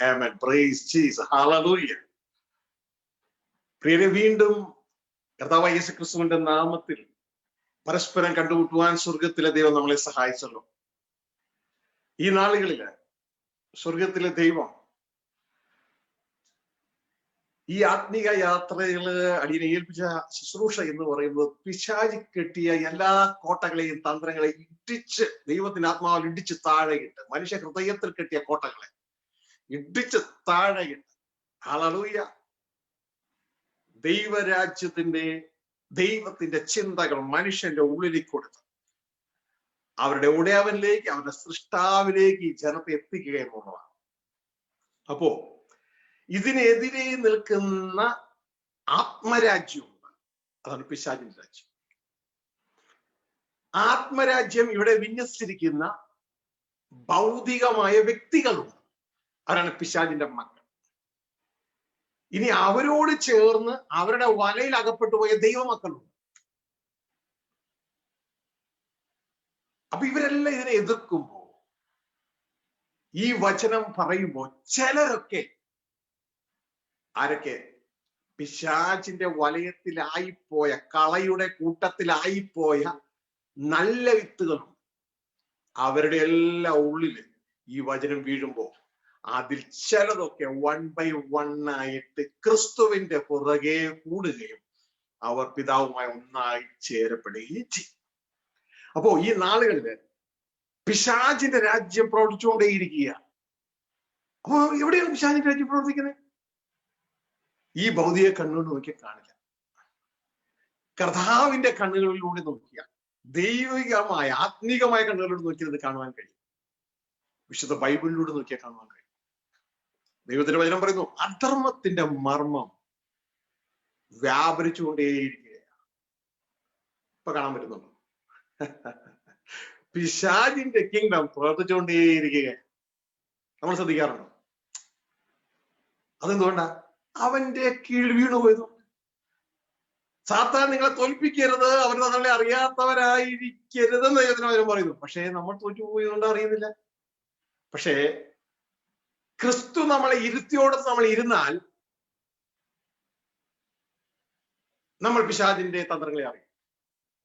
ആമേൻ. Price Jesus. Hallelujah. പ്രിയരെ, വീണ്ടും കർത്താവായ യേശുക്രിസ്തുവിന്റെ നാമത്തിൽ പരസ്പരം കണ്ടുമുട്ടുവാൻ സ്വർഗത്തിലെ ദൈവം നമ്മളെ സഹായിച്ചല്ലോ. ഈ നാളുകളില് സ്വർഗത്തിലെ ദൈവം ഈ ആത്മീക യാത്രകള് അടിയനെ ഏൽപ്പിച്ച ശുശ്രൂഷ എന്ന് പറയുന്നത് പിശാചി കെട്ടിയ എല്ലാ കോട്ടകളെയും തന്ത്രങ്ങളെയും ഇടിച്ച്, ദൈവത്തിന്റെ ആത്മാവിൽ ഇടിച്ച് താഴെയിട്ട്, മനുഷ്യ ഹൃദയത്തിൽ കെട്ടിയ കോട്ടകളെ ഇടിച്ച് താഴെയിട്ട്, ഹല്ലേലൂയ, ദൈവത്തിന്റെ ചിന്തകൾ മനുഷ്യന്റെ ഉള്ളിലേക്ക് കൊടുത്ത് അവരുടെ ഉടയവനിലേക്ക്, അവരുടെ സൃഷ്ടാവിലേക്ക് ഈ ജനത്തെ എത്തിക്കുക എന്നുള്ളതാണ്. അപ്പോ ഇതിനെതിരെ നിൽക്കുന്ന ആത്മരാജ്യമുണ്ട്. അതാണ് പിശാചിന്റെ രാജ്യം. ആത്മരാജ്യം ഇവിടെ വിന്യസിച്ചിരിക്കുന്ന ഭൗതികമായ വ്യക്തികളുണ്ട്. അവരാണ് പിശാചിന്റെ മക്കൾ. ഇനി അവരോട് ചേർന്ന് അവരുടെ വലയിൽ അകപ്പെട്ടു പോയ ദൈവമക്കളുണ്ട്. അപ്പൊ ഇവരെല്ലാം ഇതിനെ എതിർക്കുമ്പോ, ഈ വചനം പറയുമ്പോൾ ചിലരൊക്കെ, ആരൊക്കെ? പിശാചിന്റെ വലയത്തിലായിപ്പോയ, കളയുടെ കൂട്ടത്തിലായിപ്പോയ നല്ല വിത്തുകളും അവരുടെ എല്ലാ ഉള്ളില് ഈ വചനം വീഴുമ്പോ അതിൽ ചിലതൊക്കെ 1 by 1 ആയിട്ട് ക്രിസ്തുവിന്റെ പുറകെ കൂടുകയും അവർ പിതാവുമായി ഒന്നായി ചേരപ്പെടുകയും ചെയ്യും. അപ്പോ ഈ നാളുകളില് പിശാചിന്റെ രാജ്യം പ്രവർത്തിച്ചുകൊണ്ടേയിരിക്കുക. അപ്പൊ എവിടെയാണ് പിശാചിന്റെ രാജ്യം പ്രവർത്തിക്കുന്നത്? ഈ ഭൗതിക കണ്ണുകൊണ്ട് നോക്കിയാൽ കാണില്ല. കർത്താവിന്റെ കണ്ണുകളിലൂടെ നോക്കിയാൽ, ദൈവികമായ ആത്മീകമായ കണ്ണുകളിലൂടെ നോക്കിയത് കാണുവാൻ കഴിയും. വിശുദ്ധ ബൈബിളിലൂടെ നോക്കിയാൽ കാണുവാൻ കഴിയും. ദൈവത്തിന്റെ വചനം പറയുന്നു, അധർമ്മത്തിന്റെ മർമ്മം വ്യാപരിച്ചുകൊണ്ടേയിരിക്കുകയാണ്. ഇപ്പൊ കാണാൻ പറ്റുന്നുണ്ടോ? പിശാചിന്റെ കിങ്ഡം പ്രവർത്തിച്ചുകൊണ്ടേയിരിക്കുകയാണ്. നമ്മൾ ശ്രദ്ധിക്കാറുണ്ടോ? അതെന്തുകൊണ്ടാ? അവന്റെ കീഴ് വീണു പോയതുകൊണ്ട്. സാത്താൻ നിങ്ങളെ തോൽപ്പിക്കരുത്, അവർ നമ്മളെ അറിയാത്തവരായിരിക്കരുത് എന്ന് ദൈവത്തിന് വചനം പറയുന്നു. പക്ഷേ നമ്മൾ തോറ്റുപോയതുകൊണ്ട് അറിയുന്നില്ല. പക്ഷേ ക്രിസ്തു നമ്മളെ ഇരുത്തിയോടത്ത് നമ്മൾ ഇരുന്നാൽ നമ്മൾ പിശാചിന്റെ തന്ത്രങ്ങളെ അറിയും.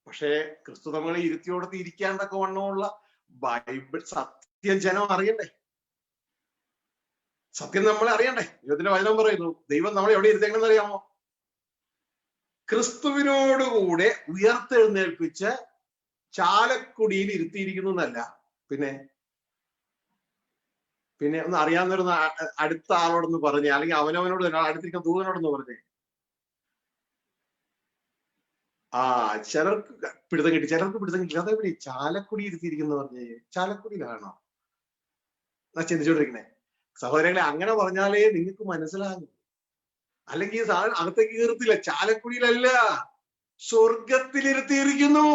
പക്ഷേ ക്രിസ്തു നമ്മളെ ഇരുത്തിയോടത്ത് ഇരിക്കാണ്ടൊക്കെ വണ്ണമുള്ള ബൈബിൾ സത്യം ജനം അറിയണ്ടേ? സത്യം നമ്മളെ അറിയണ്ടേ? ദൈവത്തിന്റെ വചനം പറയുന്നു, ദൈവം നമ്മളെ എവിടെ ഇരുത്തേക്കണമെന്ന് അറിയാമോ? ക്രിസ്തുവിനോടുകൂടെ ഉയർത്തെഴുന്നേൽപ്പിച്ച് ചാലക്കുടിയിൽ ഇരുത്തിയിരിക്കുന്നു എന്നല്ല, പിന്നെ ഒന്ന് അറിയാവുന്നൊരു അടുത്ത ആളോടൊന്ന് പറഞ്ഞേ, അല്ലെങ്കിൽ അവനവനോട് തന്നെ, അടുത്തിരിക്കുന്ന ദൂതനോടൊന്ന് പറഞ്ഞേ. ചിലർക്ക് പിടുത്തം കിട്ടി, ചിലർക്ക് പിടുത്തം കിട്ടില്ല. അതെവിടെ ചാലക്കുടി ഇരുത്തിയിരിക്കുന്നു പറഞ്ഞേ? ചാലക്കുടിയിലാണോ എന്നാ ചിന്തിച്ചോണ്ടിരിക്കണേ? സഹോദരങ്ങളെ, അങ്ങനെ പറഞ്ഞാലേ നിങ്ങൾക്ക് മനസ്സിലാകും. അല്ലെങ്കിൽ അകത്തേക്ക് കയറത്തില്ല. ചാലക്കുടിയിലല്ല, സ്വർഗത്തിൽ ഇരുത്തിയിരിക്കുന്നു.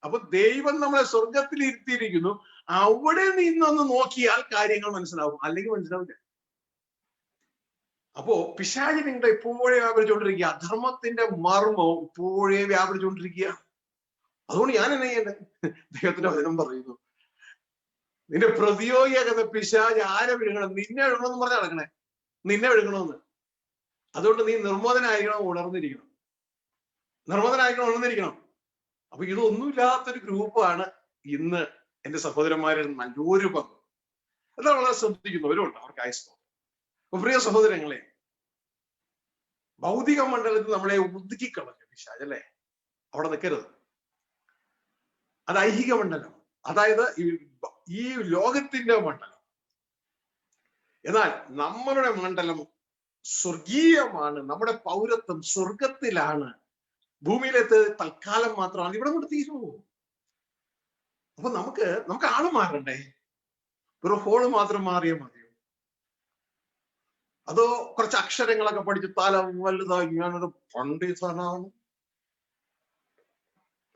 അപ്പൊ ദൈവം നമ്മളെ സ്വർഗത്തിൽ ഇരുത്തിയിരിക്കുന്നു. അവിടെ നിന്നൊന്ന് നോക്കിയാൽ കാര്യങ്ങൾ മനസ്സിലാവും, അല്ലെങ്കിൽ മനസ്സിലാവില്ല. അപ്പോ പിശാചി നിങ്ങളുടെ ഇപ്പോഴേ വ്യാപരിച്ചുകൊണ്ടിരിക്കുക. അധർമ്മത്തിന്റെ മർമ്മം ഇപ്പോഴേ വ്യാപരിച്ചുകൊണ്ടിരിക്കുക. അതുകൊണ്ട് ഞാൻ എന്നെ ചെയ്യണ്ടേ? ദൈവത്തിന്റെ വചനം പറയുന്നു, നിന്റെ പ്രതിയോഗിയാകുന്ന പിശാച് ആരെ വിഴുങ്ങണം? നിന്നെ വിഴുങ്ങണമെന്ന് പറഞ്ഞാൽ നടക്കണേ, നിന്നെ വിഴുങ്ങണമെന്ന്. അതുകൊണ്ട് നീ നിർമ്മോദനായിരിക്കണം, ഉണർന്നിരിക്കണം. ഉണർന്നിരിക്കണം. അപ്പൊ ഇതൊന്നുമില്ലാത്തൊരു ഗ്രൂപ്പാണ് ഇന്ന് എന്റെ സഹോദരന്മാരിൽ നല്ലൊരു പങ്ക്. അതാണ് വളരെ ശ്രദ്ധിക്കുന്നവരുണ്ട്, അവർക്ക് അയസ്തോ. അപ്പൊ പ്രിയ സഹോദരങ്ങളെ, ഭൗതിക മണ്ഡലത്തിൽ നമ്മളെ ഒതുക്കിക്കളഞ്ഞു പിശാച്, അല്ലേ? അവിടെ നിൽക്കരുത്. അത് ഐഹിക മണ്ഡലം, അതായത് ഈ ലോകത്തിന്റെ മണ്ഡലം. എന്നാൽ നമ്മളുടെ മണ്ഡലം സ്വർഗീയമാണ്. നമ്മുടെ പൗരത്വം സ്വർഗത്തിലാണ്. ഭൂമിയിലെത്ത് തൽക്കാലം മാത്രമാണ്. ഇവിടെ കൊണ്ട് തീരുമോ? അപ്പൊ നമുക്ക് ആള് മാറണ്ടേ? ഒരു ഹോള് മാത്രം മാറിയാൽ മതിയോ? അതോ കുറച്ച് അക്ഷരങ്ങളൊക്കെ പഠിച്ച് തല വലുതായി ഞാനൊരു പണ്ഡിതനാണ്,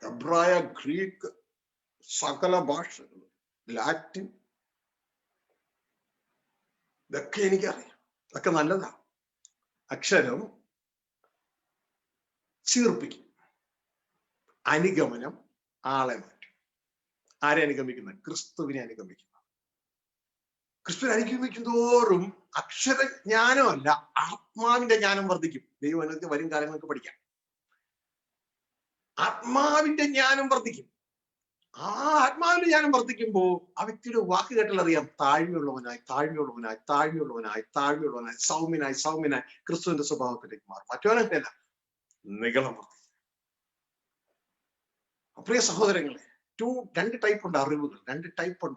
എബ്രായ, ഗ്രീക്ക്, സകല ഭാഷകൾ, ലാറ്റിൻ, ഇതൊക്കെ എനിക്കറിയാം, ഇതൊക്കെ നല്ലതാ. അക്ഷരം ചീർപ്പിക്കും, അനുഗമനം ആളെ മാറ്റും. ആരെ അനുഗമിക്കുന്നത്? ക്രിസ്തുവിനെ അനുഗമിക്കുന്ന. ക്രിസ്തു അനുഭവിക്കും തോറും അക്ഷരജ്ഞാനമല്ല, ആത്മാവിന്റെ ജ്ഞാനം വർദ്ധിക്കും. ദൈവം അനുവദിച്ച് വരും കാലങ്ങൾക്ക് പഠിക്കാം. ആത്മാവിന്റെ ജ്ഞാനം വർദ്ധിക്കും. ആ ആത്മാവിന്റെ ജ്ഞാനം വർദ്ധിക്കുമ്പോ ആ വ്യക്തിയുടെ വാക്ക് കേട്ടാൽ അറിയാം, താഴ്മയുള്ളവനായി താഴ്മയുള്ളവനായി താഴ്മയുള്ളവനായി താഴ്മയുള്ളവനായി സൗമ്യനായി ക്രിസ്തുവിന്റെ സ്വഭാവത്തിലേക്ക് മാറും. മറ്റവനല്ല, നിഗളം വർദ്ധിക്കും. പ്രിയ സഹോദരങ്ങളെ, രണ്ട് ടൈപ്പ് ഉണ്ട്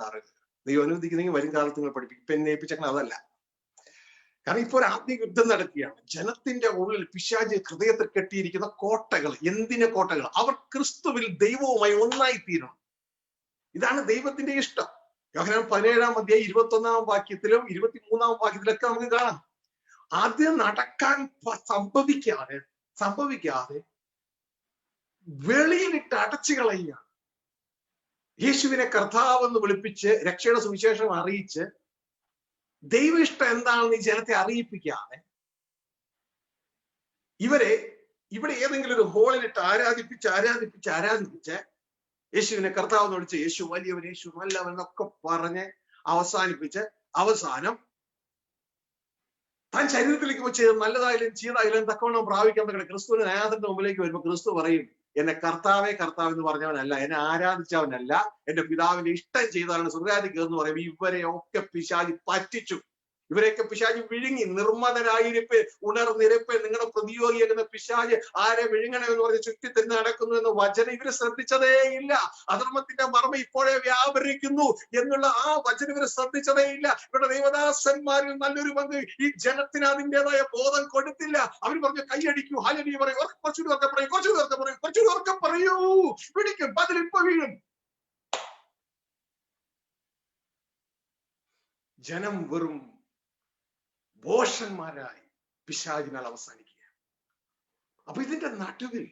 അറിവുകൾ. ദൈവം അനുവദിക്കുന്നെങ്കിൽ വരും കാലത്ത് നിങ്ങൾ പഠിപ്പിക്കും. ഇപ്പൊ എന്നെ ഏൽപ്പിച്ചങ്ങനെ അതല്ല. കാരണം ഇപ്പൊ ഒരു ആത്മീയ യുദ്ധം നടക്കുകയാണ്. ജനത്തിന്റെ ഉള്ളിൽ പിശാച് ഹൃദയത്തിൽ കെട്ടിയിരിക്കുന്ന കോട്ടകൾ. എന്തിന്റെ കോട്ടകൾ? അവർ ക്രിസ്തുവിൽ ദൈവവുമായി ഒന്നായിത്തീരണം. ഇതാണ് ദൈവത്തിന്റെ ഇഷ്ടം. യോഹന്നാൻ 17-ാം അധ്യായം 21-ാം വാക്യത്തിലും 23-ാം വാക്യത്തിലൊക്കെ നമുക്ക് കാണാം. അത് നടക്കാൻ സംഭവിക്കാതെ വെളിയിലിട്ട് അടച്ചു കളയുകയാണ്. യേശുവിനെ കർത്താവെന്ന് വിളിപ്പിച്ച് രക്ഷയുടെ സുവിശേഷം അറിയിച്ച് ദൈവ ഇഷ്ടം എന്താണെന്ന് ഈ ജനത്തെ അറിയിപ്പിക്കാതെ ഇവിടെ ഏതെങ്കിലും ഒരു ഹോളിലിട്ട് ആരാധിപ്പിച്ച് യേശുവിനെ കർത്താവെന്ന് വിളിച്ച് യേശു വലിയവൻ, യേശു നല്ലവൻ എന്നൊക്കെ പറഞ്ഞ് അവസാനിപ്പിച്ച് അവസാനം താൻ ശരീരത്തിലേക്ക് വെച്ച് നല്ലതായാലും ചീതായാലും തക്കവണ്ണം പ്രാപിക്കാൻ പറ്റുന്ന ക്രിസ്തുവിന്റെ ന്യായാസനത്തിന്റെ മുമ്പിലേക്ക് വരുമ്പോൾ ക്രിസ്തു പറയും, എന്നെ കർത്താവേ എന്ന് പറഞ്ഞവനല്ല, എന്നെ ആരാധിച്ചവനല്ല, എന്റെ പിതാവിന്റെ ഇഷ്ടം ചെയ്തവനാണ് സ്വർഗ്ഗരാജ്യത്തിൽ എന്ന് പറയുമ്പോൾ ഇവരെയൊക്കെ പിശാചി പറ്റിച്ചു. ഇവരെയൊക്കെ പിശാച് വിഴുങ്ങി. നിർമ്മതനായിരിപ്പ്, ഉണർന്നിരപ്പ്, നിങ്ങളുടെ പ്രതിയോഗിയാകുന്ന പിശാച് ആരെ വിഴുങ്ങണമെന്ന് പറഞ്ഞ് ചുറ്റിത്തിരിഞ്ഞ് നടക്കുന്നു എന്ന വചനം ഇവര് ശ്രദ്ധിച്ചതേ ഇല്ല. അധർമ്മത്തിന്റെ മർമ്മം ഇപ്പോഴേ വ്യാപരിക്കുന്നു എന്നുള്ള ആ വചനം ഇവര് ശ്രദ്ധിച്ചതേ ഇല്ല. ഇവിടെ ദൈവദാസന്മാരിൽ നല്ലൊരു പങ്ക് ഈ ജനത്തിന് അതിൻ്റെതായ ബോധം കൊടുത്തില്ല. അവർ പറഞ്ഞു കൈയടിക്കൂ, ഹാലലൂയ പറയൂ, കുറച്ചുകൂടി പറയൂ, പിടിക്കും, അതിലിപ്പോ വീഴും. ജനം വെറും ഭോഷന്മാരായി പിശാചിനാൽ അവസാനിക്കുക. അപ്പൊ ഇതിന്റെ നടുവിൽ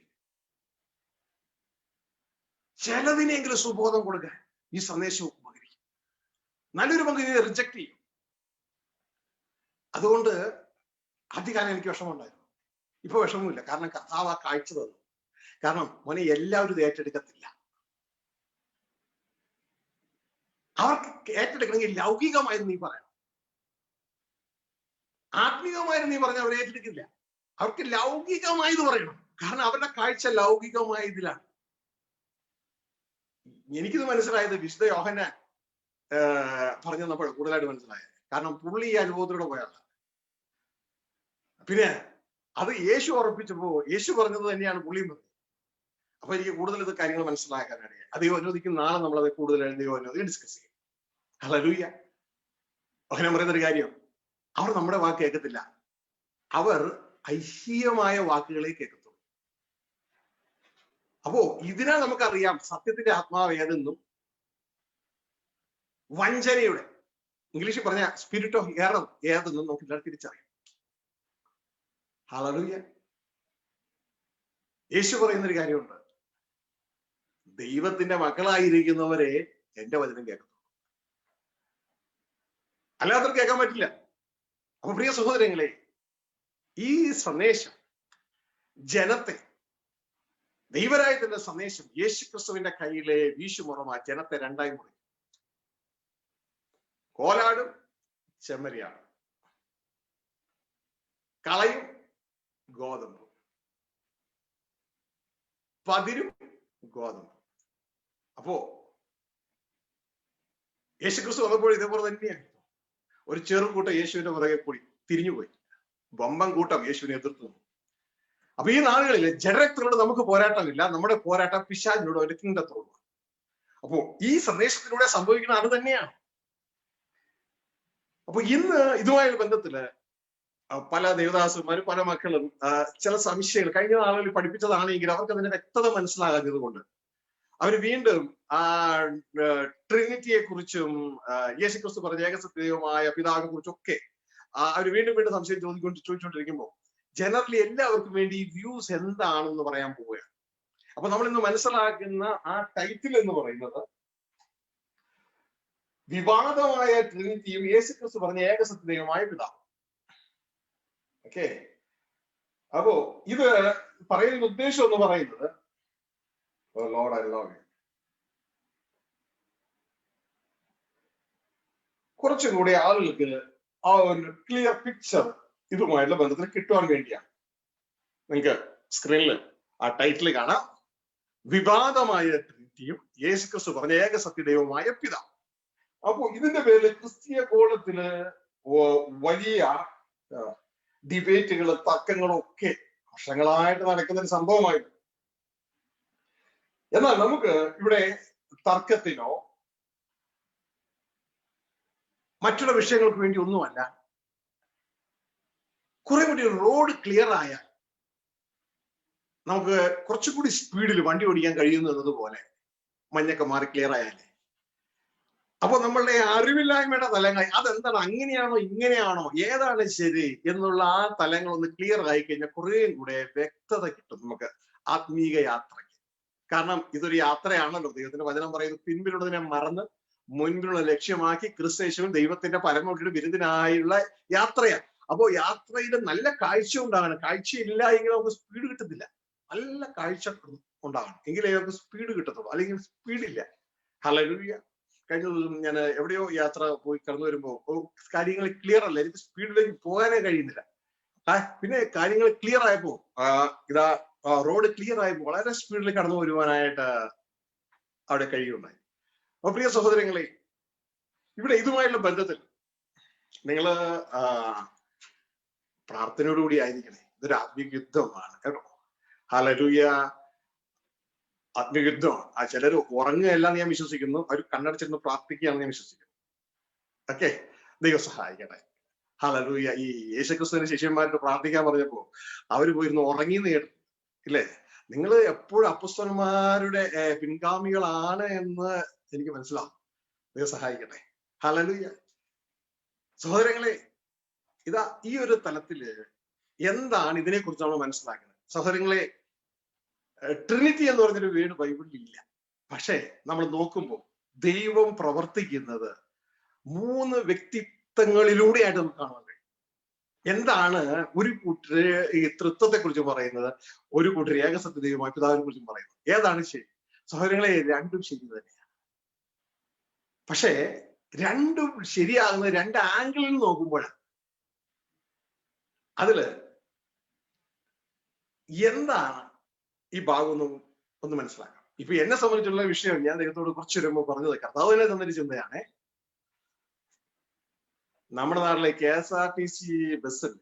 ചിലതിനെങ്കിലും സുബോധം കൊടുക്കാൻ ഈ സന്ദേശവും ഉപകരിക്കും. നല്ലൊരു പങ്ക് ഇതിനെ റിജക്ട് ചെയ്യും. അതുകൊണ്ട് ആദ്യകാലം എനിക്ക് വിഷമമുണ്ടായിരുന്നു. ഇപ്പൊ വിഷമമില്ല. കാരണം കർത്താവ് ആ കാഴ്ച തന്നു. കാരണം മോനെ എല്ലാവരും ഇത് ഏറ്റെടുക്കത്തില്ല. അവർക്ക് ഏറ്റെടുക്കണമെങ്കിൽ ലൗകികമായിരുന്നു നീ പറയണം. ആത്മീകമായിരുന്നു നീ പറഞ്ഞ അവരെ ഏറ്റെടുക്കില്ല. അവർക്ക് ലൗകികമായത് പറയണം. കാരണം അവരുടെ കാഴ്ച ലൗകികമായ ഇതിലാണ്. എനിക്കിത് മനസ്സിലായത് വിശുദ്ധ യോഹന്നാൻ പറഞ്ഞു തന്നപ്പോൾ കൂടുതലായിട്ട് മനസ്സിലായത്. കാരണം പുള്ളി ഈ അനുഭവത്തിലൂടെ പോയാണ്. പിന്നെ അത് യേശു ഉറപ്പിച്ചപ്പോ യേശു പറഞ്ഞത് തന്നെയാണ് പുള്ളിയും പറഞ്ഞത്. അപ്പൊ എനിക്ക് കൂടുതൽ ഇത് കാര്യങ്ങൾ മനസ്സിലാക്കാനാണ്. അത് അനുവദിക്കുന്ന നാളെ നമ്മളത് കൂടുതൽ ഡിസ്കസ് ചെയ്യും. ഹല്ലേലൂയ. യോഹന്നാൻ പറയുന്നൊരു കാര്യം, അവർ നമ്മുടെ വാക്ക് കേൾക്കത്തില്ല, അവർ ഐഹികമായ വാക്കുകളെ കേൾക്കത്തുള്ളൂ. അപ്പോ ഇതിനാൽ നമുക്കറിയാം സത്യത്തിന്റെ ആത്മാവ് ഏതെന്നും വഞ്ചനയുടെ, ഇംഗ്ലീഷിൽ പറഞ്ഞ സ്പിരിറ്റ് ഓഫ് എറർ ഏതെന്നും നമുക്ക് എല്ലാവരും തിരിച്ചറിയാം. ഹല്ലേലൂയ. യേശു പറയുന്നൊരു കാര്യമുണ്ട്, ദൈവത്തിന്റെ മക്കളായിരിക്കുന്നവരെ എന്റെ വചനം കേൾക്കത്തുള്ളൂ, അല്ലാത്തവർക്ക് കേൾക്കാൻ പറ്റില്ല. അപ്പൊ പ്രിയ സഹോദരങ്ങളെ, ഈ സന്ദേശം ജനത്തെ, ദൈവരായത്തിന്റെ സന്ദേശം യേശു ക്രിസ്തുവിന്റെ കയ്യിലെ വീശുമുറമ ജനത്തെ രണ്ടായി മുറിക്കും. കോലാടും ചെമ്മരിയാടും, കളയും ഗോതമ്പും, പതിരും ഗോതമ്പും. അപ്പോ യേശു ക്രിസ്തു വന്നപ്പോൾ ഇതേപോലെ തന്നെയാണ്. ഒരു ചെറുകൂട്ടം യേശുവിന്റെ പുറകെ കൂടി തിരിഞ്ഞുപോയി, വമ്പൻ കൂട്ടം യേശുവിനെ എതിർത്തു. അപ്പൊ ഈ നാളുകളിൽ ജഡരക്തരോട് നമുക്ക് പോരാട്ടമില്ല, നമ്മുടെ പോരാട്ടം പിശാചിനോട് ഒരു കിങ്ഡത്തോട്. അപ്പോ ഈ സന്ദേശത്തിലൂടെ സംഭവിക്കുന്ന അത് തന്നെയാണ്. അപ്പൊ ഇന്ന് ഇതുമായുള്ള ബന്ധത്തില് പല ദേവദാസന്മാരും പല മക്കളും ചില സംശയങ്ങൾ കഴിഞ്ഞ നാളുകളിൽ പഠിപ്പിച്ചതാണെങ്കിൽ അവർക്ക് അതിന്റെ വ്യക്തത മനസ്സിലാകാത്തത് കൊണ്ട് അവർ വീണ്ടും ട്രിനിറ്റിയെ കുറിച്ചും യേശുക്രിസ്തു പറഞ്ഞ ഏകസത്യമായ പിതാവിനെ കുറിച്ചൊക്കെ അവർ വീണ്ടും സംശയം ചോദിച്ചുകൊണ്ടിരിക്കുമ്പോൾ ജനറലി എല്ലാവർക്കും വേണ്ടി ഈ വ്യൂസ് എന്താണെന്ന് പറയാൻ പോവുകയാണ്. അപ്പൊ നമ്മൾ ഇന്ന് മനസ്സിലാക്കുന്ന ആ ടൈറ്റിൽ എന്ന് പറയുന്നത് വിവാദമായ ട്രിനിറ്റിയും യേശുക്രിസ്തു പറഞ്ഞ ഏകസത്യമായ പിതാവ്. ഓക്കെ, അപ്പോ ഇത് പറയുന്ന ഉദ്ദേശം എന്ന് പറയുന്നത്, കുറച്ചും കൂടി ആളുകൾക്ക് ആ ഒരു ക്ലിയർ പിക്ചർ ഇതുമായിട്ടുള്ള ബന്ധത്തിൽ കിട്ടുവാൻ വേണ്ടിയാണ്. നിങ്ങൾക്ക് സ്ക്രീനിൽ ആ ടൈറ്റിൽ കാണാം, വിവാദമായ ട്രിനിറ്റിയും യേശുക്രിസ്തു പറഞ്ഞ ഏകസത്യ ദൈവമായ പിതാവ്. അപ്പോ ഇതിന്റെ പേരിൽ ക്രിസ്തീയ ഗോളത്തില് വലിയ ഡിബേറ്റുകളും തർക്കങ്ങളും ഒക്കെ വർഷങ്ങളായിട്ട് നടക്കുന്ന ഒരു സംഭവമായിട്ട്. എന്നാൽ നമുക്ക് ഇവിടെ തർക്കത്തിനോ മറ്റുള്ള വിഷയങ്ങൾക്ക് വേണ്ടി ഒന്നുമല്ല, കുറെ കൂടി റോഡ് ക്ലിയർ ആയാൽ നമുക്ക് കുറച്ചുകൂടി സ്പീഡിൽ വണ്ടി ഓടിക്കാൻ കഴിയുന്നു എന്നതുപോലെ മഞ്ഞൊക്കെ മാറി ക്ലിയർ ആയാലേ. അപ്പൊ നമ്മളുടെ അറിവില്ലായ്മയുടെ തലങ്ങൾ അതെന്താണ്, അങ്ങനെയാണോ ഇങ്ങനെയാണോ ഏതാണ് ശരി എന്നുള്ള ആ തലങ്ങളൊന്ന് ക്ലിയർ ആയി കഴിഞ്ഞാൽ കുറേയും കൂടെ വ്യക്തത കിട്ടും നമുക്ക് ആത്മീക യാത്രയ്ക്ക്. കാരണം ഇതൊരു യാത്രയാണല്ലോ. ദൈവത്തിന്റെ വചനം പറയുന്നത് പിൻപിലുള്ളതിനെ മറന്ന് മുൻപിലുള്ള ലക്ഷ്യമാക്കി ക്രിസ്തേശുവിൻ ദൈവത്തിന്റെ പരമോടിയുടെ ബിരുദനായുള്ള യാത്രയാണ്. അപ്പോ യാത്രയിൽ നല്ല കാഴ്ച ഉണ്ടാകണം. കാഴ്ചയില്ല എങ്കിൽ നമുക്ക് സ്പീഡ് കിട്ടത്തില്ല. നല്ല കാഴ്ച ഉണ്ടാകണം എങ്കിലേ നമുക്ക് സ്പീഡ് കിട്ടത്തുള്ളൂ, അല്ലെങ്കിൽ സ്പീഡില്ല. ഹല്ലേലൂയ. കഴിഞ്ഞ ദിവസം ഞാൻ എവിടെയോ യാത്ര പോയി കടന്നു വരുമ്പോ കാര്യങ്ങൾ ക്ലിയർ അല്ല, എനിക്ക് സ്പീഡിലേക്ക് പോകാനേ കഴിയുന്നില്ല. പിന്നെ കാര്യങ്ങൾ ക്ലിയർ ആയപ്പോ ഇതാ റോഡ് ക്ലിയർ ആയപ്പോ വളരെ സ്പീഡിൽ കടന്നു വരുവാനായിട്ട് അവിടെ കഴിയുണ്ടായി. അപ്പൊ പ്രിയ സഹോദരങ്ങളെ, ഇവിടെ ഇതുമായുള്ള ബന്ധത്തിൽ നിങ്ങള് പ്രാർത്ഥനയോടുകൂടി ആയിരിക്കണേ. ഇതൊരു ആത്മീയ യുദ്ധമാണ് കേട്ടോ. ഹല്ലേലൂയ. ആത്മീയ യുദ്ധമാണ്. ആ ചിലർ ഉറങ്ങുകയല്ലാന്ന് ഞാൻ വിശ്വസിക്കുന്നു, അവർ കണ്ണടച്ചിരുന്ന് പ്രാർത്ഥിക്കുകയാണെന്ന് ഞാൻ വിശ്വസിക്കുന്നു. ഓക്കെ, ദൈവം സഹായിക്കട്ടെ. ഹല്ലേലൂയ. ഈ യേശുക്രിസ്തുവിന്റെ ശിഷ്യന്മാരോട് പ്രാർത്ഥിക്കാൻ പറഞ്ഞപ്പോ അവര് പോയിരുന്ന് ഉറങ്ങിന്ന് കേട്ടു ഇല്ലേ? നിങ്ങൾ എപ്പോഴും അപ്പസ്തലന്മാരുടെ പിൻഗാമികളാണ് എന്ന് എനിക്ക് മനസ്സിലാവും. ദൈവം സഹായിക്കട്ടെ. ഹല്ലേലൂയ. സഹോദരങ്ങളെ, ഇതാ ഈ ഒരു തലത്തില് എന്താണ് ഇതിനെ കുറിച്ച് നമ്മൾ മനസ്സിലാക്കുന്നത്? സഹോദരങ്ങളെ, ട്രിനിറ്റി എന്ന് പറഞ്ഞൊരു വേർഡ് ബൈബിളിൽ ഇല്ല. പക്ഷേ നമ്മൾ നോക്കുമ്പോൾ ദൈവം പ്രവർത്തിക്കുന്നത് 3 വ്യക്തിത്വങ്ങളിലൂടെയായിട്ട് നമുക്ക് കാണാൻ കഴിയും. എന്താണ് ഒരു കൂട്ടര് ഈ തൃത്വത്തെ കുറിച്ച് പറയുന്നത്, ഒരു കൂട്ടര് ഏകസത്യ ദൈവമായ പിതാവിനെ കുറിച്ചും പറയുന്നത്. ഏതാണ് ശരി? സഹോദരങ്ങളെ, രണ്ടും ശരി തന്നെയാണ്. പക്ഷേ രണ്ടും ശരിയാകുന്നത് 2 ആംഗിളിൽ നോക്കുമ്പോഴാണ്. അതില് എന്താണ് ഈ ഭാഗം ഒന്ന് മനസ്സിലാക്കാം. ഇപ്പൊ എന്നെ സംബന്ധിച്ചുള്ള വിഷയം ഞാൻ ദൈവത്തോട് കുറച്ചു വരുമ്പോൾ പറഞ്ഞത് കർത്താവ് തന്നെ തന്നൊരു ചിന്തയാണ്. നമ്മുടെ നാട്ടിലെ KSRTC ബസ്സിൽ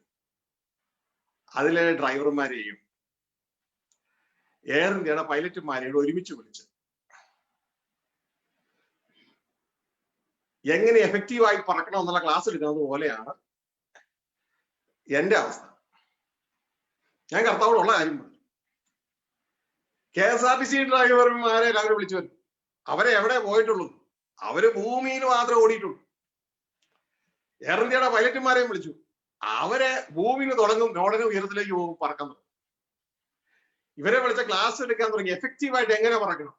അതിലെ ഡ്രൈവർമാരെയും എയർ ഇന്ത്യയുടെ പൈലറ്റുമാരെയും ഒരുമിച്ച് വിളിച്ച് എങ്ങനെ എഫക്റ്റീവായി പറക്കണം എന്നുള്ള ക്ലാസ് എടുക്കുന്നത് പോലെയാണ് എന്റെ അവസ്ഥ. ഞാൻ കർത്താവോടുള്ള കാര്യം പറഞ്ഞു. KSRTC ഡ്രൈവർമാരെ എല്ലാവരും വിളിച്ചു വരും. അവരെ എവിടെ പോയിട്ടുള്ളൂ? അവര് ഭൂമിയിൽ മാത്രമേ ഓടിയിട്ടുള്ളൂ. എയർ ഇന്ത്യയുടെ പൈലറ്റുമാരെയും വിളിച്ചു. അവരെ ഭൂമിയിൽ തുടങ്ങും, നോടനെ ഉയരത്തിലേക്ക് പോകും, പറക്കാൻ തുടങ്ങും. ഇവരെ വിളിച്ച ക്ലാസ് എടുക്കാൻ തുടങ്ങി എഫക്റ്റീവായിട്ട് എങ്ങനെ പറക്കണം.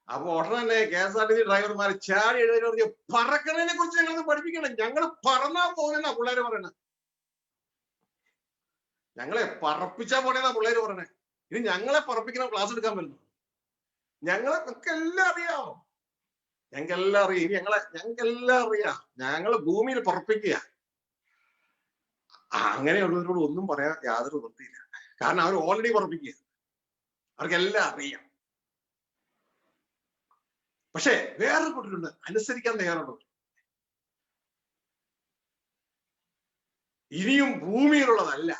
അപ്പൊ ഉടനെ തന്നെ KSRTC ഡ്രൈവർമാർ ചാടി എഴുതി പറഞ്ഞ് പറക്കുന്നതിനെ കുറിച്ച് ഞങ്ങളൊന്ന് പഠിപ്പിക്കണം. ഞങ്ങൾ പറന്നാ പോകുന്ന പിള്ളേര് പറയണേ. ഞങ്ങളെ പറപ്പിച്ചാ പോണേന്നാ പിള്ളേര് പറയണേ. ഇനി ഞങ്ങളെ പറപ്പിക്കുന്ന ക്ലാസ് എടുക്കാൻ പറ്റുന്നു. ഞങ്ങൾക്ക് എല്ലാം അറിയാം. ഞങ്ങൾക്കെല്ലാം അറിയാം. ഇനി ഞങ്ങൾക്കെല്ലാം അറിയാം. ഞങ്ങള് ഭൂമിയിൽ പറപ്പിക്കുക. അങ്ങനെയുള്ളവരോട് ഒന്നും പറയാൻ യാതൊരു വൃത്തിയില്ല. കാരണം അവർ ഓൾറെഡി പറപ്പിക്കുക. അവർക്കെല്ലാം അറിയാം. പക്ഷെ വേറൊരു കൂട്ടരുണ്ട്, അനുസരിക്കാൻ തയ്യാറുള്ളവർ. ഇനിയും ഭൂമിയിലുള്ളതല്ല,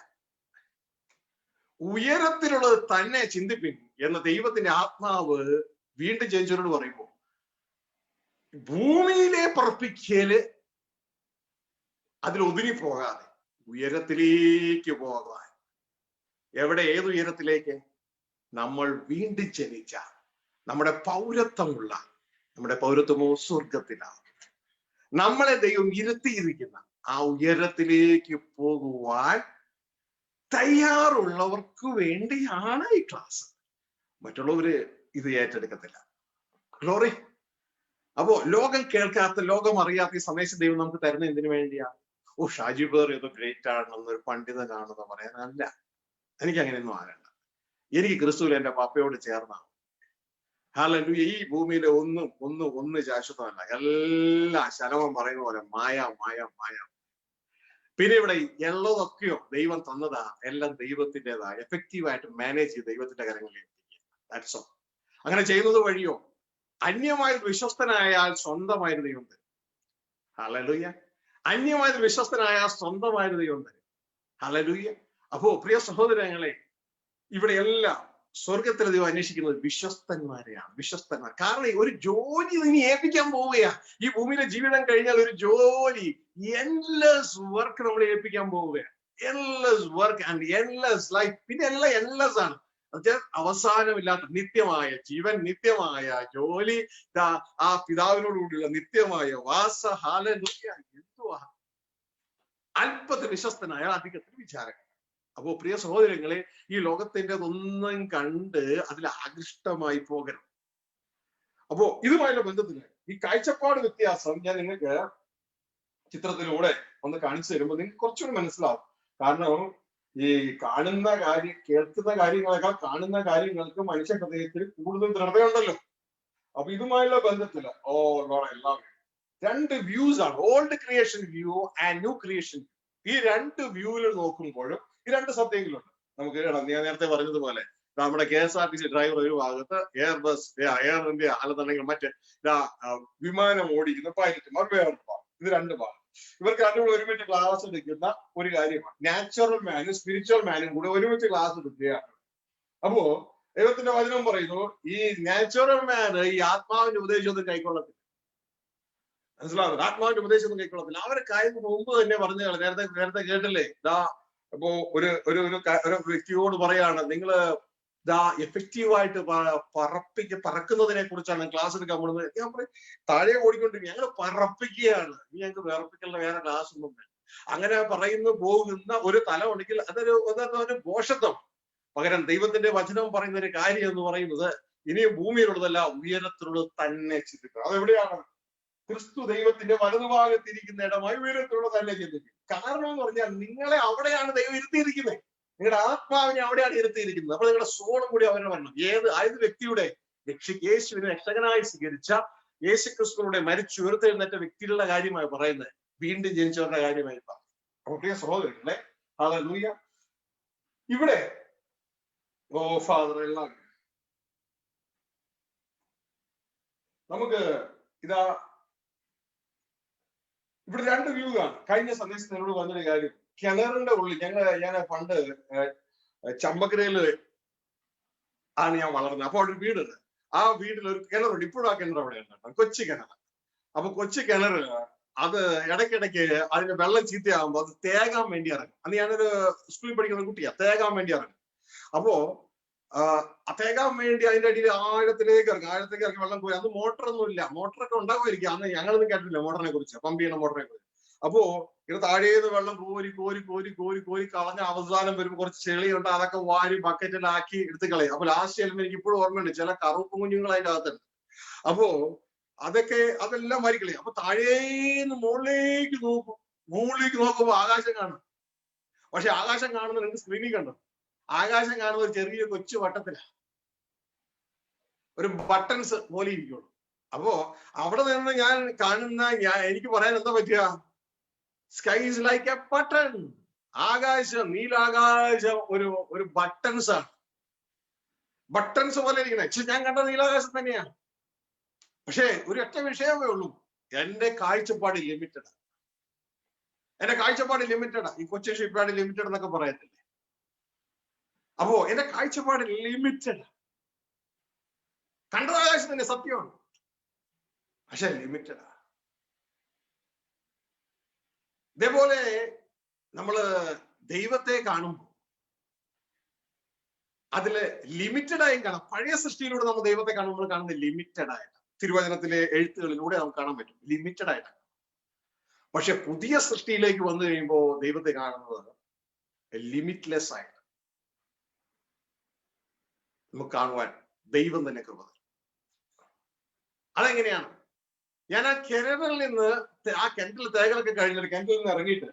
ഉയരത്തിലുള്ളത് തന്നെ ചിന്തിപ്പിൻ എന്ന ദൈവത്തിന്റെ ആത്മാവ് വീണ്ടും ജനിച്ചവരോട് പറയുമ്പോ ഭൂമിയിലെ പറപ്പിക്കല് അതിൽ ഒതുങ്ങി പോകാതെ ഉയരത്തിലേക്ക് പോകാൻ. എവിടെ? ഏത് ഉയരത്തിലേക്ക്? നമ്മൾ വീണ്ടും ജനിച്ച നമ്മുടെ പൗരത്വമുള്ള, നമ്മുടെ പൗരത്വമോ സ്വർഗത്തിലാണ്. നമ്മളെ ദൈവം ഇരുത്തിയിരിക്കുന്ന ആ ഉയരത്തിലേക്ക് പോകുവാൻ തയ്യാറുള്ളവർക്ക് വേണ്ടിയാണ് ഈ ക്ലാസ്. മറ്റുള്ളവര് ഇത് ഏറ്റെടുക്കത്തില്ല. ഗ്ലോറി. അപ്പോ ലോകം കേൾക്കാത്ത, ലോകം അറിയാത്ത ഈ സന്ദേശം ദൈവം നമുക്ക് തരുന്ന എന്തിനു വേണ്ടിയാ? ഷാജി ബേർ ഏതോ ഗ്രേറ്റ് ആണെന്നൊരു പണ്ഡിതനാണെന്ന് പറയാനല്ല. എനിക്ക് അങ്ങനെയൊന്നും ആകണ്ട. എനിക്ക് ക്രിസ്തുവിൽ എന്റെ പാപ്പയോട് ചേർന്നാണ്. ഹല്ലേലൂയ. ഈ ഭൂമിയിലെ ഒന്നും ശാശ്വതമല്ല. എല്ലാം ശലമം പറയുന്ന പോലെ മായ മായ മായ. പിന്നെ ഇവിടെ ഉള്ളതൊക്കെയോ ദൈവം തന്നതാ, എല്ലാം ദൈവത്തിൻ്റെതാ. എഫക്റ്റീവായിട്ട് മാനേജ് ചെയ്ത് ദൈവത്തിന്റെ കരങ്ങളിൽ എത്തിക്കുക. അങ്ങനെ ചെയ്യുന്നത് വഴിയോ അന്യമായത് വിശ്വസ്തനായാൽ സ്വന്തമായത് ദൈവം തരും. ഹല്ലേലൂയ. അന്യമായത് വിശ്വസ്തനായാൽ സ്വന്തമായത് ദൈവം തരും. ഹല്ലേലൂയ. അപ്പോ പ്രിയ സഹോദരങ്ങളെ, ഇവിടെ എല്ലാം സ്വർഗത്തിലെ ദൈവം അന്വേഷിക്കുന്നത് വിശ്വസ്തന്മാരെയാണ്. വിശ്വസ്തന്മാർ. കാരണം ഒരു ജോലി ഇനി ഏൽപ്പിക്കാൻ പോവുകയാ. ഈ ഭൂമിയിലെ ജീവിതം കഴിഞ്ഞാൽ ഒരു ജോലി, എൻലെസ് വർക്ക് നമ്മൾ ഏൽപ്പിക്കാൻ പോവുകയാണ്. Endless work and endless life. പിന്നെ എല്ലാം എൻലെസ് ആണ്. അവസാനമില്ലാത്ത നിത്യമായ ജീവൻ, നിത്യമായ ജോലി, ആ പിതാവിനോടുകൂടിയുള്ള നിത്യമായ വാസ. ഹല്ലേലൂയ. എന്തുവാ അല്പത്തിൽ വിശ്വസ്തനായ അധികത്തിൽ വിചാരങ്ങൾ. അപ്പോ പ്രിയ സഹോദരങ്ങളെ, ഈ ലോകത്തിൻ്റെതൊന്നും കണ്ട് അതിൽ ആകൃഷ്ടമായി പോകരുത്. അപ്പോ ഇതുമായുള്ള ബന്ധത്തില് ഈ കാഴ്ചപ്പാട് വ്യത്യാസം ഞാൻ നിങ്ങൾക്ക് ചിത്രത്തിലൂടെ ഒന്ന് കാണിച്ചു തരുമ്പോൾ നിങ്ങൾക്ക് കുറച്ചുകൂടി മനസ്സിലാവും. കാരണം ഈ കാണുന്ന കേൾക്കുന്ന കാര്യങ്ങളെക്കാൾ കാണുന്ന കാര്യങ്ങൾക്ക് മനുഷ്യ ഹൃദയത്തിൽ കൂടുതൽ ദൃഢതയുണ്ടല്ലോ. അപ്പൊ ഇതുമായുള്ള ബന്ധത്തില് എല്ലാം രണ്ട് വ്യൂസ് ആണ്. Old creation view and new creation. ഈ രണ്ട് വ്യൂവിൽ നോക്കുമ്പോഴും ഈ രണ്ട് സത്യങ്ങളുണ്ട്. നമുക്ക് ഞാൻ നേരത്തെ പറഞ്ഞതുപോലെ നമ്മുടെ KSRTC ഡ്രൈവർ ഒരു ഭാഗത്ത്, എയർ ഇന്ത്യ അല്ലെന്നുണ്ടെങ്കിൽ മറ്റേ വിമാനം ഓടിക്കുന്ന പൈലറ്റുമാർ വേറെ ഭാഗം. ഇത് രണ്ട് ഭാഗം. ഇവർക്ക് രണ്ടുകൂടെ ഒരുമിച്ച് ക്ലാസ് എടുക്കുന്ന ഒരു കാര്യമാണ്. നാച്ചുറൽ മാനും സ്പിരിച്വൽ മാനും കൂടെ ഒരുമിച്ച് ക്ലാസ് എടുക്കുകയാണ്. അപ്പോ ദൈവത്തിന്റെ വചനം പറയുന്നു, ഈ നാച്ചുറൽ മാന് ഈ ആത്മാവിന്റെ ഉപദേശമൊന്നും കൈക്കൊള്ളത്തില്ല. മനസ്സിലാവുന്നത്? ആത്മാവിന്റെ ഉപദേശമൊന്നും കൈക്കൊള്ളത്തില്ല. അവരെ കാര്യം മുമ്പ് തന്നെ പറഞ്ഞു. നേരത്തെ കേട്ടില്ലേ? അപ്പോ ഒരു വ്യക്തിയോട് പറയാണ്, നിങ്ങള് എഫക്റ്റീവായിട്ട് പറക്കുന്നതിനെ കുറിച്ചാണ് ക്ലാസ് എടുക്കാൻ പോകുന്നത്. ഞാൻ പറയും, താഴെ ഓടിക്കൊണ്ടിരിക്കും, ഞങ്ങൾ പറപ്പിക്കുകയാണ്, ഇനി ഞങ്ങൾക്ക് വിറപ്പിക്കലുള്ള വേറെ ക്ലാസ് ഒന്നും വേണം. അങ്ങനെ പോകുന്ന ഒരു തലം ഉണ്ടെങ്കിൽ അതൊരു ഭോഷത്വം. പകരം ദൈവത്തിന്റെ വചനം പറയുന്ന ഒരു കാര്യം എന്ന് പറയുന്നത്, ഇനിയും ഭൂമിയിലുള്ളതല്ല ഉയരത്തിലുള്ളത് തന്നെ ചിന്തിക്കുക. അതെവിടെയാണ്? ക്രിസ്തു ദൈവത്തിന്റെ വലതുഭാഗത്തിരിക്കുന്ന ഇടമായി ഉയരത്തിലുള്ള തന്നെ ചിന്തിക്കും. കാരണം എന്ന് പറഞ്ഞാൽ നിങ്ങളെ അവിടെയാണ് ദൈവം ഇരുത്തിയിരിക്കുന്നത്. നിങ്ങളുടെ ആത്മാവിനെ അവിടെയാണ് ഇരുത്തിയിരിക്കുന്നത്. അപ്പൊ നിങ്ങളുടെ സോളും കൂടി അവരുടെ വരണം. ഏത് വ്യക്തിയുടെ യേശുവിനെ രക്ഷകനായി സ്വീകരിച്ച യേശു ക്രിസ്തുവിലൂടെ മരിച്ചു ഉയർത്തെഴുന്നേറ്റ വ്യക്തികളുടെ കാര്യമായി പറയുന്നത്, വീണ്ടും ജനിച്ചവരുടെ കാര്യമായി പറഞ്ഞു. അപ്പൊ പ്രിയ സഹോദരങ്ങളെ, ഹല്ലേലൂയ. ഇവിടെ ഫാദർ എല്ലാം നമുക്ക് ഇവിടെ രണ്ട് വ്യൂ ആണ്. കഴിഞ്ഞ സന്ദേശത്തിൽ എന്നോട് പറഞ്ഞൊരു കാര്യം, കിണറിന്റെ ഉള്ളിൽ ഞാൻ പണ്ട് ചമ്പക്കരയില് ആണ് ഞാൻ വളർന്നത്. അപ്പൊ അവിടെ ഒരു വീടുണ്ട്. ആ വീട്ടിൽ ഒരു കിണറുണ്ട്. ഇപ്പോഴും ആ കിണർ അവിടെ ഉണ്ട്, കൊച്ചു കിണർ. അപ്പൊ കൊച്ചു കിണർ അത് ഇടയ്ക്കിടയ്ക്ക് അതിന്റെ വെള്ളം ചീത്തയാകുമ്പോൾ അത് തേകാൻ വേണ്ടി ഇറങ്ങും. അന്ന് ഞാനൊരു സ്കൂളിൽ പഠിക്കുന്ന കുട്ടിയാ. തേകാൻ വേണ്ടി ഇറങ്ങും. അപ്പോ തേകാൻ വേണ്ടി അതിന്റെ അടിയിൽ ആഴത്തിലേക്ക് ഇറങ്ങി വെള്ളം പോയി. അത് മോട്ടറൊന്നും ഇല്ല. മോട്ടറൊക്കെ ഉണ്ടാകുമായിരിക്കും. അന്ന് ഞങ്ങളൊന്നും കേട്ടില്ല മോട്ടറിനെ കുറിച്ച്, പമ്പ് ചെയ്യുന്ന മോട്ടറിനെ കുറിച്ച്. അപ്പോ ഇത് താഴേന്ന് വെള്ളം കോരി കളഞ്ഞ അവസാനം വരുമ്പോൾ കുറച്ച് ചെളിയുണ്ട്. അതൊക്കെ വാരി ബക്കറ്റിലാക്കി എടുത്ത് കളയും. അപ്പൊ ലാസ്റ്റ് ചെല്ലുമ്പോൾ എനിക്ക് ഇപ്പോഴും ഓർമ്മയുണ്ട്, ചില കറുപ്പ് കുഞ്ഞുങ്ങൾ അതിന്റെ അകത്തുണ്ട്. അപ്പോ അതെല്ലാം വാരി കളയും. അപ്പൊ താഴേന്ന് മുകളിലേക്ക് നോക്കുമ്പോ ആകാശം കാണും. പക്ഷെ ആകാശം കാണുന്നത് നിങ്ങൾക്ക് സ്ക്രീനിൽ കണ്ടോ? ആകാശം കാണുന്ന ഒരു ചെറിയ കൊച്ചു വട്ടത്തിലാണ്, ഒരു ബട്ടൺസ് പോലെ ഇരിക്കുള്ളൂ. അപ്പോ അവിടെ നിന്ന് ഞാൻ എനിക്ക് പറയാൻ എന്താ പറ്റുക? Sky is like A button. ആകാശം, നീലാകാശം ഒരു ബട്ടൺസ് ആണ്. ബട്ടൺസ് പോലെ ഇരിക്കണേ. ഞാൻ കണ്ട നീലാകാശം തന്നെയാണ്. പക്ഷേ ഒരു ഒറ്റ വിഷയമേ ഉള്ളൂ, എന്റെ കാഴ്ചപ്പാട് ലിമിറ്റഡാ. ഈ കൊച്ചി ഷിപ്പ്യാർഡ് ലിമിറ്റഡ് എന്നൊക്കെ പറയത്തില്ലേ? അപ്പോ എന്റെ കാഴ്ചപ്പാട് ലിമിറ്റഡ്. കണ്ടത് ആകാശം തന്നെ, സത്യമാണ്, പക്ഷെ ലിമിറ്റഡാ. ഇതേപോലെ നമ്മള് ദൈവത്തെ കാണുമ്പോൾ അതില് ലിമിറ്റഡായും കാണാം. പഴയ സൃഷ്ടിയിലൂടെ നമ്മൾ ദൈവത്തെ കാണുമ്പോൾ കാണുന്നത് ലിമിറ്റഡ് ആയിട്ടാണ്. തിരുവചനത്തിലെ എഴുത്തുകളിലൂടെ നമുക്ക് കാണാൻ പറ്റും, ലിമിറ്റഡ് ആയിട്ടാണ്. പക്ഷെ പുതിയ സൃഷ്ടിയിലേക്ക് വന്നു കഴിയുമ്പോൾ ദൈവത്തെ കാണുന്നത് ലിമിറ്റ്ലെസ് ആയിട്ട് നമുക്ക് കാണുവാൻ ദൈവം തന്നെ കൃപ. അതെങ്ങനെയാണ്? ഞാൻ ആ കിണറിൽ നിന്ന്, ആ കിണറ്റിൽ തേകളൊക്കെ കഴിഞ്ഞിട്ട് കിണറ്റിൽ നിന്ന് ഇറങ്ങിയിട്ട്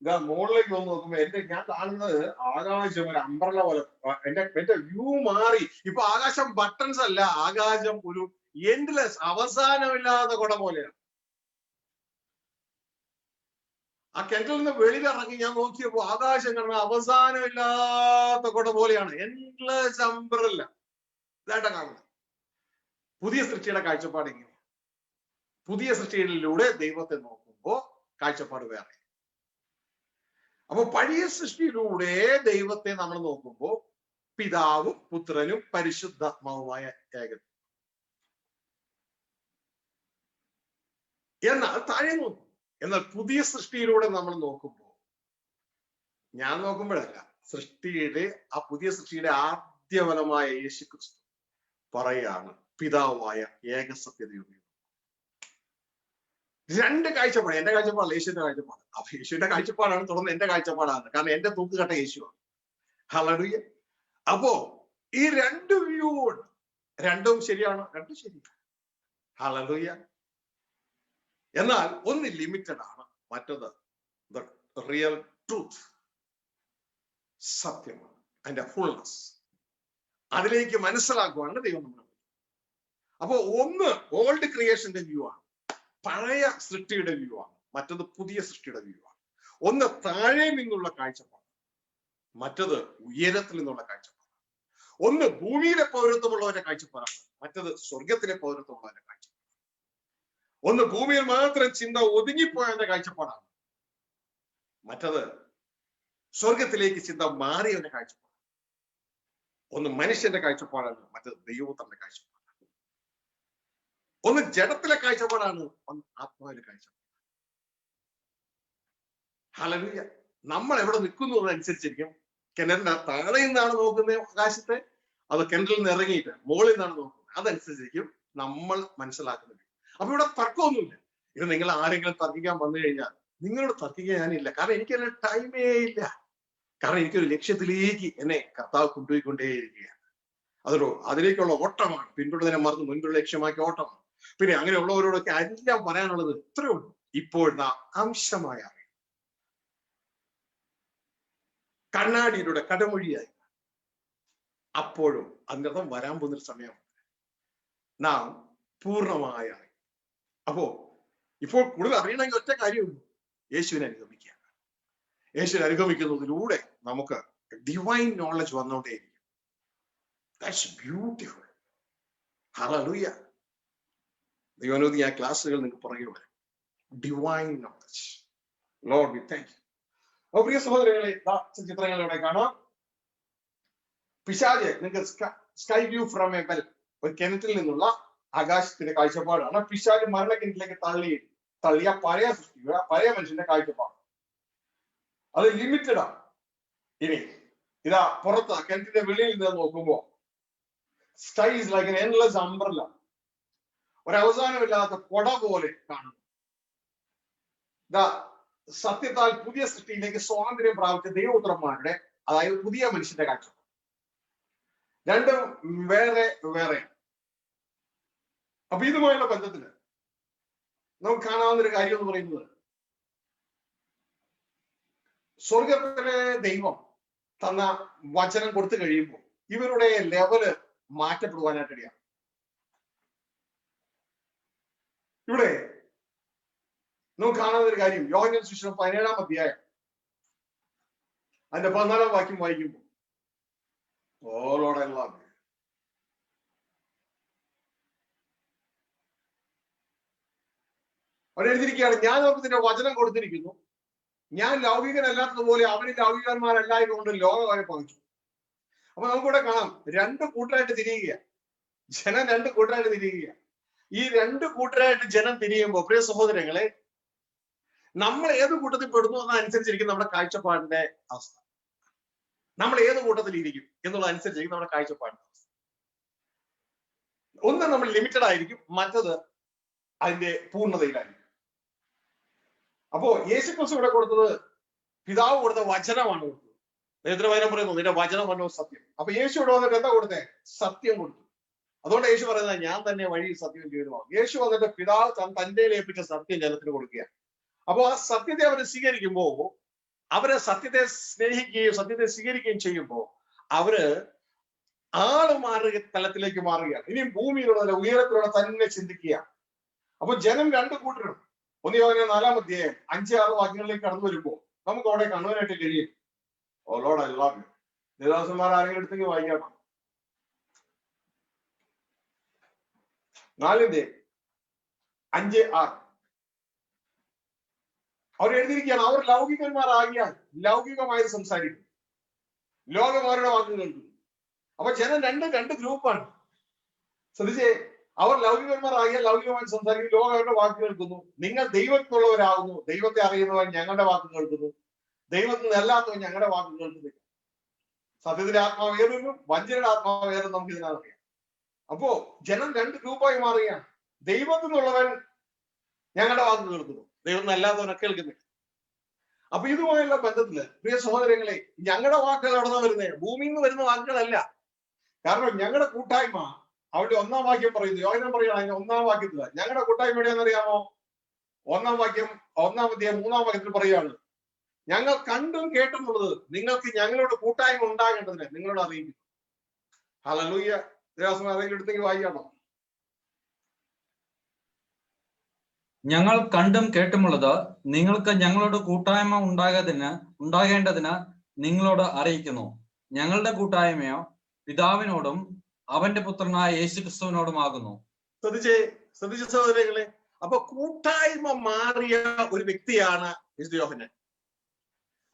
ഇതാ മുകളിലേക്ക് വന്ന് നോക്കുമ്പോ ഞാൻ കാണുന്നത് ആകാശം ഒരു അംബ്രല പോലെ. എന്റെ വ്യൂ മാറി. ഇപ്പൊ ആകാശം ബട്ടൺസ് അല്ല, ആകാശം ഒരു എൻഡ്ലെസ്, അവസാനമില്ലാത്ത കുട പോലെയാണ്. ആ കിണറ്റിൽ നിന്ന് വെളിയിലിറങ്ങി ഞാൻ നോക്കിയപ്പോ ആകാശം കാണുന്ന അവസാനമില്ലാത്ത കുട പോലെയാണ്. എൻഡ്ലെസ് അംബ്രല്ല ഇതായിട്ടാ കാണുന്നത്. പുതിയ സൃഷ്ടിയുടെ കാഴ്ചപ്പാട് ഇങ്ങനെ. പുതിയ സൃഷ്ടിയിലൂടെ ദൈവത്തെ നോക്കുമ്പോ കാഴ്ചപ്പാട് വേറെ. അപ്പൊ പഴയ സൃഷ്ടിയിലൂടെ ദൈവത്തെ നമ്മൾ നോക്കുമ്പോ പിതാവും പുത്രനും പരിശുദ്ധാത്മാവുമായ ഏകൻ. എന്നാൽ താഴെ നോക്കും. എന്നാൽ പുതിയ സൃഷ്ടിയിലൂടെ നമ്മൾ നോക്കുമ്പോൾ, ഞാൻ നോക്കുമ്പോഴല്ല, സൃഷ്ടിയുടെ ആ പുതിയ സൃഷ്ടിയുടെ ആദ്യഫലമായ യേശു ക്രിസ്തു പറയാണ് പിതാവായ ഏകസത്യതയുടെ. രണ്ട് കാഴ്ചപ്പാട്. എന്റെ കാഴ്ചപ്പാടല്ല, യേശുവിന്റെ കാഴ്ചപ്പാട്. അപ്പൊ യേശുവിന്റെ കാഴ്ചപ്പാടാണ് തുടർന്ന് എന്റെ കാഴ്ചപ്പാടാണ്. കാരണം എന്റെ തൂക്കുകട്ട യേശുവാണ്. ഹല്ലേലൂയ. അപ്പോ ഈ രണ്ട് വ്യൂ ഉണ്ട്. രണ്ടും ശരിയാണ്, രണ്ടും ശരിയാണ്. ഹല്ലേലൂയ. എന്നാൽ ഒന്ന് ലിമിറ്റഡ് ആണ്, മറ്റത് റിയൽ ട്രൂത്ത്, സത്യമാണ്, അതിന്റെ ഫുൾനെസ്. അതിലേക്ക് മനസ്സിലാക്കുവാണ് ദൈവം നമ്മൾ. അപ്പോ ഒന്ന് ഓൾഡ് ക്രിയേഷന്റെ വ്യൂ ആണ്, പഴയ സൃഷ്ടിയുടെ വ്യൂ ആണ്. മറ്റത് പുതിയ സൃഷ്ടിയുടെ വ്യൂ ആണ്. ഒന്ന് താഴെ നിന്നുള്ള കാഴ്ചപ്പാട്, മറ്റത് ഉയരത്തിൽ നിന്നുള്ള കാഴ്ചപ്പാട്. ഒന്ന് ഭൂമിയിലെ പൗരത്വമുള്ളവരുടെ കാഴ്ചപ്പാടാണ്, മറ്റത് സ്വർഗത്തിലെ പൗരത്വമുള്ളവരുടെ കാഴ്ചപ്പാട്. ഒന്ന് ഭൂമിയിൽ മാത്രം ചിന്ത ഒതുങ്ങിപ്പോയവന്റെ കാഴ്ചപ്പാടാണ്, മറ്റത് സ്വർഗത്തിലേക്ക് ചിന്ത മാറിയവന്റെ കാഴ്ചപ്പാട്. ഒന്ന് മനുഷ്യന്റെ കാഴ്ചപ്പാടാണ്, മറ്റത് ദൈവത്തിന്റെ കാഴ്ചപ്പാടാണ്. ഒന്ന് ജഡത്തിലെ കാഴ്ചപ്പാടാണ്, ഒന്ന് ആത്മാവിലെ കാഴ്ചപ്പാട്. ഹല്ലേലൂയ. നമ്മൾ എവിടെ നിൽക്കുന്നതനുസരിച്ചിരിക്കും. കിണറിന്റെ താഴെ നിന്നാണ് നോക്കുന്നത് ആകാശത്തെ, അത് കിണറിൽ നിന്ന് ഇറങ്ങിയിട്ട് മുകളിൽ നിന്നാണ് നോക്കുന്നത്, അതനുസരിച്ചിരിക്കും നമ്മൾ മനസ്സിലാക്കുന്നത്. അപ്പൊ ഇവിടെ തർക്കമൊന്നുമില്ല. ഇത് നിങ്ങൾ ആരെങ്കിലും തർക്കിക്കാൻ വന്നു കഴിഞ്ഞാൽ നിങ്ങളോട് തർക്കിക്കാൻ ഞാനില്ല. കാരണം എനിക്കതിന് ടൈമേ ഇല്ല. കാരണം എനിക്കൊരു ലക്ഷ്യത്തിലേക്ക് എന്നെ കർത്താവ് കൊണ്ടുപോയിക്കൊണ്ടേയിരിക്കുകയാണ്. അതിലേക്കുള്ള ഓട്ടമാണ്. പിന്തുടരുന്നതിനെ മറന്ന് മുൻപുള്ള ലക്ഷ്യമാക്കിയ ഓട്ടമാണ്. പിന്നെ അങ്ങനെയുള്ളവരോടൊക്കെ എല്ലാം പറയാനുള്ളത് ഇത്രയേ ഉള്ളൂ. ഇപ്പോൾ നാം അംശമായ കണ്ണാടിയിലൂടെ കടമൊഴിയായി, അപ്പോഴും അതിനർത്ഥം വരാൻ പോകുന്നൊരു സമയമാണ് നാം പൂർണ്ണമായ. അപ്പോ ഇപ്പോൾ കൂടുതൽ അറിയണമെങ്കിൽ ഒറ്റ കാര്യമുള്ളൂ, യേശുവിനെ അനുഗമിക്കുക. യേശുവിനെ അനുഗമിക്കുന്നതിലൂടെ നമുക്ക് ഡിവൈൻ നോളജ് വന്നുകൊണ്ടേയിരിക്കും. That's beautiful. ഹല്ലേലൂയ. ദൈവാനുമതി ആ ക്ലാസ്സുകൾ നിങ്ങൾക്ക് പുറകെ വരും. Divine knowledge. Lord we thank you. അപ്പൊ പ്രിയ സഹോദരങ്ങളെ, ചിത്രങ്ങൾ ഇവിടെ കാണാം. പിശാച് നിങ്ങൾക്ക് sky view from a well, ഒരു കിണറ്റിൽ നിന്നുള്ള ആകാശത്തിന്റെ കാഴ്ചപ്പാടാണ്. പിശാച് മരണക്കിണറ്റിലേക്ക് തള്ളിയ പഴയ സൃഷ്ടിയുടെ പഴയ മനുഷ്യന്റെ കാഴ്ചപ്പാട്. അത് ലിമിറ്റഡ് ആണ്. ഇനി ഇതാ പുറത്ത് കിണറ്റിന്റെ വെളിയിൽ നിന്ന് നോക്കുമ്പോ sky is like an endless umbrella, ഒരവസാനമില്ലാത്ത കൊട പോലെ കാണുന്നു. ഇതാ സത്യത്താൽ പുതിയ സൃഷ്ടിയിലേക്ക് സ്വാതന്ത്ര്യം പ്രാപിച്ച ദൈവപുത്രന്മാരുടെ, അതായത് പുതിയ മനുഷ്യന്റെ കാഴ്ചപ്പാട്. രണ്ടും വേറെ വേറെ. അപ്പൊ ഇതുമായുള്ള ബന്ധത്തില് നമുക്ക് കാണാവുന്ന ഒരു കാര്യം എന്ന് പറയുന്നത്, സ്വർഗത്തിലെ ദൈവം തന്ന വചനം കൊടുത്തു കഴിയുമ്പോൾ ഇവരുടെ ലെവല് മാറ്റപ്പെടുവാനായിട്ടിടയാണ്. ഇവിടെ നമുക്ക് കാണാവുന്ന ഒരു കാര്യം, യോഹന്നാൻ സുവിശേഷം 17-ാം അധ്യായം അതിന്റെ 14-ാം വാക്യം വായിക്കുമ്പോൾ, അവിടെ എഴുതിയിരിക്കുകയാണ്, ഞാൻ അവർക്ക് നിന്റെ വചനം കൊടുത്തിരിക്കുന്നു, ഞാൻ ലൗകികനല്ലാത്തതുപോലെ അവന് ലൗകികന്മാരല്ലായതുകൊണ്ട് ലോകമായി പകച്ചു. അപ്പൊ നമുക്കിവിടെ കാണാം, രണ്ട് കൂട്ടരായിട്ട് തിരിയുക, ജനം രണ്ട് കൂട്ടരായിട്ട് തിരിയുക. ഈ രണ്ട് കൂട്ടരായിട്ട് ജനം തിരിയുമ്പോൾ പ്രിയ സഹോദരങ്ങളെ, നമ്മൾ ഏത് കൂട്ടത്തിൽ പെടുന്നു എന്നതനുസരിച്ചിരിക്കും നമ്മുടെ കാഴ്ചപ്പാടിന്റെ അവസ്ഥ. നമ്മൾ ഏത് കൂട്ടത്തിൽ ഇരിക്കും എന്നുള്ളതനുസരിച്ചിരിക്കും നമ്മുടെ കാഴ്ചപ്പാടിന്റെ അവസ്ഥ. ഒന്ന് നമ്മൾ ലിമിറ്റഡ് ആയിരിക്കും, മറ്റത് അതിന്റെ പൂർണ്ണതയിലായിരിക്കും. അപ്പോ യേശുക്രിസ്തു ഇവിടെ കൊടുത്തത് പിതാവ് കൊടുത്ത വചനമാണ് കൊടുത്തത്. ദൈവത്തിന്റെ വചനം പറയുന്നു, നിന്റെ വചനം വന്നോ സത്യം. അപ്പൊ യേശു ഇവിടെ വന്നിട്ട് എന്താ കൊടുത്തേ? സത്യം കൊടുത്തു. അതുകൊണ്ട് യേശു പറയുന്നത്, ഞാൻ തന്നെ വഴി സത്യം ജീവിതമാണ്. യേശു വന്നിട്ട് പിതാവ് തന്റെ ഏൽപ്പിച്ച സത്യം ജനത്തിന് കൊടുക്കുക. അപ്പൊ ആ സത്യത്തെ അവർ സ്വീകരിക്കുമ്പോ അവര് സത്യത്തെ സ്നേഹിക്കുകയും സത്യത്തെ സ്വീകരിക്കുകയും ചെയ്യുമ്പോൾ അവര് ആള് മാറുക തലത്തിലേക്ക് മാറുകയാണ്. ഇനിയും ഭൂമിയിലുള്ള ഉയരത്തിലുള്ള തന്നെ ചിന്തിക്കുക. അപ്പൊ ജനം രണ്ടു കൂട്ടരും 1 യോഹന്നാൻ 4-ാം അധ്യായം 5-6 വാക്യങ്ങളിലേക്ക് കടന്നു വരുമ്പോൾ നമുക്ക് അവിടെ കാണുവാനായിട്ട് കഴിയും. ഓ ലോർഡ് ഐ ലവ് യു. ദേവദാസന്മാർ ആരെങ്കിലും എടുത്തെങ്കിൽ വായിക്കാം. 4:5-6 അവർ എഴുതിയിരിക്കുകയാണ്, അവർ ലൗകികന്മാരാകിയാൽ ലൗകികമായി സംസാരിക്കും, ലോകം അവരുടെ വാക്ക് കേൾക്കും. അപ്പൊ ജനം രണ്ട് ഗ്രൂപ്പാണ്. ശ്രദ്ധിച്ചേ, അവർ ലൗകികന്മാരാകിയാൽ ലൗകികമായി സംസാരിക്കും, ലോകം അവരുടെ വാക്ക് കേൾക്കുന്നു. നിങ്ങൾ ദൈവത്തിനുള്ളവരാകുന്നു, ദൈവത്തെ അറിയുന്നവൻ ഞങ്ങളുടെ വാക്ക് കേൾക്കുന്നു, ദൈവത്തിൽ നിന്നല്ലാത്തവൻ ഞങ്ങളുടെ വാക്ക് കേൾക്കുന്നില്ല. സത്യത്തിന്റെ ആത്മാവ് ഏതൊന്നും വഞ്ചനയുടെ ആത്മാവ് ഏതും നമുക്ക് ഇതിനറിയാം. അപ്പോ ജനം രണ്ട് ഗ്രൂപ്പായി മാറുകയാണ്. ദൈവത്തിൽ നിന്നുള്ളവൻ ഞങ്ങളുടെ വാക്ക് കേൾക്കുന്നു, ദൈവത്തിൽ അല്ലാത്തവനൊക്കെ കേൾക്കുന്നില്ല. അപ്പൊ ഇതുമായുള്ള ബന്ധത്തില് പ്രിയ സഹോദരങ്ങളെ, ഞങ്ങളുടെ വാക്കുകൾ എവിടെ നിന്നാണ് വരുന്നത്? ഭൂമിയിൽ നിന്ന് വരുന്ന വാക്കുകളല്ല. കാരണം ഞങ്ങളുടെ കൂട്ടായ്മ അവിടെ 1-ാം വാക്യം പറയുന്നു. യോഹന്നാൻ പറയുകയാണെങ്കിൽ 1-ാം വാക്യത്തില് ഞങ്ങളുടെ കൂട്ടായ്മ എവിടെയാണെന്നറിയാമോ? 1-ാം വാക്യം 1-ാം അധ്യായം 3-ാം വാക്യത്തിൽ പറയുകയാണ്, ഞങ്ങൾ കണ്ടും കേട്ടുന്നുള്ളത് നിങ്ങൾക്ക് ഞങ്ങളോട് കൂട്ടായ്മ ഉണ്ടാകേണ്ടതിന് നിങ്ങളോട് അറിയിക്കുന്നു. ഹല്ലേലൂയ. ദേവദാസൻ ആരെങ്കിലും എടുത്തെങ്കിൽ വായിക്കാമോ? ഞങ്ങൾ കണ്ടും കേട്ടുമുള്ളത് നിങ്ങൾക്ക് ഞങ്ങളോട് കൂട്ടായ്മ ഉണ്ടാകേണ്ടതിന് നിങ്ങളോട് അറിയിക്കുന്നു. ഞങ്ങളുടെ കൂട്ടായ്മയോ പിതാവിനോടും അവന്റെ പുത്രനായ യേശുക്രിസ്തുവിനോടുമാകുന്നു. ശ്രദ്ധിച്ച സഹോദരങ്ങളെ, അപ്പൊ കൂട്ടായ്മ മാറിയ ഒരു വ്യക്തിയാണ് യോഹന്നാൻ.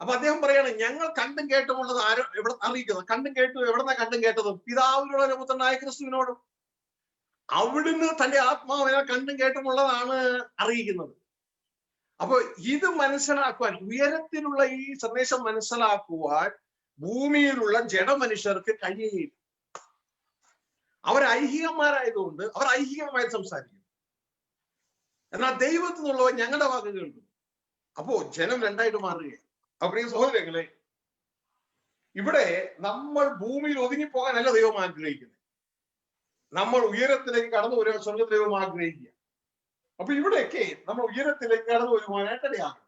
അപ്പൊ അദ്ദേഹം പറയാണ്, ഞങ്ങൾ കണ്ടും കേട്ടുമുള്ളത് എവിടെ അറിയിക്കുന്നത്? കണ്ടും കേട്ടു. എവിടെന്നാ കണ്ടും കേട്ടത്? പിതാവിനോട് പുത്രനായ ക്രിസ്തുവിനോടും. അവിടുന്ന് തന്റെ ആത്മാവിനെ കണ്ടും കേട്ടുമുള്ളതാണ് അറിയിക്കുന്നത്. അപ്പൊ ഇത് മനസ്സിലാക്കുവാൻ, ഉയരത്തിലുള്ള ഈ സന്ദേശം മനസ്സിലാക്കുവാൻ ഭൂമിയിലുള്ള ജഡമനുഷ്യർക്ക് കഴിയുകയില്ല. അവർ ഐഹികന്മാരായതുകൊണ്ട് അവർ ഐഹികമായി സംസാരിക്കും. എന്നാൽ ദൈവത്തിൽ നിന്നുള്ളവർ ഞങ്ങളുടെ വാക്ക് കേൾക്കും. അപ്പോ ജനം രണ്ടായിട്ട് മാറുകയാണ്. അപ്പൊ പ്രിയ സഹോദരങ്ങളെ, ഇവിടെ നമ്മൾ ഭൂമിയിൽ ഒതുങ്ങിപ്പോകാനല്ല ദൈവം ആഗ്രഹിക്കുന്നത്. നമ്മൾ ഉയരത്തിലേക്ക് കടന്നു വരുവാൻ സ്വർഗ്ഗ ദൈവം ആഗ്രഹിക്കുക. അപ്പൊ ഇവിടെയൊക്കെ നമ്മൾ ഉയരത്തിലേക്ക് കടന്നു വരുവാനായിട്ടിടയാണ്.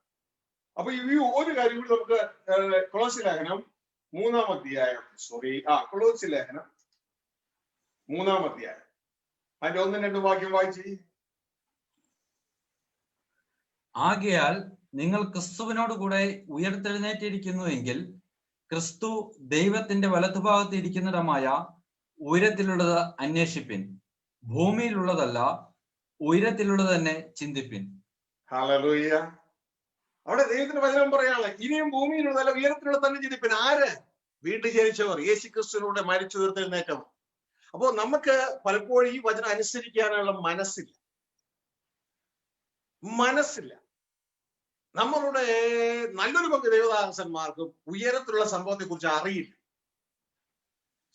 അപ്പൊ ഈ ഒരു കാര്യം കൂടി നമുക്ക് കൊളോസ്യ ലേഖനം 3-ാം അധ്യായം കൊളോസ്യ ലേഖനം 3-ാം അധ്യായം അതിന്റെ 1-2 വാക്യം വായിച്ച്. ആകയാൽ നിങ്ങൾ ക്രിസ്തുവിനോട് കൂടെ ഉയർത്തെഴുന്നേറ്റിരിക്കുന്നു എങ്കിൽ ക്രിസ്തു ദൈവത്തിന്റെ വലതുഭാഗത്ത് ഇരിക്കുന്നിടമായ ഉയരത്തിലുള്ളത് അന്വേഷിപ്പിൻ, ഭൂമിയിലുള്ളതല്ല ഉയരത്തിലുള്ളത് തന്നെ ചിന്തിപ്പിൻ. ഹല്ലേലൂയ. അവിടെ ദൈവത്തിന്റെ വചനം പറയാണ്, ഇനിയും ഭൂമിയിലുള്ളതല്ല ഉയരത്തിലുള്ളത് തന്നെ ചിന്തിപ്പിൻ. ആര്? വീണ്ടും ജനിച്ചവർ, യേശു ക്രിസ്തുവിലൂടെ മരിച്ചു ഉയർത്തെഴുന്നേറ്റവർ. അപ്പോ നമുക്ക് പലപ്പോഴും ഈ വചനം അനുസരിക്കാനുള്ള മനസ്സില്ല. നമ്മളുടെ നല്ലൊരു പങ്ക് ദൈവദാസന്മാർക്കും ഉയരത്തിലുള്ള സംഭവത്തെ കുറിച്ച് അറിയില്ല,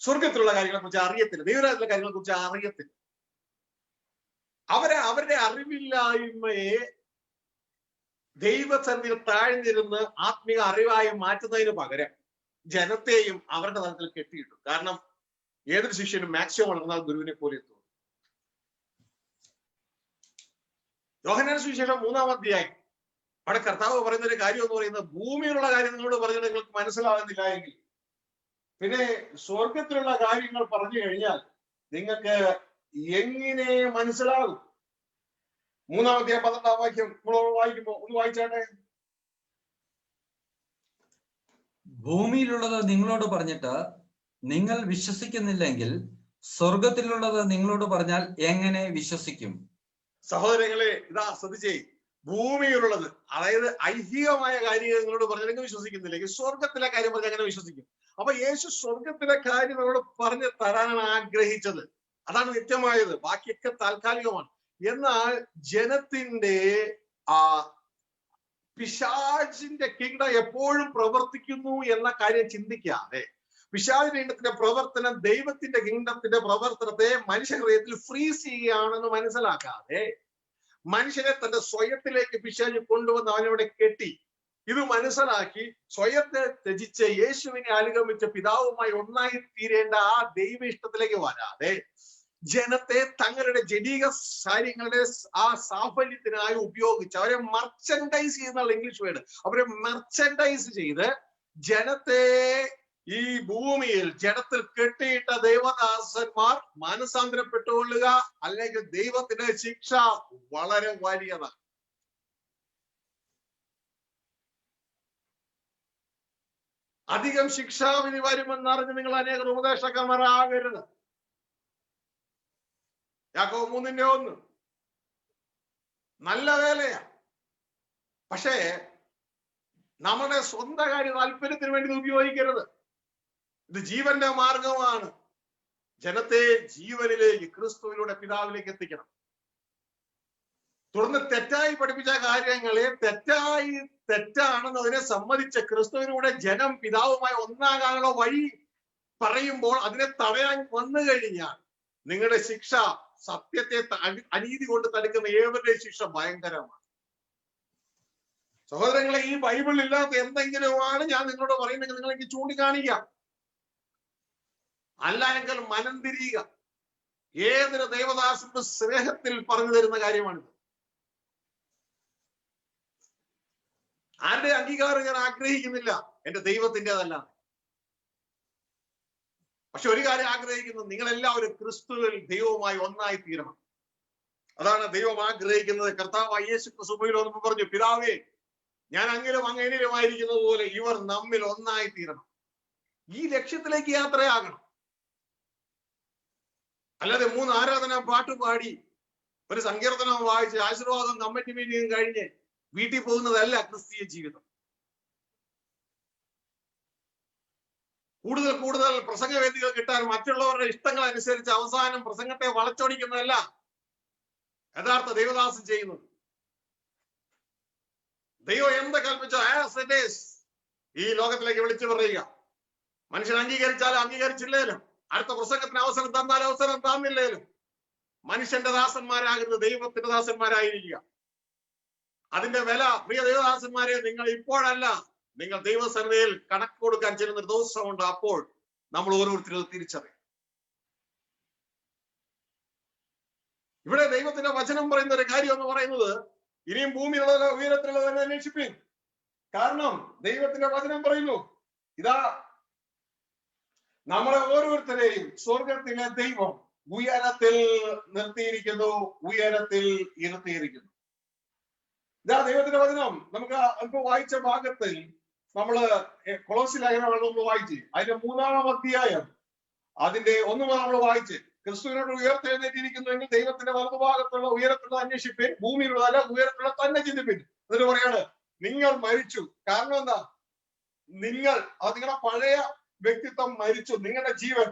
സ്വർഗത്തിലുള്ള കാര്യങ്ങളെ കുറിച്ച് അറിയത്തില്ല, ദൈവരാജ്യത്തിലെ കാര്യങ്ങളെ കുറിച്ച് അറിയത്തില്ല. അവരുടെ അറിവില്ലായ്മയെ ദൈവസന്നിധിയിൽ താഴ്ന്നിരുന്ന് ആത്മീയ അറിവായി മാറ്റുന്നതിന് പകരം ജനത്തെയും അവരുടെ തലത്തിൽ കെട്ടിയിട്ടു. കാരണം ഏതൊരു ശിഷ്യനും മാക്സിമം വളർന്നാൽ ഗുരുവിനെ പോലെ എത്തും. യോഹന്നാൻ സുവിശേഷം 3-ാം അധ്യായം അവിടെ കർത്താവ് പറയുന്ന ഒരു കാര്യം എന്ന് പറയുന്നത്, ഭൂമിയിലുള്ള കാര്യം നിങ്ങളോട് പറഞ്ഞിട്ട് നിങ്ങൾക്ക് മനസ്സിലാകുന്നില്ല എങ്കിൽ പിന്നെ സ്വർഗത്തിലുള്ള കാര്യങ്ങൾ പറഞ്ഞു കഴിഞ്ഞാൽ നിങ്ങൾക്ക് എങ്ങനെ മനസ്സിലാകും? 3-ാം അധ്യായം 12-ാം വാക്യം വായിക്കുമ്പോ ഒന്ന് വായിച്ചാട്ടെ. ഭൂമിയിലുള്ളത് നിങ്ങളോട് പറഞ്ഞിട്ട് നിങ്ങൾ വിശ്വസിക്കുന്നില്ലെങ്കിൽ സ്വർഗത്തിലുള്ളത് നിങ്ങളോട് പറഞ്ഞാൽ എങ്ങനെ വിശ്വസിക്കും? സഹോദരങ്ങളെ, ഇതാ ശ്രദ്ധിച്ചേ, ഭൂമിയിലുള്ളത്, അതായത് ഐഹികമായ കാര്യങ്ങൾ നിങ്ങളോട് പറഞ്ഞാൽ നിങ്ങൾ വിശ്വസിക്കുന്നില്ലെങ്കിൽ സ്വർഗത്തിലെ കാര്യം പറഞ്ഞാൽ എങ്ങനെ വിശ്വസിക്കും? അപ്പൊ യേശു സ്വർഗത്തിലെ കാര്യം നമ്മളോട് പറഞ്ഞു തരാനാണ് ആഗ്രഹിച്ചത്. അതാണ് നിത്യമായത്, ബാക്കിയൊക്കെ താൽക്കാലികമാണ്. എന്നാൽ ജനത്തിന്റെ പിശാചിന്റെ കിങ്ഡം എപ്പോഴും പ്രവർത്തിക്കുന്നു എന്ന കാര്യം ചിന്തിക്കാതെ, പിശാചിന്റെ കിങ്ഡത്തിന്റെ പ്രവർത്തനം ദൈവത്തിന്റെ കിങ്ഡത്തിന്റെ പ്രവർത്തനത്തെ മനുഷ്യ ഹൃദയത്തിൽ ഫ്രീസ് ചെയ്യുകയാണെന്ന് മനസ്സിലാക്കാതെ മനുഷ്യനെ തന്റെ സ്വയത്തിലേക്ക് പിശാച് കൊണ്ടുവന്ന് അവനവിടെ കെട്ടി. ഇത് മനസ്സിലാക്കി സ്വയത്തെ ത്യജിച്ച് യേശുവിനെ അനുഗമിച്ച പിതാവുമായി ഒന്നായി തീരേണ്ട ആ ദൈവ ഇഷ്ടത്തിലേക്ക് വരാതെ ജനത്തെ തങ്ങളുടെ ജനീക കാര്യങ്ങളുടെ ആ സാഫല്യത്തിനായി ഉപയോഗിച്ച് അവരെ മർച്ചൻഡൈസ് ചെയ്യുന്ന ഇംഗ്ലീഷ് വേർഡ്, അവരെ മർച്ചൻഡൈസ് ചെയ്ത് ജനത്തെ ഈ ഭൂമിയിൽ ജഡത്തിൽ കെട്ടിയിട്ട ദൈവദാസന്മാർ മാനസാന്തരപ്പെട്ടുകൊള്ളുക, അല്ലെങ്കിൽ ദൈവത്തിന്റെ ശിക്ഷ വളരെ വലിയതാണ്. അധികം ശിക്ഷാവിധി വരുമെന്നറിഞ്ഞ് നിങ്ങൾ അനേകം ഉപദേശകന്മാരാകരുത്. യാക്കോബ് 3:1 നല്ല വേലയാ, പക്ഷേ നമ്മുടെ സ്വന്തം കാര്യ താല്പര്യത്തിന് വേണ്ടി ഉപയോഗിക്കരുത്. ഇത് ജീവന്റെ മാർഗമാണ്. ജനത്തെ ജീവനിലേക്ക് ക്രിസ്തുവിലൂടെ പിതാവിലേക്ക് എത്തിക്കണം. തുടർന്ന് തെറ്റായി പഠിപ്പിച്ച കാര്യങ്ങളെ തെറ്റാണെന്ന് അതിനെ സമ്മതിച്ച ക്രിസ്തുവിലൂടെ ജനം പിതാവുമായി ഒന്നാകാനുള്ള വഴി പറയുമ്പോൾ അതിനെ തടയാൻ വന്നു കഴിഞ്ഞാൽ നിങ്ങളുടെ ശിക്ഷ, സത്യത്തെ അനീതി കൊണ്ട് തടുക്കുന്ന ഏവരുടെയും ശിക്ഷ ഭയങ്കരമാണ്. സഹോദരങ്ങളെ, ഈ ബൈബിൾ ഇല്ലാത്ത എന്തെങ്കിലുമാണ് ഞാൻ നിങ്ങളോട് പറയുന്നെങ്കിൽ നിങ്ങൾ എനിക്ക് ചൂണ്ടിക്കാണിക്കാം. അല്ല എങ്കിൽ മനം തിരിയുക. ഏതൊരു ദൈവദാസന്റെ സ്നേഹത്തിൽ പറഞ്ഞു തരുന്ന കാര്യമാണിത്. ആരുടെ അംഗീകാരം ഞാൻ ആഗ്രഹിക്കുന്നില്ല, എന്റെ ദൈവത്തിൻ്റെതല്ല. പക്ഷെ ഒരു കാര്യം ആഗ്രഹിക്കുന്നു, നിങ്ങളെല്ലാവരും ക്രിസ്തുവിൽ ദൈവവുമായി ഒന്നായി തീരണം. അതാണ് ദൈവം ആഗ്രഹിക്കുന്നത്. കർത്താവ് യേശു ക്രിസ്തുവിൽ വന്നപ്പോൾ പറഞ്ഞു, പിതാവേ, ഞാൻ അങ്ങിലും അങ്ങനിലുമായിരിക്കുന്നത് പോലെ ഇവർ നമ്മിൽ ഒന്നായി തീരണം. ഈ ലക്ഷ്യത്തിലേക്ക് യാത്രയാകണം. അല്ലാതെ 3 ആരാധന പാട്ടുപാടി ഒരു സങ്കീർത്തനം വായിച്ച് ആശീർവാദം കമ്മിറ്റി മീറ്റിംഗ് കഴിഞ്ഞ് വീട്ടിൽ പോകുന്നതല്ല ക്രിസ്തീയ ജീവിതം. കൂടുതൽ പ്രസംഗവേദികൾ കിട്ടാൻ മറ്റുള്ളവരുടെ ഇഷ്ടങ്ങൾ അനുസരിച്ച് അവസാനം പ്രസംഗത്തെ വളച്ചൊടിക്കുന്നതല്ല യഥാർത്ഥ ദൈവദാസൻ ചെയ്യുന്നത്. ദൈവം എന്ത് കൽപ്പിച്ചോ ആസ് ഇറ്റ് ഈസ് ഈ ലോകത്തിലേക്ക് വിളിച്ചു പറയുക. മനുഷ്യൻ അംഗീകരിച്ചാലും അംഗീകരിച്ചില്ലേലും, അടുത്ത പ്രസംഗത്തിന് അവസരം തന്നാലും അവസരം തന്നില്ലേലും മനുഷ്യന്റെ ദാസന്മാരാകുന്നത് ദൈവത്തിന്റെ ദാസന്മാരായിരിക്കുക. അതിന്റെ വില, പ്രിയ ദൈവദാസന്മാരെ, നിങ്ങൾ ഇപ്പോഴല്ല, നിങ്ങൾ ദൈവസന്നിധിയിൽ കണക്ക് കൊടുക്കാൻ ചെല്ലുന്ന ഒരു ദിവസമുണ്ട്. അപ്പോൾ നമ്മൾ ഓരോരുത്തരും തിരിച്ചറിയും. ഇവിടെ ദൈവത്തിന്റെ വചനം പറയുന്ന ഒരു കാര്യം എന്ന് പറയുന്നത്, ഇനിയും ഭൂമിയിലുള്ള ഉയരത്തിലുള്ളതെന്ന് അന്വേഷിപ്പിൻ. കാരണം ദൈവത്തിന്റെ വചനം പറയുന്നു, ഇതാ നമ്മളെ ഓരോരുത്തരെയും സ്വർഗത്തിലെ ദൈവം ഉയരത്തിൽ നിർത്തിയിരിക്കുന്നു, ഉയരത്തിൽ ഇരുത്തിയിരിക്കുന്നു. ഇതാ ദൈവത്തിന്റെ വചനം. നമുക്ക് അല്പം വായിച്ച ഭാഗത്തിൽ നമ്മള് കൊളോസ്യ ലേഖനം വായിച്ച് അതിന്റെ 3-ാം അധ്യായം അതിന്റെ 1 മുതൽ നമ്മൾ വായിച്ച്, ക്രിസ്തുവിനോട് ഉയർത്തെഴുന്നേറ്റിരിക്കുന്നു എങ്കിൽ ദൈവത്തിന്റെ വലതുഭാഗത്തുള്ള ഉയരത്തുള്ള അന്വേഷിപ്പിൻ, ഭൂമിയിലുള്ളതല്ല ഉയരത്തുള്ള തന്നെ ചിന്തിപ്പിൻ. എന്നിട്ട് പറയാണ്, നിങ്ങൾ മരിച്ചു. കാരണം എന്താ? നിങ്ങളുടെ പഴയ വ്യക്തിത്വം മരിച്ചു. നിങ്ങളുടെ ജീവൻ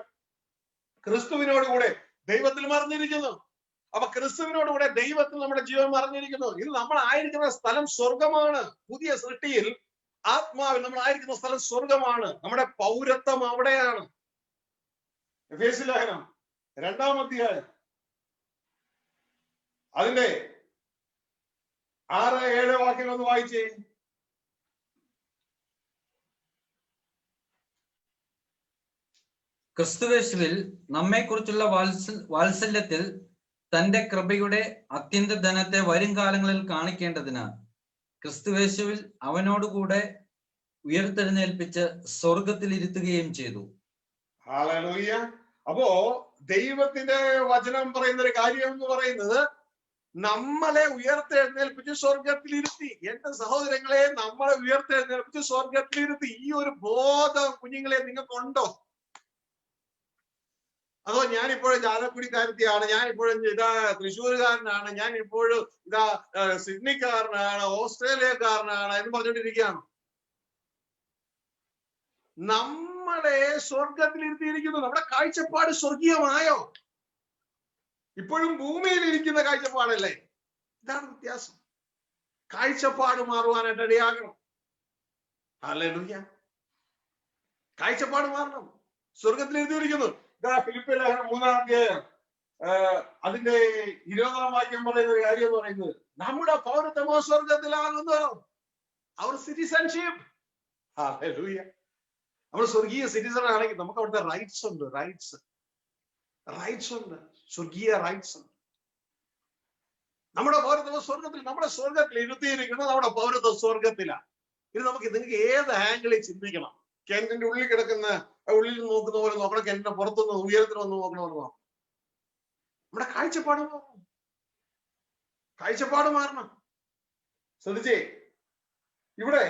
ക്രിസ്തുവിനോടുകൂടെ ദൈവത്തിൽ മറിഞ്ഞിരിക്കുന്നു. അപ്പൊ ക്രിസ്തുവിനോടുകൂടെ ദൈവത്തിൽ നമ്മുടെ ജീവൻ മറിഞ്ഞിരിക്കുന്നു. ഇത് നമ്മൾ ആയിരിക്കുന്ന സ്ഥലം സ്വർഗമാണ്. പുതിയ സൃഷ്ടിയിൽ ആത്മാവിൽ നമ്മൾ ആയിരിക്കുന്ന സ്ഥലം സ്വർഗമാണ്. നമ്മുടെ പൗരത്വം അവിടെയാണ്. എഫേസ്യ ലേഖനം 2-ാം അധ്യായം അതിന്റെ 6-7 വാക്യങ്ങൾ ഒന്ന് വായിച്ചേ. ക്രിസ്തുവേശുവിൽ നമ്മെക്കുറിച്ചുള്ള വാത്സല്യത്തിൽ തന്റെ കൃപയുടെ അത്യന്ത ധനത്തെ വരും കാലങ്ങളിൽ കാണിക്കേണ്ടതിന് ക്രിസ്തുവേശുവിൽ അവനോടുകൂടെ ഉയർത്തെഴുന്നേൽപ്പിച്ച് സ്വർഗത്തിൽ ഇരുത്തുകയും ചെയ്തു. ഹല്ലേലൂയ. അപ്പോ ദൈവത്തിന്റെ വചനം പറയുന്ന ഒരു കാര്യം എന്ന് പറയുന്നത്, നമ്മളെ ഉയർത്തെഴുന്നേൽപ്പിച്ച് സ്വർഗത്തിലിരുത്തി. എന്റെ സഹോദരങ്ങളെ, നമ്മളെ ഉയർത്തെഴുന്നേൽപ്പിച്ച് സ്വർഗത്തിലിരുത്തി. ഈ ഒരു ബോധം കുഞ്ഞുങ്ങളെ നിങ്ങൾക്കുണ്ടോ? അതോ ഞാനിപ്പോഴും ചാലക്കുടിക്കാരത്തിയാണ്, ഞാനിപ്പോഴും ഇതാ തൃശ്ശൂരുകാരനാണ്, ഞാൻ ഇപ്പോഴും ഇതാ സിഡ്നിക്കാരനാണ്, ഓസ്ട്രേലിയക്കാരനാണ് എന്ന് പറഞ്ഞുകൊണ്ടിരിക്കുകയാണ്? നമ്മളെ സ്വർഗത്തിലിരുത്തിയിരിക്കുന്നു. നമ്മുടെ കാഴ്ചപ്പാട് സ്വർഗീയമായോ? ഇപ്പോഴും ഭൂമിയിൽ ഇരിക്കുന്ന കാഴ്ചപ്പാടല്ലേ? ഇതാണ് വ്യത്യാസം. കാഴ്ചപ്പാട് മാറുവാനായിട്ട് ഇടയാകണം. ഹല്ലേലൂയ. കാഴ്ചപ്പാട് മാറണം. സ്വർഗത്തിലിരുത്തിയിരിക്കുന്നു. ഫിലിപ്പിയ ലേഖനം 3-ാം അധ്യായം അതിന്റെ 20-ാം വാക്യം പറയുന്ന ഒരു കാര്യം എന്ന് പറയുന്നത്, നമ്മുടെ പൗരത്വമോ സ്വർഗത്തിലാകുന്നു. അവർ സിറ്റിസൺഷിപ്പ്. ഹല്ലേലൂയ. നമ്മൾ സ്വർഗീയ സിറ്റിസൺ ആണെങ്കിൽ നമുക്ക് അവിടുത്തെ റൈറ്റ്സ് ഉണ്ട്. റൈറ്റ്സ് ഉണ്ട്. സ്വർഗീയ റൈറ്റ്സ് ഉണ്ട്. നമ്മുടെ പൗരത്വം സ്വർഗത്തിൽ, നമ്മുടെ സ്വർഗത്തിൽ ഇരുത്തിയിരിക്കുന്നത് നമ്മുടെ പൗരത്വം സ്വർഗത്തിലാണ്. ഇത് നിങ്ങൾക്ക് ഏത് ആംഗിളിൽ ചിന്തിക്കണം. കിണറ്റിന്റെ ഉള്ളിൽ കിടക്കുന്ന, ഉള്ളിൽ നോക്കുന്ന പോലെ നോക്കണം, കിണറ്റിന്റെ പുറത്തുനിന്ന് ഉയരത്തിൽ വന്ന് നോക്കണമെന്ന് നോക്കണം. നമ്മുടെ കാഴ്ചപ്പാട് മാറണം. ശ്രദ്ധിച്ചേ, ഇവിടെ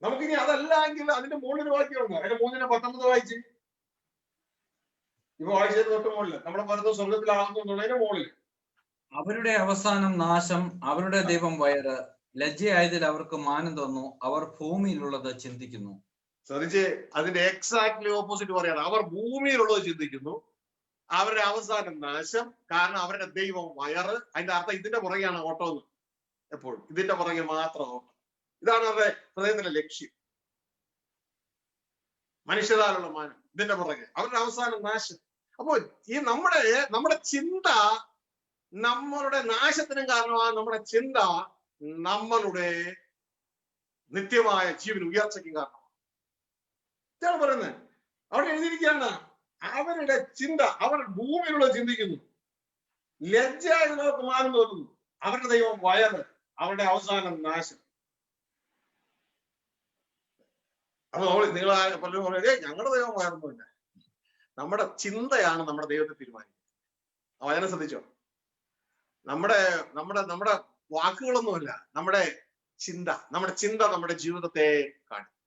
നമുക്കിനി അതല്ല എങ്കിൽ അതിന്റെ മുകളിൽ വാക്യമുണ്ട്. അതിന്റെ 3:19 വായിച്ച്. ഇപ്പൊ വായിച്ചത് തൊട്ട് മുകളിൽ നമ്മുടെ പൗരത്വം സ്വർഗത്തിലാകുന്നതിന്റെ മുകളിൽ. അവരുടെ അവസാനം നാശം, അവരുടെ ദൈവം വയറ്, ലജ്ജയായതിൽ അവർക്ക് മാനം തോന്നുന്നു, അവർ ഭൂമിയിലുള്ളത് ചിന്തിക്കുന്നു. ശ്രദ്ധിച്ച്, അതിന്റെ എക്സാക്ട്ലി ഓപ്പോസിറ്റ് പറയാണ്. അവർ ഭൂമിയിലുള്ളത് ചിന്തിക്കുന്നു, അവരുടെ അവസാനം നാശം, കാരണം അവരുടെ ദൈവം വയറ്. അതിന്റെ അർത്ഥം ഇതിന്റെ പുറകെയാണ് ഓട്ടം. എപ്പോഴും ഇതിന്റെ പുറകെ മാത്രം ഓട്ടം. ഇതാണ് അവരുടെ ഹൃദയത്തിന്റെ ലക്ഷ്യം. മനുഷ്യരാലുള്ള മാനം, ഇതിന്റെ പുറകെ അവരുടെ അവസാനം നാശം. അപ്പോ ഈ നമ്മുടെ ചിന്ത നമ്മളുടെ നാശത്തിനും കാരണമാണ്. നമ്മുടെ ചിന്ത നമ്മളുടെ നിത്യമായ ജീവൻ ഉയർച്ചയ്ക്കും കാരണമാണ്. ഇതാണ് പറയുന്നത്. അവിടെ എഴുതിയിരിക്കുകയാണ്, അവരുടെ ചിന്ത, അവർ ഭൂമിയിലുള്ള ചിന്തിക്കുന്നു, ലജ്ജായവർക്ക് മാനം തോന്നുന്നു, അവരുടെ ദൈവം വയറ്, അവരുടെ അവസാനം നാശം. അപ്പൊ നിങ്ങൾ പലരും പറയുന്നത് ഞങ്ങളുടെ ദൈവം വയറൊന്നുമില്ല. നമ്മുടെ ചിന്തയാണ് നമ്മുടെ ദൈവത്തെ തീരുമാനിക്കുന്നത്. വചനം ശ്രദ്ധിച്ചോ? നമ്മുടെ വാക്കുകളൊന്നുമല്ല, നമ്മുടെ ചിന്ത നമ്മുടെ ജീവിതത്തെ കാണിക്കും.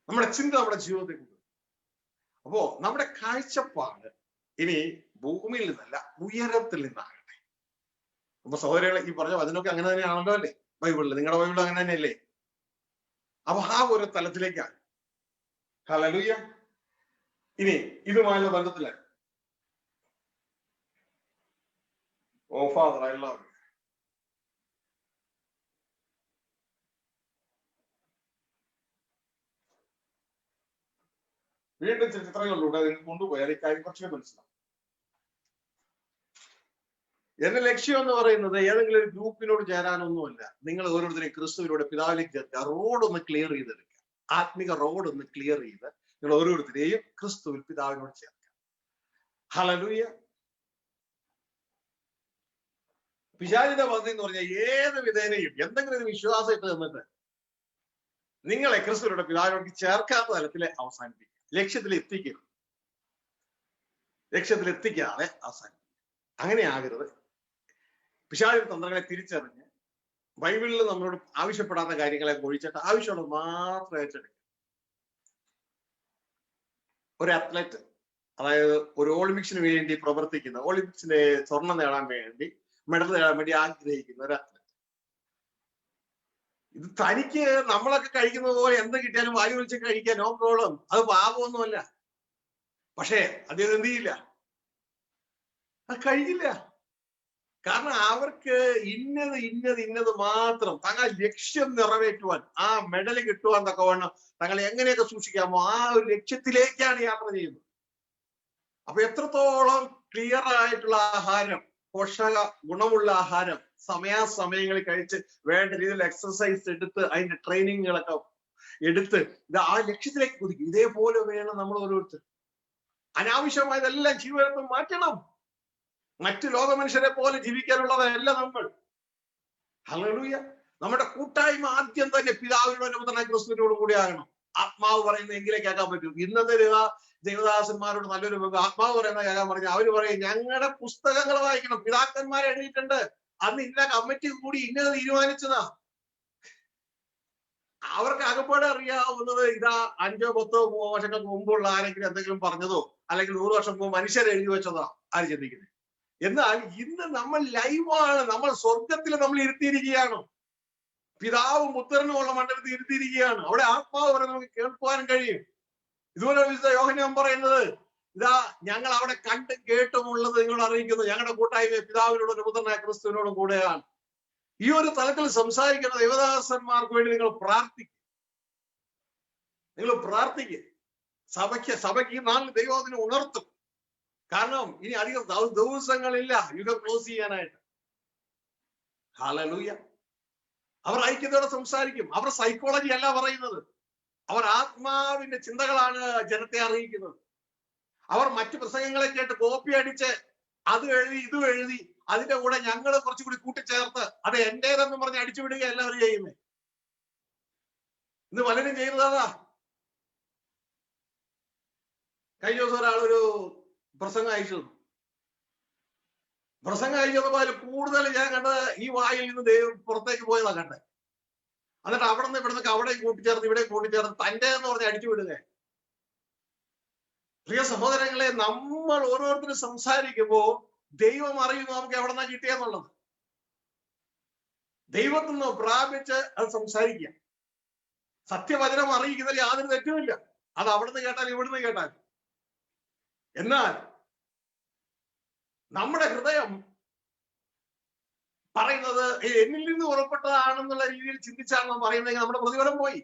നമ്മുടെ ചിന്ത നമ്മുടെ ജീവിതത്തെ കൊണ്ടുവരും. അപ്പോ നമ്മുടെ കാഴ്ചപ്പാട് ഇനി ഭൂമിയിൽ നിന്നല്ല, ഉയരത്തിൽ നിന്നാകട്ടെ. അപ്പൊ സഹോദരങ്ങളെ, ഈ പറഞ്ഞ വചനമൊക്കെ അങ്ങനെ തന്നെയാണല്ലോ അല്ലേ? ബൈബിളിൽ, നിങ്ങളുടെ ബൈബിളിൽ അങ്ങനെ തന്നെയല്ലേ? അപ്പൊ ആ ഒരു തലത്തിലേക്കാണ്. ഹല്ലേലൂയ. ഇനി ഇതുമായുള്ള ബന്ധത്തില് ഓ ഫാദർ ഐ ലവ് യു. വീണ്ടും ചിത്രങ്ങളിലൂടെ നിങ്ങൾ കൊണ്ടുപോയാൽ ഈ കാര്യം കുറച്ചുകൂടി മനസ്സിലാവും. എന്റെ ലക്ഷ്യം എന്ന് പറയുന്നത് ഏതെങ്കിലും ഒരു ഗ്രൂപ്പിനോട് ചേരാനൊന്നുമല്ല. നിങ്ങൾ ഓരോരുത്തരെയും ക്രിസ്തുവിലൂടെ പിതാവിലേക്ക് ചേർക്കുക. റോഡൊന്ന് ക്ലിയർ ചെയ്തെടുക്കുക. ആത്മിക റോഡൊന്ന് ക്ലിയർ ചെയ്ത് നിങ്ങൾ ഓരോരുത്തരെയും ക്രിസ്തുവിൽ പിതാവിനോട് ചേർക്കുക. ഹല്ലേലൂയ. പിശാചിന്റെ പദ്ധതി എന്ന് പറഞ്ഞാൽ ഏത് വിധേനയും എന്തെങ്കിലും ഒരു വിശ്വാസം ഇട്ട് തന്നിട്ട് നിങ്ങളെ ക്രിസ്തുവിലൂടെ പിതാവിനോട് ചേർക്കാത്ത തലത്തിൽ അവസാനിപ്പിക്കുക. ലക്ഷ്യത്തിൽ എത്തിക്കാതെ അവസാനിപ്പിക്കുക. അങ്ങനെ ആകരുത്. പിശാചിന്റെ തന്ത്രങ്ങളെ തിരിച്ചറിഞ്ഞ് ബൈബിളിൽ നമ്മളോട് ആവശ്യപ്പെടാത്ത കാര്യങ്ങളെ ഒഴിച്ചിട്ട് ആവശ്യമുള്ളത് മാത്രം ഏറ്റെടുക്കുക. ഒരു അത്ലറ്റ്, അതായത് ഒരു ഒളിമ്പിക്സിന് വേണ്ടി പ്രവർത്തിക്കുന്ന, ഒളിമ്പിക്സിന്റെ സ്വർണം നേടാൻ വേണ്ടി, മെഡൽ നേടാൻ വേണ്ടി ആഗ്രഹിക്കുന്ന ഒരു അത്ലറ്റ്, ഇത് തനിക്ക് നമ്മളൊക്കെ കഴിക്കുന്നത് പോലെ എന്ത് കിട്ടിയാലും വായു വിളിച്ച് കഴിക്കാൻ നോ പ്രോബ്ലം, അത് പാപമൊന്നുമല്ല. പക്ഷേ അദ്ദേഹം എന്ത് ചെയ്യില്ല, അത് കഴിക്കില്ല. കാരണം അവർക്ക് ഇന്നത് മാത്രം തങ്ങൾ ലക്ഷ്യം നിറവേറ്റുവാൻ, ആ മെഡൽ കിട്ടുവാൻ തക്കവണ്ണം തങ്ങൾ എങ്ങനെയൊക്കെ സൂക്ഷിക്കാമോ ആ ഒരു ലക്ഷ്യത്തിലേക്കാണ് യാത്ര ചെയ്യുന്നത്. അപ്പൊ എത്രത്തോളം ക്ലിയർ ആയിട്ടുള്ള ആഹാരം, പോഷക ഗുണമുള്ള ആഹാരം സമയാസമയങ്ങളിൽ കഴിച്ച് വേണ്ട രീതിയിൽ എക്സർസൈസ് എടുത്ത് അതിന്റെ ട്രെയിനിങ്ങുകളൊക്കെ എടുത്ത് ഇത് ആ ലക്ഷ്യത്തിലേക്ക് കുതിക്കും. ഇതേപോലെ വേണം നമ്മൾ ഓരോരുത്തർ. അനാവശ്യമായതെല്ലാം ജീവിതത്തിൽ മാറ്റണം. മറ്റു ലോക മനുഷ്യരെ പോലെ ജീവിക്കാനുള്ളതല്ല നമ്മൾ. ഹല്ലേലൂയ. നമ്മുടെ കൂട്ടായ്മ ആദ്യം തന്നെ പിതാവിനോട് പുത്രനായ ക്രിസ്തുവിനോട് കൂടി ആകണം. ആത്മാവ് പറയുന്നത് എങ്കിലേ കേൾക്കാൻ പറ്റും. ഇന്നത്തെ ദേവദാസന്മാരോട് നല്ലൊരു ആത്മാവ് പറയുന്ന കേൾക്കാൻ പറഞ്ഞു. അവര് പറയും ഞങ്ങളുടെ പുസ്തകങ്ങൾ വായിക്കണം, പിതാക്കന്മാർ എഴുതിയിട്ടുണ്ട്, അന്ന് ഇന്ന കമ്മിറ്റി കൂടി ഇന്നത് തീരുമാനിച്ചതാ. അവർക്ക് അകപ്പാടെ അറിയാവുന്നത് ഇതാ 5-10 വർഷങ്ങൾക്ക് മുമ്പുള്ള ആരെങ്കിലും എന്തെങ്കിലും പറഞ്ഞതോ അല്ലെങ്കിൽ 100 വർഷം മുമ്പ് മനുഷ്യർ എഴുതി വെച്ചതോ ആര് ചിന്തിക്കുന്നത്. എന്നാൽ ഇന്ന് നമ്മൾ ലൈവാണ്. നമ്മൾ സ്വർഗത്തിൽ നമ്മൾ ഇരുത്തിയിരിക്കുകയാണ്. പിതാവും പുത്രനുമുള്ള മണ്ഡലത്തിൽ ഇരുത്തിയിരിക്കുകയാണ്. അവിടെ ആത്മാവ് വരെ നമുക്ക് കേൾക്കുവാനും കഴിയും. ഇതുപോലെ വിശുദ്ധ യോഹന്നാൻ പറയുന്നത് ഇതാ ഞങ്ങൾ അവിടെ കണ്ടും കേട്ടുമുള്ളത് നിങ്ങൾ അറിയിക്കുന്നു, ഞങ്ങളുടെ കൂട്ടായ്മ പിതാവിനോടും പുത്രനായ ക്രിസ്തുവിനോടും കൂടെയാണ്. ഈ ഒരു തലത്തിൽ സംസാരിക്കുന്ന ദേവദാസന്മാർക്ക് വേണ്ടി നിങ്ങൾ പ്രാർത്ഥിക്കുക. സഭയ്ക്ക് നാല് ദൈവത്തിനെ ഉണർത്തും. കാരണം ഇനി അധികം ദിവസങ്ങളില്ല യുഗം ക്ലോസ് ചെയ്യാനായിട്ട്. ഹല്ലേലൂയ. അവർ ഐക്യത്തോടെ സംസാരിക്കും. അവർ സൈക്കോളജി അല്ല പറയുന്നത്, അവർ ആത്മാവിന്റെ ചിന്തകളാണ് ജനത്തെ അറിയിക്കുന്നത്. അവർ മറ്റു പ്രസംഗങ്ങളെ കേട്ട് കോപ്പി അടിച്ച് അത് എഴുതി ഇതും എഴുതി അതിന്റെ കൂടെ ഞങ്ങൾ കുറച്ചുകൂടി കൂട്ടിച്ചേർത്ത് അത് എന്റേതെന്ന് പറഞ്ഞ് അടിച്ചു വിടുക എല്ലാവരും ചെയ്യുന്നത്. ഇന്ന് പലരും ചെയ്യുന്നതാ. കഴിഞ്ഞ ദിവസം ഒരാളൊരു പ്രസംഗം അയച്ചു. പ്രസംഗം അയച്ചപ്പോൾ അതിൽ കൂടുതൽ ഞാൻ കണ്ടത് ഈ വായിൽ നിന്ന് ദൈവം പുറത്തേക്ക് പോയതാ കണ്ടത്. എന്നിട്ട് അവിടെ നിന്ന് ഇവിടെ നിന്ന് അവിടെ കൂട്ടിച്ചേർത്ത് ഇവിടെ കൂട്ടിച്ചേർത്ത് തന്റേതെന്ന് പറഞ്ഞ് അടിച്ചു വിടുക. പ്രിയ സഹോദരങ്ങളെ, നമ്മൾ ഓരോരുത്തരും സംസാരിക്കുമ്പോ ദൈവം അറിയുന്നു നമുക്ക് എവിടെ നിന്നാ കിട്ടിയെന്നുള്ളത്. ദൈവത്തിൽ നിന്ന് പ്രാപിച്ച് അത് സംസാരിക്കുക. സത്യവചനം അറിയിക്കുന്നതിൽ യാതൊരു തെറ്റുമില്ല. അത് അവിടുന്ന് കേട്ടാൽ ഇവിടുന്ന് കേട്ടാൽ. എന്നാൽ നമ്മുടെ ഹൃദയം പറയുന്നത് എന്നിൽ നിന്ന് പുറപ്പെട്ടതാണെന്നുള്ള രീതിയിൽ ചിന്തിച്ചാണ് നാം പറയുന്നതെങ്കിൽ നമ്മുടെ പ്രതിഫലം പോയി.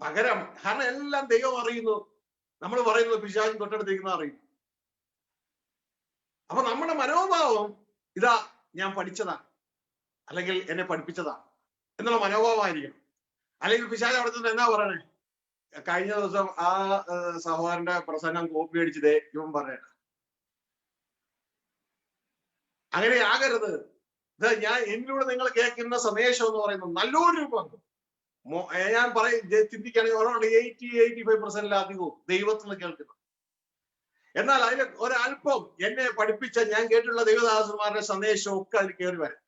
പകരം കാരണം എല്ലാം ദൈവം അറിയുന്നു. നമ്മൾ പറയുന്നത് പിശാചിൻ തൊട്ടടുത്തിരിക്കുന്ന അറിയും. അപ്പൊ നമ്മുടെ മനോഭാവം ഇതാ ഞാൻ പഠിച്ചതാണ്, അല്ലെങ്കിൽ എന്നെ പഠിപ്പിച്ചതാണ് എന്നുള്ള മനോഭാവമായിരിക്കണം. അല്ലെങ്കിൽ പിശാച് അവിടെ നിന്ന് എന്നാ പറയണേ, കഴിഞ്ഞ ദിവസം ആ സഹോദരന്റെ പ്രസംഗം കോപ്പി അടിച്ചതേ ഇവൻ പറയണ. അങ്ങനെ ആകരുത്. ഞാൻ എന്നിലൂടെ നിങ്ങൾ കേൾക്കുന്ന സന്ദേശം എന്ന് പറയുന്നത് നല്ലൊരു പങ്ക് ഞാൻ ചിന്തിക്കുകയാണെങ്കിൽ 80-85% ദൈവത്തിൽ നിന്ന് കേൾക്കുന്നു. എന്നാൽ അതിൽ ഒരല്പം എന്നെ പഠിപ്പിച്ച ഞാൻ കേട്ടിട്ടുള്ള ദൈവദാസന്മാരുടെ സന്ദേശവും ഒക്കെ അതിൽ കയറി വരാം.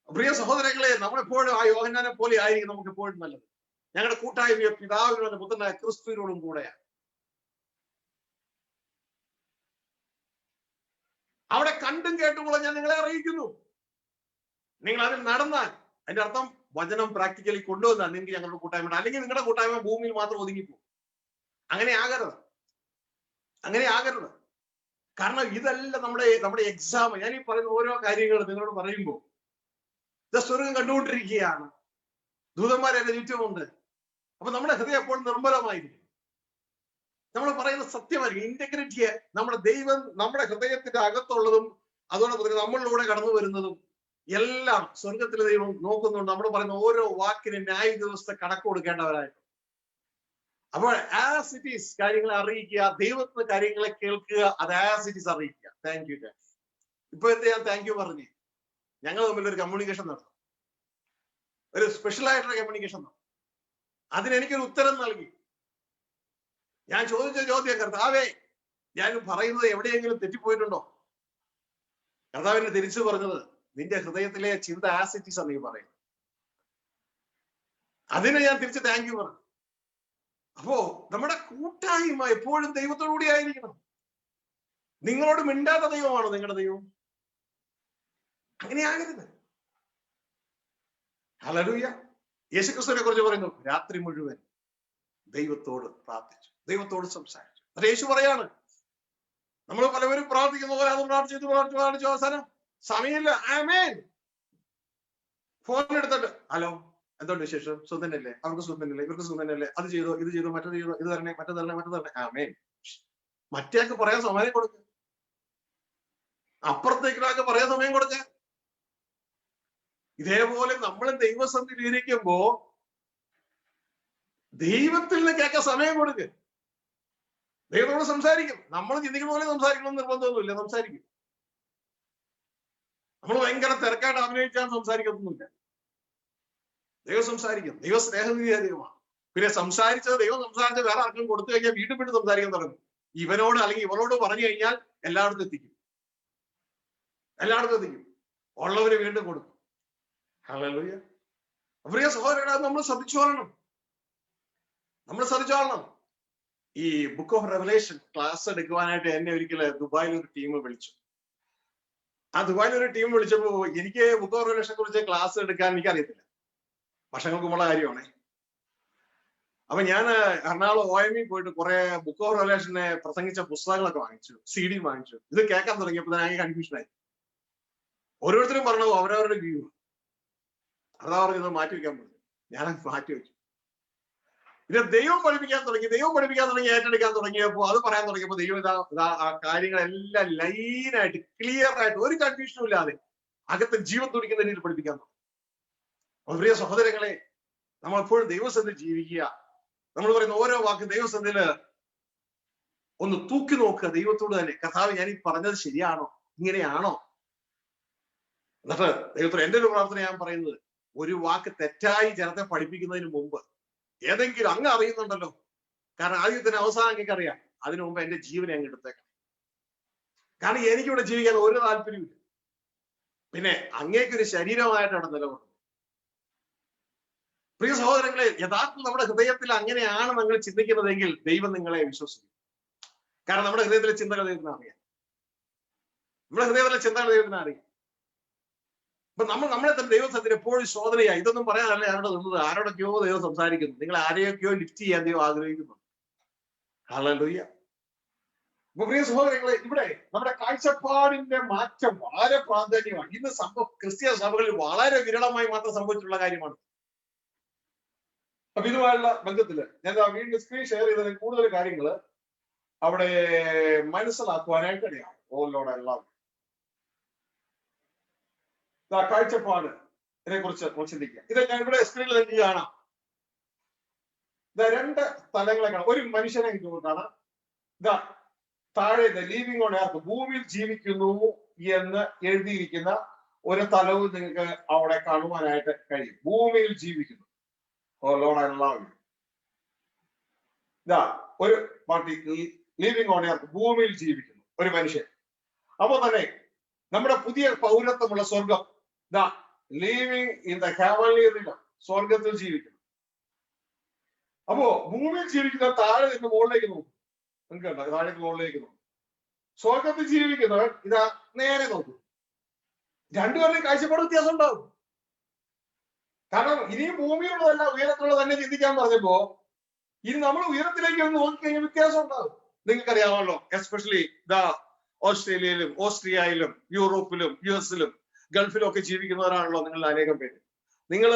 പ്രിയ സഹോദരങ്ങളെ, നമ്മളെപ്പോഴും ആ യോഹന്നാനെ പോലെ ആയിരിക്കും നമുക്ക് എപ്പോഴും നല്ലത്. ഞങ്ങളുടെ കൂട്ടായ്മ പിതാവിനോടും പുത്രനായ ക്രിസ്തുവിനോടും കൂടെയാണ്. അവിടെ കണ്ടും കേട്ടുകൂടെ ഞാൻ നിങ്ങളെ അറിയിക്കുന്നു. നിങ്ങൾ അതിൽ നടന്നാൽ അതിന്റെ അർത്ഥം വചനം പ്രാക്ടിക്കലി കൊണ്ടുവന്നാൽ നിങ്ങൾക്ക് ഞങ്ങളുടെ കൂട്ടായ്മ, അല്ലെങ്കിൽ നിങ്ങളുടെ കൂട്ടായ്മ ഭൂമിയിൽ മാത്രം ഒതുങ്ങിപ്പോകും. അങ്ങനെ ആകരുത്. കാരണം ഇതല്ല നമ്മുടെ എക്സാം. ഞാൻ ഈ പറയുന്ന ഓരോ കാര്യങ്ങൾ നിങ്ങളോട് പറയുമ്പോൾ സ്വർഗം കണ്ടുകൊണ്ടിരിക്കുകയാണ്. ദൂതന്മാർ എന്റെ ചുറ്റുമുണ്ട്. അപ്പൊ നമ്മുടെ ഹൃദയം എപ്പോഴും നിർമ്മലമായിരിക്കും. നമ്മൾ പറയുന്ന സത്യമായിരിക്കും. ഇന്റഗ്രിറ്റിയെ നമ്മുടെ ദൈവം നമ്മുടെ ഹൃദയത്തിന്റെ അകത്തുള്ളതും അതോടൊപ്പം നമ്മളിലൂടെ കടന്നു വരുന്നതും എല്ലാം സ്വർഗത്തിലെ ദൈവം നോക്കുന്നുണ്ട്. നമ്മൾ പറയുന്ന ഓരോ വാക്കിനും ന്യായ ദിവസത്തെ കണക്ക് കൊടുക്കേണ്ടവരായിട്ട്. അപ്പോൾ ആസ് ഇറ്റ് ഈസ് കാര്യങ്ങളെ അറിയിക്കുക, ദൈവത്തിന് കാര്യങ്ങളെ കേൾക്കുക, അത് ആസ് ഇറ്റ് ഈസ് അറിയിക്കുക. Thank you. ഇപ്പോഴത്തെ ഞാൻ താങ്ക് യു പറഞ്ഞേ, ഞങ്ങൾ തമ്മിൽ ഒരു കമ്മ്യൂണിക്കേഷൻ നടത്തും, ഒരു സ്പെഷ്യൽ ആയിട്ടുള്ള കമ്മ്യൂണിക്കേഷൻ നടത്തും. അതിനെനിക്കൊരു ഉത്തരം നൽകി. ഞാൻ ചോദിച്ച ചോദ്യം, കർത്താവേ ഞാൻ പറയുന്നത് എവിടെയെങ്കിലും തെറ്റിപ്പോയിട്ടുണ്ടോ? കർത്താവിനെ തിരിച്ചു പറഞ്ഞത്, നിന്റെ ഹൃദയത്തിലെ ചിന്ത ആസ് ഇറ്റ് ഈസ് ആണ് നീ പറയുന്നത്. അതിനെ ഞാൻ തിരിച്ച് താങ്ക് യു പറഞ്ഞു. അപ്പോ നമ്മുടെ കൂട്ടായ്മ എപ്പോഴും ദൈവത്തോടുകൂടി ആയിരിക്കണം. നിങ്ങളോട് മിണ്ടാത്ത ദൈവമാണോ നിങ്ങളുടെ ദൈവം? അങ്ങനെയാകരുത്. ഹല്ലേലൂയ. യേശുക്രിസ്തുവിനെ കുറിച്ച് പറയുന്നു, രാത്രി മുഴുവൻ ദൈവത്തോട് പ്രാർത്ഥിച്ചു, ദൈവത്തോട് സംസാരിച്ചു. യേശു പറയാണ്, നമ്മൾ പലവരും പ്രാർത്ഥിക്കുന്ന പോലെ അത് പ്രാർത്ഥിച്ചു അവസാനം സമയമില്ല. ആമേൻ. ഫോൺ എടുത്തിട്ട്, ഹലോ എന്തുകൊണ്ട് വിശേഷം? സുഖനല്ലേ? അവർക്ക് സുഖനല്ലേ? ഇവർക്ക് സുഖനല്ലേ? അത് ചെയ്തോ, ഇത് ചെയ്തോ, മറ്റത് ചെയ്തോ, ഇത് തരണേ, മറ്റത് തരണേ. ആമേൻ. മറ്റേക്ക് പറയാൻ സമയം കൊടുക്കുക, അപ്പുറത്തേക്കൊക്കെ പറയാൻ സമയം കൊടുക്കുക. ഇതേപോലെ നമ്മൾ ദൈവസന്നിധിയിൽ ഇരിക്കുമ്പോ ദൈവത്തിൽ നിന്ന് കേൾക്കാൻ സമയം കൊടുക്കുക. ദൈവത്തോട് സംസാരിക്കും. നമ്മൾ ചിന്തിക്കുന്ന പോലെ സംസാരിക്കണമെന്ന് നിർബന്ധമൊന്നുമില്ല, സംസാരിക്കും. നമ്മൾ ഭയങ്കര തിരക്കായിട്ട് അഭിനയിച്ചാൽ സംസാരിക്കത്തൊന്നുമില്ല. ദൈവം സംസാരിക്കും. ദൈവ സ്നേഹനിധിയായ ദൈവമാണ്. പിന്നെ ദൈവം സംസാരിച്ച വേറെ ആർക്കും കൊടുത്തു കഴിഞ്ഞാൽ വീണ്ടും വീണ്ടും സംസാരിക്കാൻ തുടങ്ങും. ഇവനോട് അല്ലെങ്കിൽ ഇവളോട് പറഞ്ഞു കഴിഞ്ഞാൽ എല്ലായിടത്തും എത്തിക്കും. ഉള്ളവര് വീണ്ടും കൊടുക്കും. ഹല്ലേലൂയ. പ്രിയ സഹോദരങ്ങളെ, നമ്മൾ ശ്രദ്ധിച്ചോളണം. ഈ ബുക്ക് ഓഫ് റെവലേഷൻ ക്ലാസ് എടുക്കുവാനായിട്ട് എന്നെ ഒരിക്കല് ദുബായിൽ ഒരു ടീം വിളിച്ചു. ആ ദുബായിൽ ഒരു ടീം വിളിച്ചപ്പോ എനിക്ക് ബുക്ക് ഓഫ് റെവലേഷനെ കുറിച്ച് ക്ലാസ് എടുക്കാൻ എനിക്കറിയത്തില്ല. വർഷങ്ങൾക്ക് മുമ്പുള്ള കാര്യമാണേ. അപ്പൊ ഞാൻ എറണാകുളം OME പോയിട്ട് കുറെ ബുക്ക് ഓഫ് റെവലേഷനെ പ്രസംഗിച്ച പുസ്തകങ്ങളൊക്കെ വാങ്ങിച്ചു, CD വാങ്ങിച്ചു. ഇത് കേൾക്കാൻ തുടങ്ങിയപ്പോൾ തന്നെ കൺഫ്യൂഷനായി. ഓരോരുത്തരും പറഞ്ഞത് അവരവരുടെ വ്യൂ. അതാ പറഞ്ഞത് മാറ്റി വെക്കാൻ പറഞ്ഞു. ഞാൻ മാറ്റി വെച്ചു. ഇത് ദൈവം പഠിപ്പിക്കാൻ തുടങ്ങി ഏറ്റെടുക്കാൻ തുടങ്ങിയപ്പോ അത് പറയാൻ തുടങ്ങിയപ്പോ ദൈവം ആ കാര്യങ്ങളെല്ലാം ലൈനായിട്ട് ക്ലിയർ ആയിട്ട് ഒരു കൺഫ്യൂഷനും ഇല്ലാതെ അകത്ത് ജീവൻ തുടിക്കുന്ന രീതിയിൽ പഠിപ്പിക്കാൻ തുടങ്ങി. പ്രിയ സഹോദരങ്ങളെ, നമ്മൾ എപ്പോഴും ദൈവസന്നിധി ജീവിക്കുക. നമ്മൾ പറയുന്ന ഓരോ വാക്ക് ദൈവസന്നിധിയില് ഒന്ന് തൂക്കി നോക്കുക ദൈവത്തോട് തന്നെ. കർത്താവ്, ഞാൻ ഈ പറഞ്ഞത് ശരിയാണോ, ഇങ്ങനെയാണോ? എന്നിട്ട് ദൈവത്തോട് എന്റെ ഒരു പ്രാർത്ഥന ഞാൻ പറയുന്നത്, ഒരു വാക്ക് തെറ്റായി ജനത്തെ പഠിപ്പിക്കുന്നതിന് മുമ്പ് ഏതെങ്കിലും അങ്ങ് അറിയുന്നുണ്ടല്ലോ, കാരണം ആദ്യത്തിന് അവസാനം അങ്ങേക്ക് അറിയാം, അതിനു മുമ്പ് എന്റെ ജീവനെ അങ്ങ് എടുത്തേക്കണം. കാരണം എനിക്കിവിടെ ജീവിക്കാൻ ഒരു താല്പര്യമില്ല. പിന്നെ അങ്ങേക്കൊരു ശരീരമായിട്ട് അവിടെ നിലകൊള്ളും. പ്രിയ സഹോദരങ്ങളെ, യഥാർത്ഥം നമ്മുടെ ഹൃദയത്തിൽ അങ്ങനെയാണ് നിങ്ങൾ ചിന്തിക്കുന്നതെങ്കിൽ ദൈവം നിങ്ങളെ വിശ്വസിക്കും. കാരണം നമ്മുടെ ഹൃദയത്തിലെ ചിന്തകൾ ദൈവത്തിന് അറിയാം. നമ്മുടെ ഹൃദയത്തിലെ ചിന്തകൾ ദൈവത്തിന് അറിയാം. അപ്പൊ നമ്മളെ തന്നെ ദൈവത്തിന് എപ്പോഴും ശോധനയായി. ഇതൊന്നും പറയാനല്ല ആരോട് നിന്നത്, ആരോടൊക്കെയോ ദൈവം സംസാരിക്കുന്നു. നിങ്ങൾ ആരെയൊക്കെയോ ലിഫ്റ്റ് ചെയ്യാൻ ദൈവം ആഗ്രഹിക്കുന്നു. ഹല്ലേലൂയ. അപ്പൊ പ്രിയ സഹോദരങ്ങളെ, ഇവിടെ നമ്മുടെ കാഴ്ചപ്പാടിന്റെ മാറ്റം വളരെ പ്രാധാന്യമാണ്. ഇന്ന് ക്രിസ്തീയ സഭകളിൽ വളരെ വിരളമായി മാത്രം സംഭവിച്ചിട്ടുള്ള കാര്യമാണ്. അപ്പൊ ഇതുമായുള്ള ബന്ധത്തില് ഞാൻ വീണ്ടും സ്ക്രീൻ ഷെയർ ചെയ്തതിന് കൂടുതൽ കാര്യങ്ങൾ അവിടെ മനസ്സിലാക്കുവാനായിട്ട് അറിയാം. ഓലോടെ എല്ലാം കാഴ്ചപ്പാട് ഇതിനെ കുറിച്ച് ചിന്തിക്കുക. ഇത് ഞാൻ ഇവിടെ സ്ക്രീനിൽ എനിക്ക് കാണാം. രണ്ട് സ്ഥലങ്ങളെ കാണാം. ഒരു മനുഷ്യനെ കാണാം. ഇതാ താഴെ ലീവിംഗ് ഓൺ എർത്ത്, ഭൂമിയിൽ ജീവിക്കുന്നു എന്ന് എഴുതിയിരിക്കുന്ന ഒരു സ്ഥലവും നിങ്ങൾക്ക് അവിടെ കാണുവാനായിട്ട് കഴിയും. ഭൂമിയിൽ ജീവിക്കുന്നു. ഓ ലോർഡ്, ഐ ലവ് യു. ഇതാ ഒരു പാർട്ടി ലിവിംഗ് ഓൺ എർത്ത്, ഭൂമിയിൽ ജീവിക്കുന്നു ഒരു മനുഷ്യൻ. അപ്പൊ തന്നെ നമ്മുടെ പുതിയ പൗരത്വമുള്ള സ്വർഗം, ദാ ലിവിംഗ് ഇൻ ദ ഹെവൻലി റിലം, സ്വർഗത്തിൽ ജീവിക്കുന്നു. അപ്പോ ഭൂമിയിൽ ജീവിക്കുന്ന താഴെ നിന്ന് മുകളിലേക്ക് നോക്കും. നിങ്ങൾക്ക് താഴെ മുകളിലേക്ക് നോക്കും. സ്വർഗത്തിൽ ജീവിക്കുന്നവൻ ഇതാ നേരെ നോക്കും. രണ്ടുപേരുടെയും കാഴ്ചപ്പാട് വ്യത്യാസം ഉണ്ടാവും. കാരണം ഇനിയും ഭൂമിയിലുള്ളതല്ല ഉയരത്തിലുള്ളത് തന്നെ ചിന്തിക്കാൻ പറഞ്ഞപ്പോ ഇനി നമ്മൾ ഉയരത്തിലേക്ക് ഒന്ന് നോക്കിക്കഴിഞ്ഞാൽ വ്യത്യാസം ഉണ്ടാവും. നിങ്ങൾക്കറിയാമല്ലോ, എസ്പെഷ്യലി ഓസ്ട്രേലിയയിലും ഓസ്ട്രിയയിലും യൂറോപ്പിലും US-ലും ഗൾഫിലും ഒക്കെ ജീവിക്കുന്നവരാണല്ലോ നിങ്ങളുടെ അനേകം പേര്. നിങ്ങൾ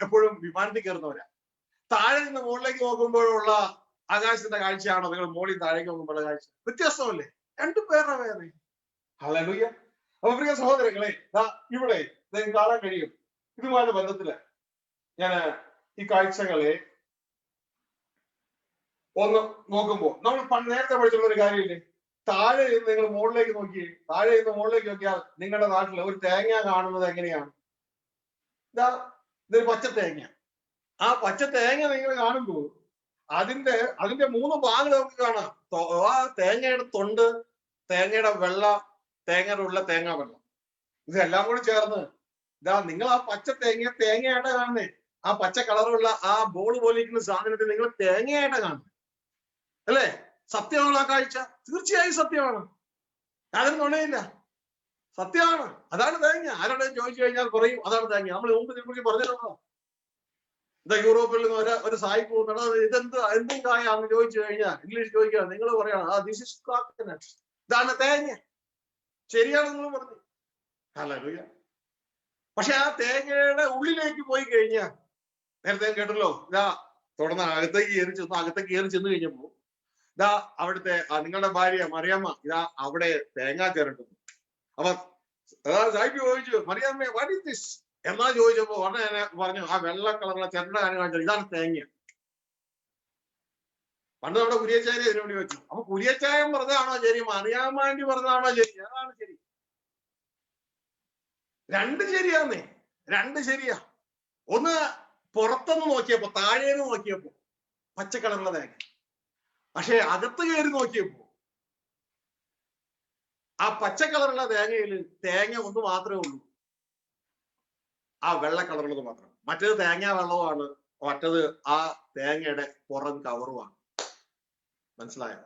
എപ്പോഴും വിമാനത്തിൽ കയറുന്നവരാ. താഴെ നിന്ന് മുകളിലേക്ക് നോക്കുമ്പോഴുള്ള ആകാശത്തിന്റെ കാഴ്ചയാണോ നിങ്ങൾ മുകളിൽ താഴേക്ക് നോക്കുമ്പോഴുള്ള കാഴ്ച? വ്യത്യാസമല്ലേ? രണ്ടു പേരുടെ വേറെ. ഹല്ലേലൂയ. അപ്പൊ പ്രിയ സഹോദരങ്ങളെ, ഇവിടെ നിങ്ങൾക്ക് കാണാൻ കഴിയും. ഇതുമായുള്ള ബന്ധത്തില് ഞാൻ ഈ കാഴ്ചകളെ ഒന്ന് നോക്കുമ്പോ നമ്മൾ നേരത്തെ പഠിച്ചിട്ടുള്ള ഒരു കാര്യമില്ലേ, താഴെ നിന്ന് നിങ്ങൾ മുകളിലേക്ക് നോക്കി, താഴെ നിന്ന് മുകളിലേക്ക് നോക്കിയാൽ നിങ്ങളുടെ നാട്ടിൽ ഒരു തേങ്ങ കാണുന്നത് എങ്ങനെയാണ്? ഇതൊരു പച്ച തേങ്ങ. ആ പച്ച തേങ്ങ നിങ്ങൾ കാണുമ്പോൾ അതിന്റെ 3 ഭാഗങ്ങൾ നമുക്ക് കാണാം. ആ തേങ്ങയുടെ തൊണ്ട്, തേങ്ങയുടെ വെള്ള, തേങ്ങയുടെ ഉള്ള തേങ്ങ വെള്ളം, ഇതെല്ലാം കൂടി ചേർന്ന് നിങ്ങൾ ആ പച്ച തേങ്ങയായിട്ടാ കാണുന്നേ. ആ പച്ച കളറുള്ള ആ ബോൾ പോലെ ഇരിക്കുന്ന സാധനത്തിൽ നിങ്ങൾ തേങ്ങയായിട്ടാ കാണുന്നത് അല്ലേ? സത്യമാണോ ആ കാഴ്ച? തീർച്ചയായും സത്യമാണ്. അതിന് നുണയില്ല, സത്യമാണ്. അതാണ് തേങ്ങ. ആരോടെ ചോദിച്ചു കഴിഞ്ഞാൽ പറയും അതാണ് തേങ്ങ. നമ്മൾ മുമ്പ് ഇതിനെക്കുറിച്ച് പറഞ്ഞിട്ടുണ്ടോ? ഇതാ യൂറോപ്പിൽ നിന്ന് ഒരു സായിപ്പ് പോകുന്നുണ്ട്, എന്തും കായാന്ന് ചോദിച്ചു കഴിഞ്ഞാൽ ഇംഗ്ലീഷ് ചോദിക്കുക, നിങ്ങൾ പറയണം ദിസ് ഇസ് കോക്കനട്ട്, ഇതാണ് തേങ്ങ. ശരിയാണെന്ന് നിങ്ങൾ പറഞ്ഞു. ഹല്ലേലൂയ. പക്ഷെ ആ തേങ്ങയുടെ ഉള്ളിലേക്ക് പോയി കഴിഞ്ഞാൽ, നേരത്തെ കേട്ടല്ലോ, തുടർന്ന് അകത്തേക്ക് കയറി ചെന്ന് കഴിഞ്ഞപ്പോ അവിടുത്തെ നിങ്ങളുടെ ഭാര്യ മറിയമ്മ അവിടെ തേങ്ങ ചേർക്കുന്നു. അപ്പൊ സാഹിബ് ചോദിച്ചു, മറിയമ്മ വാട്ട് ഈസ് ദിസ് എന്നാ ചോദിച്ചപ്പോ ഉടനെ പറഞ്ഞു, ആ വെള്ള കളറുള്ള ചെറുടെ കാര്യം കാണിച്ചത് ഇതാണ് തേങ്ങ. പണ്ട് നമ്മുടെ കുരിയച്ചായ ഇതിനു വേണ്ടി വെച്ചു. അപ്പൊ കുരിയച്ചായം പറഞ്ഞതാണോ ശരി, മറിയാമ്മാണ്ടി പറഞ്ഞതാണോ ശരി? ഏതാണ് ശരി? രണ്ട് ശരിയാന്നേ, രണ്ട് ശരിയാ. ഒന്ന് പുറത്തുനിന്ന് നോക്കിയപ്പോ, താഴേന്ന് നോക്കിയപ്പോ പച്ചക്കളറുള്ള തേങ്ങ. പക്ഷെ അകത്ത് കയറി നോക്കിയപ്പോ ആ പച്ചക്കളറുള്ള തേങ്ങയിൽ തേങ്ങ ഒന്ന് മാത്രമേ ഉള്ളൂ, ആ വെള്ള കളറുള്ളത് മാത്രം. മറ്റേത് തേങ്ങ വെള്ളവുമാണ്, മറ്റത് ആ തേങ്ങയുടെ പുറം കവറുമാണ്. മനസ്സിലായോ?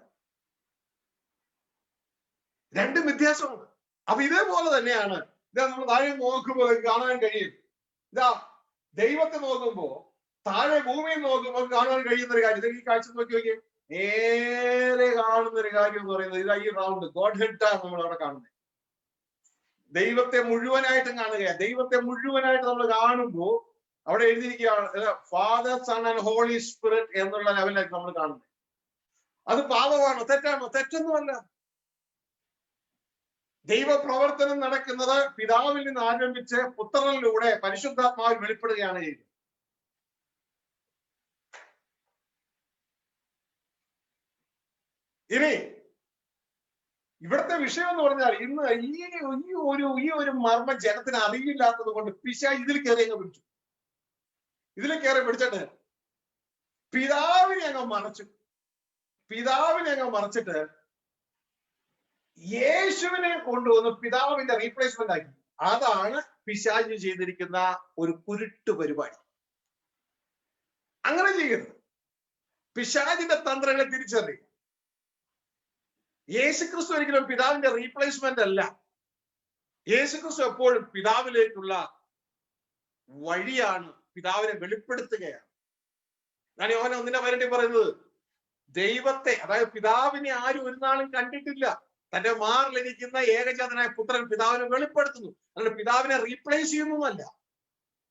രണ്ടും വ്യത്യാസമുണ്ട്. അപ്പൊ ഇതേപോലെ തന്നെയാണ് നമ്മൾ താഴെ നോക്കുമ്പോൾ കാണാൻ കഴിയും. ദൈവത്തെ നോക്കുമ്പോ താഴെ ഭൂമിയിൽ നോക്കുമ്പോൾ കാണാൻ കഴിയുന്ന ഒരു കാര്യം, ഈ കാഴ്ച നോക്കി നോക്കിയേ, നേരെ കാണുന്ന ഒരു കാര്യം എന്ന് പറയുന്നത് ഈ റൗണ്ട് ഗോഡ് ഹെഡാണ് നമ്മൾ അവിടെ കാണുന്നത്. ദൈവത്തെ മുഴുവനായിട്ടും കാണുകയാണ്. ദൈവത്തെ മുഴുവനായിട്ട് നമ്മൾ കാണുമ്പോ അവിടെ എഴുതിയിരിക്കുകയാണ് Father, Son and Holy Spirit എന്നുള്ള ലെവലിലേക്ക് നമ്മൾ കാണുന്നത്. അത് പാപമാണോ? തെറ്റാണോ? തെറ്റൊന്നുമല്ല. ദൈവപ്രവർത്തനം നടക്കുന്നത് പിതാവിൽ നിന്ന് ആരംഭിച്ച് പുത്രനിലൂടെ പരിശുദ്ധാത്മാവിൽ വെളിപ്പെടുകയാണ് ചെയ്യുന്നത്. ഇനി ഇവിടുത്തെ വിഷയം എന്ന് പറഞ്ഞാൽ ഇന്ന് ഈ ഒരു മർമ്മം ജനത്തിന് അറിയില്ലാത്തത് കൊണ്ട് പിശാച് ഇതിൽ കയറി അങ്ങ് പിടിച്ചു. ഇതിൽ കയറി പിടിച്ചിട്ട് പിതാവിനെ അങ്ങ് മറച്ചിട്ട് യേശുവിനെ കൊണ്ടുവന്ന് പിതാവിന്റെ റീപ്ലേസ്മെന്റ് ആക്കി. അതാണ് പിശാച് ചെയ്തിരിക്കുന്ന ഒരു കുരുട്ട് പരിപാടി. അങ്ങനെ ചെയ്യരുത്. പിശാചിന്റെ തന്ത്രങ്ങളെ തിരിച്ചറിയുക. യേശുക്രിസ്തു ഒരിക്കലും പിതാവിന്റെ റീപ്ലേസ്മെന്റ് അല്ല. യേശുക്രിസ്തു എപ്പോഴും പിതാവിലേക്കുള്ള വഴിയാണ്, പിതാവിനെ വെളിപ്പെടുത്തുകയാണ്. ഞാൻ യോഹന്നാൻ 1:18 പറയുന്നത്, ദൈവത്തെ, അതായത് പിതാവിനെ ആരും ഒരു നാളും കണ്ടിട്ടില്ല, തന്റെ മാറിലിരിക്കുന്ന ഏകജാതനായ പുത്രൻ പിതാവിനെ വെളിപ്പെടുത്തുന്നു. അതുകൊണ്ട് പിതാവിനെ റീപ്ലേസ് ചെയ്യുന്നതല്ല,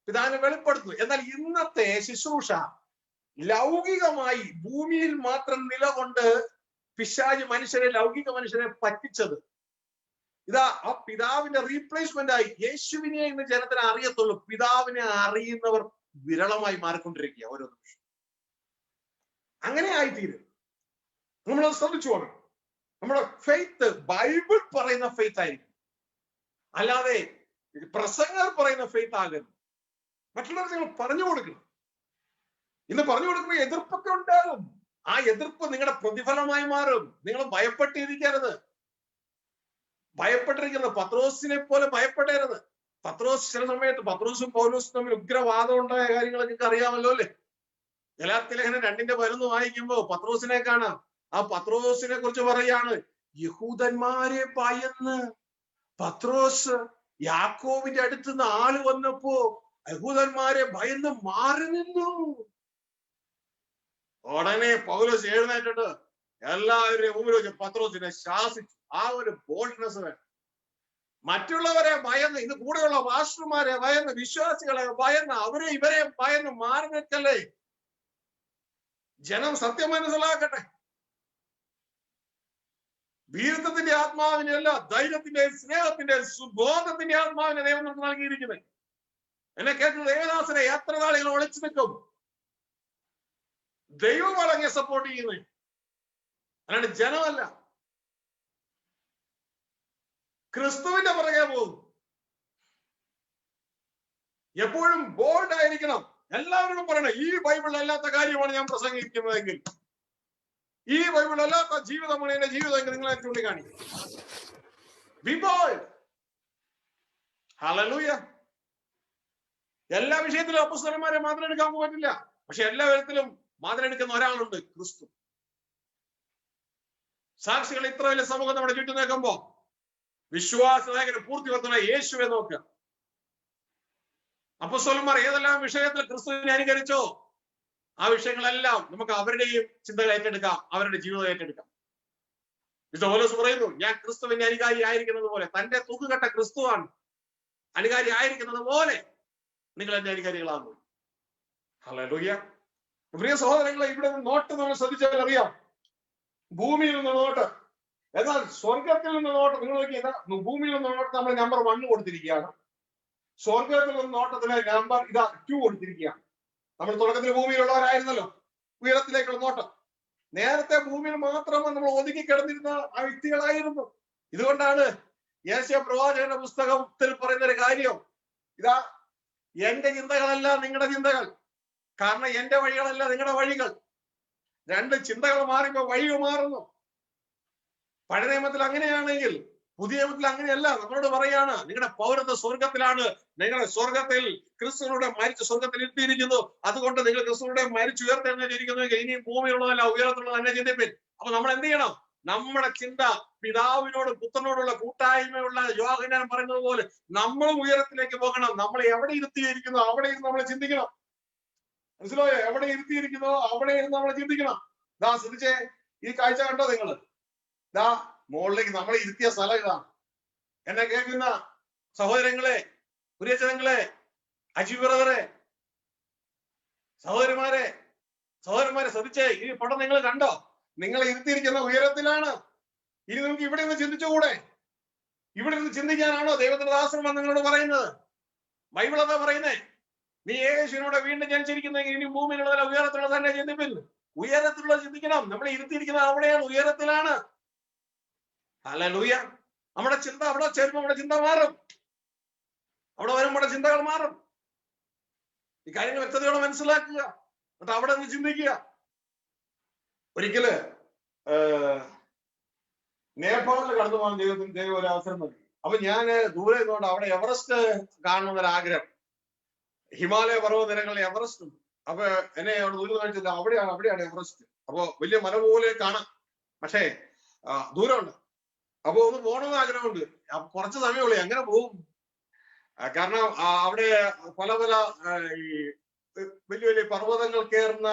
പിതാവിനെ വെളിപ്പെടുത്തുന്നു. എന്നാൽ ഇന്നത്തെ ശുശ്രൂഷ ലൗകികമായി ഭൂമിയിൽ മാത്രം നിലകൊണ്ട് പിശാച് ലൗകിക മനുഷ്യരെ പറ്റിച്ചത്. ഇതാ ആ പിതാവിന്റെ റീപ്ലേസ്മെന്റ് ആയി. യേശുവിനെ ഇന്ന് ജനത്തിന് അറിയത്തുള്ളൂ, പിതാവിനെ അറിയുന്നവർ വിരളമായി മാറിക്കൊണ്ടിരിക്കുക ഓരോ നിമിഷം. അങ്ങനെ ആയിത്തീരും. നമ്മൾ ശ്രദ്ധിച്ചു പോകണം. നമ്മുടെ ഫെയ്ത്ത് ബൈബിൾ പറയുന്ന ഫെയ്ത്ത് ആയിരിക്കും, അല്ലാതെ പ്രസംഗർ പറയുന്ന ഫെയ്ത്ത് ആകരുത്. മറ്റുള്ളവർ നിങ്ങൾ പറഞ്ഞു കൊടുക്കണം. ഇന്ന് പറഞ്ഞു കൊടുക്കുമ്പോൾ എതിർപ്പൊക്കെ ഉണ്ടാകും. ആ എതിർപ്പ് നിങ്ങളുടെ പ്രതിഫലമായി മാറും. നിങ്ങൾ ഭയപ്പെട്ടിരിക്കരുത്. ഭയപ്പെട്ടിരിക്കുന്നത് പത്രോസിനെ പോലെ ഭയപ്പെടരുത്. പത്രോസ് ചില സമയത്ത് പത്രോസും പൗലോസും തമ്മിൽ ഉഗ്രവാദം ഉണ്ടായ കാര്യങ്ങളൊക്കെ അറിയാമല്ലോ അല്ലേ? ഗലാത്യ ലേഖനം 2:11 വായിക്കുമ്പോ പത്രോസിനെ കാണാം. ആ പത്രോസിനെ കുറിച്ച് പറയാണ്, യഹൂദന്മാരെ ഭയന്ന് പത്രോസ് യാക്കോബിന്റെ അടുത്ത് നിന്ന് ആള് വന്നപ്പോ യഹൂദന്മാരെ ഭയന്ന് മാറി നിന്നു. ഉടനെ പൗലോസ് എഴുന്നേറ്റിട്ട് എല്ലാവരുടെയും മുമ്പിൽ വെച്ച് പത്രോസിനെ ശാസിച്ചു. ആ ഒരു ബോൾഡ്നെസ് വേണം. മറ്റുള്ളവരെ ഭയന്ന്, ഇത് കൂടെയുള്ള പാസ്റ്റർമാരെ ഭയന്ന്, വിശ്വാസികളെ ഭയന്ന്, ഇവരെ ഭയന്ന് മാറി നിൽക്കല്ലേ. ജനം സത്യം മനസ്സിലാക്കട്ടെ. വീരത്വത്തിന്റെ ആത്മാവിനെ അല്ല, ധൈര്യത്തിന്റെ, സ്നേഹത്തിന്റെ, സുബോധത്തിന്റെ ആത്മാവിനെ ദൈവം നമുക്ക് നൽകിയിരിക്കുന്നത്. എന്നെ കേട്ട ദേവദാസനെ എത്ര നാളുകൾ ഒളിച്ചു നിൽക്കും? ദൈവമാണ് അങ്ങ് സപ്പോർട്ട് ചെയ്യുന്നത്, അല്ലാണ്ട് ജനമല്ല. ക്രിസ്തുവിന്റെ പുറകെ പോകും. എപ്പോഴും ബോൾഡ് ആയിരിക്കണം. എല്ലാവരോടും പറയണം, ഈ ബൈബിൾ അല്ലാത്ത കാര്യമാണ് ഞാൻ പ്രസംഗിക്കുന്നതെങ്കിൽ, ഈ ബൈബിൾ അല്ലാത്ത ജീവിതമാണ് എന്റെ ജീവിതമെങ്കിൽ നിങ്ങളെ ചൂണ്ടിക്കാണിക്കും. Be bold. ഹല്ലേലൂയ. എല്ലാ വിഷയത്തിലും അപ്പോസ്തലന്മാരെ മാത്രം എടുക്കാൻ പറ്റില്ല, പക്ഷെ എല്ലാ വിധത്തിലും മാതൃകയെടുക്കുന്ന ഒരാളുണ്ട്, ക്രിസ്തു. സാക്ഷികൾ ഇത്ര വലിയ സമൂഹം നമ്മുടെ ചുറ്റും നോക്കുമ്പോ വിശ്വാസനായകന് പൂർത്തിവർത്തനായ യേശുവെ നോക്കുക. അപ്പോസ്തലന്മാർ ഏതെല്ലാം വിഷയത്തിൽ ക്രിസ്തുവിനെ അനുകരിച്ചോ ആ വിഷയങ്ങളെല്ലാം നമുക്ക് അവരുടെയും ചിന്തകൾ ഏറ്റെടുക്കാം, അവരുടെ ജീവിതം ഏറ്റെടുക്കാം. വിശുദ്ധ പൗലോസ് പറയുന്നു, ഞാൻ ക്രിസ്തുവിന്റെ അനുകാരി ആയിരിക്കുന്നത് പോലെ, തന്റെ തൂക്കുകെട്ട ക്രിസ്തുവാണ് അനുകാരി ആയിരിക്കുന്നത് പോലെ നിങ്ങൾ എന്റെ അനുകാരികളാകുന്നു. ഹല്ലേലൂയ. പ്രിയ സഹോദരങ്ങളെ, ഇവിടെ നോട്ട് നമ്മൾ ശ്രദ്ധിച്ചാൽ അറിയാം, ഭൂമിയിൽ നിന്ന് നോട്ട്. എന്നാൽ സ്വർഗത്തിൽ നിന്ന് നോട്ട് നിങ്ങൾ നോക്കിയാൽ ഭൂമിയിൽ നിന്ന് നോട്ട് നമ്മൾ നമ്പർ 1 കൊടുത്തിരിക്കുകയാണ്. സ്വർഗത്തിൽ നിന്ന് നോട്ടത്തിന് നമ്പർ 2 കൊടുത്തിരിക്കുകയാണ്. നമ്മൾ തുടക്കത്തിൽ ഭൂമിയിലുള്ളവരായിരുന്നല്ലോ, ഉയരത്തിലേക്കുള്ള നോട്ടം. നേരത്തെ ഭൂമിയിൽ മാത്രം നമ്മൾ ഒതുക്കി കിടന്നിരുന്ന ആ വ്യക്തികളായിരുന്നു. ഇതുകൊണ്ടാണ് യേശയ്യാ പ്രവാചകന്റെ പുസ്തകത്തിൽ പറയുന്ന ഒരു കാര്യം, ഇതാ എന്റെ ചിന്തകളല്ല നിങ്ങളുടെ ചിന്തകൾ, കാരണം എന്റെ വഴികളല്ല നിങ്ങളുടെ വഴികൾ. രണ്ട് ചിന്തകൾ മാറിപ്പോ വഴി മാറുന്നു. പഴയ നിയമത്തിൽ അങ്ങനെയാണെങ്കിൽ പുതിയ നിയമത്തിൽ അങ്ങനെയല്ല. നമ്മളോട് പറയാണ്, നിങ്ങളുടെ പൗരത്വ സ്വർഗത്തിലാണ്, നിങ്ങളുടെ സ്വർഗത്തിൽ ക്രിസ്തുവിനോട് മരിച്ച് സ്വർഗത്തിൽ എത്തിയിരിക്കുന്നു, അതുകൊണ്ട് നിങ്ങൾ ക്രിസ്തുവിനോട് മരിച്ചു ഉയർത്തെഴുന്നേറ്റിരിക്കുന്നുവെങ്കിൽ ഇനി ഭൂമിയുള്ളതല്ല ഉയരത്തിലുള്ള തന്നെ ചിന്തിപ്പിൻ. അപ്പൊ നമ്മൾ എന്ത് ചെയ്യണം? നമ്മുടെ ചിന്ത പിതാവിനോട് പുത്രനോടുള്ള കൂട്ടായ്മയുള്ള യോഹന്നാൻ പറയുന്നത് പോലെ നമ്മളും ഉയരത്തിലേക്ക് പോകണം. നമ്മൾ എവിടെ ഇരുത്തിയിരിക്കുന്നോ അവിടെ ഇരുന്ന് നമ്മൾ ചിന്തിക്കണം. മനസ്സിലായോ? എവിടെ ഇരുത്തിയിരിക്കുന്നോ അവിടെ ഇരുന്ന് നമ്മൾ ചിന്തിക്കണം. ദാ ശ്രദ്ധിച്ചേ, ഈ കാഴ്ച കണ്ടോ നിങ്ങൾ? ദാ മുകളിലേക്ക് നമ്മളെ ഇരുത്തിയ സ്ഥലം ഇതാണ്. എന്നെ കേൾക്കുന്ന സഹോദരങ്ങളെ, പ്രിയജനങ്ങളെ, അജി ബ്രദറെ, സഹോദരന്മാരെ ശ്രദ്ധിച്ചേ, ഈ പടം നിങ്ങൾ കണ്ടോ? നിങ്ങളെ ഇരുത്തിയിരിക്കുന്ന ഉയരത്തിലാണ്. ഇനി നമുക്ക് ഇവിടെ നിന്ന് ചിന്തിച്ചുകൂടെ? ഇവിടെ നിന്ന് ചിന്തിക്കാനാണോ ദൈവത്തിന്റെ ദാസൻ നിങ്ങളോട് പറയുന്നത്? ബൈബിൾ എന്താ പറയുന്നേ? നീ യേശുവിനോട് വീണ്ടും ജനിച്ചിരിക്കുന്നെങ്കിൽ ഇനി ഭൂമിയിലുള്ളതല്ല ഉയരത്തിലുള്ള തന്നെ ചിന്തിപ്പില്ല. ഉയരത്തിലുള്ള ചിന്തിക്കണം. നമ്മളെ ഇരുത്തിയിരിക്കുന്നത് അവിടെയാണ്, ഉയരത്തിലാണ്. ഹല്ലേലൂയ. നമ്മുടെ ചിന്ത അവിടെ ചേരുമ്പോൾ നമ്മുടെ ചിന്ത മാറും. അവിടെ വരുമ്പോൾ നമ്മുടെ ചിന്തകൾ മാറും. ഈ കാര്യങ്ങൾ വ്യക്തതയോടെ മനസ്സിലാക്കുക, എന്നിട്ട് അവിടെ നിന്ന് ചിന്തിക്കുക. ഒരിക്കല് നേപ്പാളിൽ കടന്നു പോകാൻ ദൈവം ഒരു അവസരം നൽകി. അപ്പൊ ഞാൻ ദൂരെ നിന്നുകൊണ്ട് അവിടെ എവറസ്റ്റ് കാണണമെന്നൊരു ആഗ്രഹം. ഹിമാലയ പർവ്വത നിരകളിൽ എവറസ്റ്റ് ഉണ്ട്. അപ്പൊ എന്നെ അവിടെ ദൂരം കാണിച്ചില്ല, അവിടെയാണ് എവറസ്റ്റ്. അപ്പൊ വലിയ മല പോലെ കാണാം, പക്ഷേ ദൂരമുണ്ട്. അപ്പൊ ഒന്ന് പോകണമെന്ന് ആഗ്രഹമുണ്ട്. കുറച്ച് സമയമുള്ളൂ, എങ്ങനെ പോകും? കാരണം അവിടെ പല ഈ വലിയ വലിയ പർവ്വതങ്ങൾ കയറുന്ന